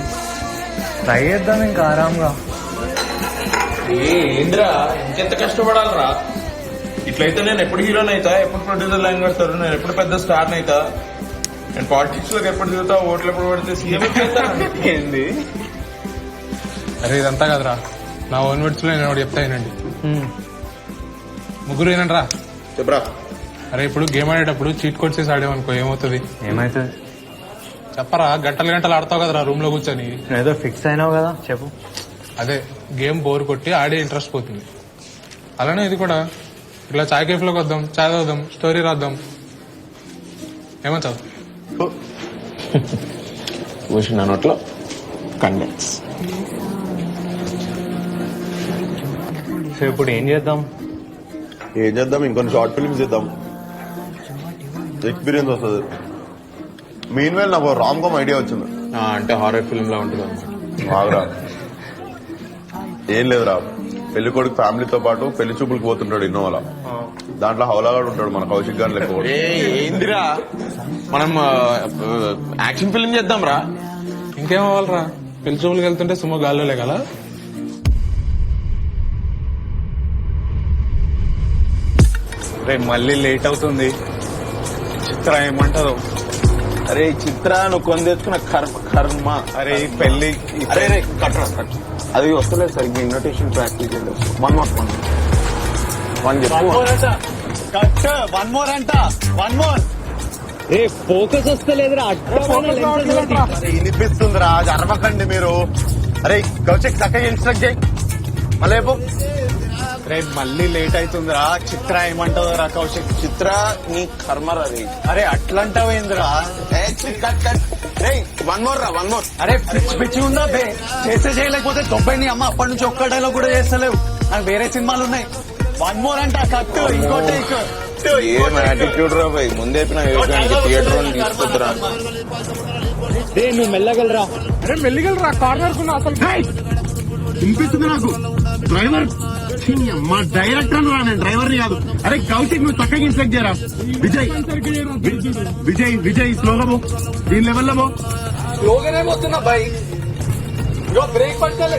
ట్రై చేద్దాం ఇంకా ఆరాంగా. ఏంద్రా ఇంకెంత కష్టపడాలరా? ఇట్లయితే నేను ఎప్పుడు హీరోని అవుతా, ఎప్పుడు ప్రొడ్యూసర్ లైన్ కడతారు, నేను ఎప్పుడు పెద్ద స్టార్ అవుతా, నేను పాలిటిక్స్ లోకి ఎప్పుడు దిగుతా, ఓట్లు ఎప్పుడు పడితే సీఎం ఏంది? అరే ఇదంతా కదరా, నా ఓన్ వర్డ్స్ లో నేను ఒకటి చెప్తా వినండి. ముగ్గురు ఏనంట్రా చెప్పరా. అరే ఇప్పుడు గేమ్ ఆడేటప్పుడు చీట్ కోడ్ చేసి ఆడేమనుకో ఏమవుతుంది? ఏమైతుంది చెప్పరా, గంటలు గంటలు ఆడతావు కదరా రూమ్ లో కూర్చొని. ఏదో ఫిక్స్ అయినావు కదా, చెప్పు. అదే గేమ్ బోర్ కొట్టి ఆడే ఇంట్రెస్ట్ పోతుంది. అలానే ఇది కూడా, ఇట్లా చాయ్ కేఫ్ లోకి వద్దాం, చాయ్ తాగుదాం, స్టోరీ రాద్దాం, ఏమంటావు? నా నోట్లో కండెన్స్. సో ఇప్పుడు ఏం చేద్దాం? ఇంకొన్ని షార్ట్ ఫిల్మ్స్ చేద్దాం, ఎక్స్పీరియన్స్ వస్తుంది. మీన్ వేల్ నాకు రామ్ కామ్ ఐడియా వచ్చింది. అంటే హారర్ ఫిల్మ్ లా ఉంటుంది అన్నమాట. బాగురా. ఏం లేదురా, పెళ్లి కొడుకు ఫ్యామిలీతో పాటు పెళ్లి చూపులకు పోతుంటాడు ఇన్నోవాలా. దాంట్లో హౌలాగాడు ఉంటాడు, మన కౌశిక్ గాని లెక్క. ఏందిరా, మనం యాక్షన్ ఫిల్మ్ చేద్దాం రా. ఇంకేం అవ్వాలరా, పెళ్లి చూపులకు వెళ్తుంటే సుమో గాల్లో లేగల. రేపు మళ్ళీ లేట్ అవుతుంది, చిత్ర ఏమంటారు? అరే చిత్ర, నువ్వు కొని తెచ్చుకున్న కర్మ. అరే పెళ్లి కట్రా కట్. అది వస్తలేదు సార్, ఇన్విటేషన్ ప్రాక్టీస్ చేయండి. వన్ మోర్ అంట. ఏ ఫోకస్ వస్తలేదురా, వినిపిస్తుందిరా, అరవకండి మీరు. అరే కౌశిక్ చక్కగా ఇన్స్ట్రక్ట్ చేయి మళ్ళీ. రేపు మళ్ళీ లేట్ అవుతుందిరా, చిత్ర ఏమంటావురా కౌశిక్? చిత్ర నీ కర్మ రవి. అరే అట్లంటావేంద్రా? One more. అరే పిచ్చి పిచ్చి ఉందా బే, చేస్తే చేయలేకపోతే తొంభై నీ అమ్మ అప్పటి నుంచి ఒక్క డైలాగ్ కూడా చేస్తలేవు. నాకు వేరే సినిమాలు ఉన్నాయి. వన్ మోర్ అంట, కట్టు ఇంకో టేక్. ఏం యాటిట్యూడ్ రా భయ్, ముందే థియేటర్ తీసుకొద్దురా. నువ్వు మెల్లగలరా. అరే మెల్లిగలరా, కార్నర్ కున్నా అసలు. వినిపిస్తుంది నాకు. డ్రైవర్ మా డైరెక్టర్ రా, నేను డ్రైవర్ ని కాదు. అరే కౌశిక్ నువ్వు చక్కగా ఇన్స్ట్రక్ట్ చేయరా. విజయ్ స్లోగా పో, దీని లెవెల్లో పో. స్లోగానే పోతున్నా బై, బ్రేక్ పట్టాలి.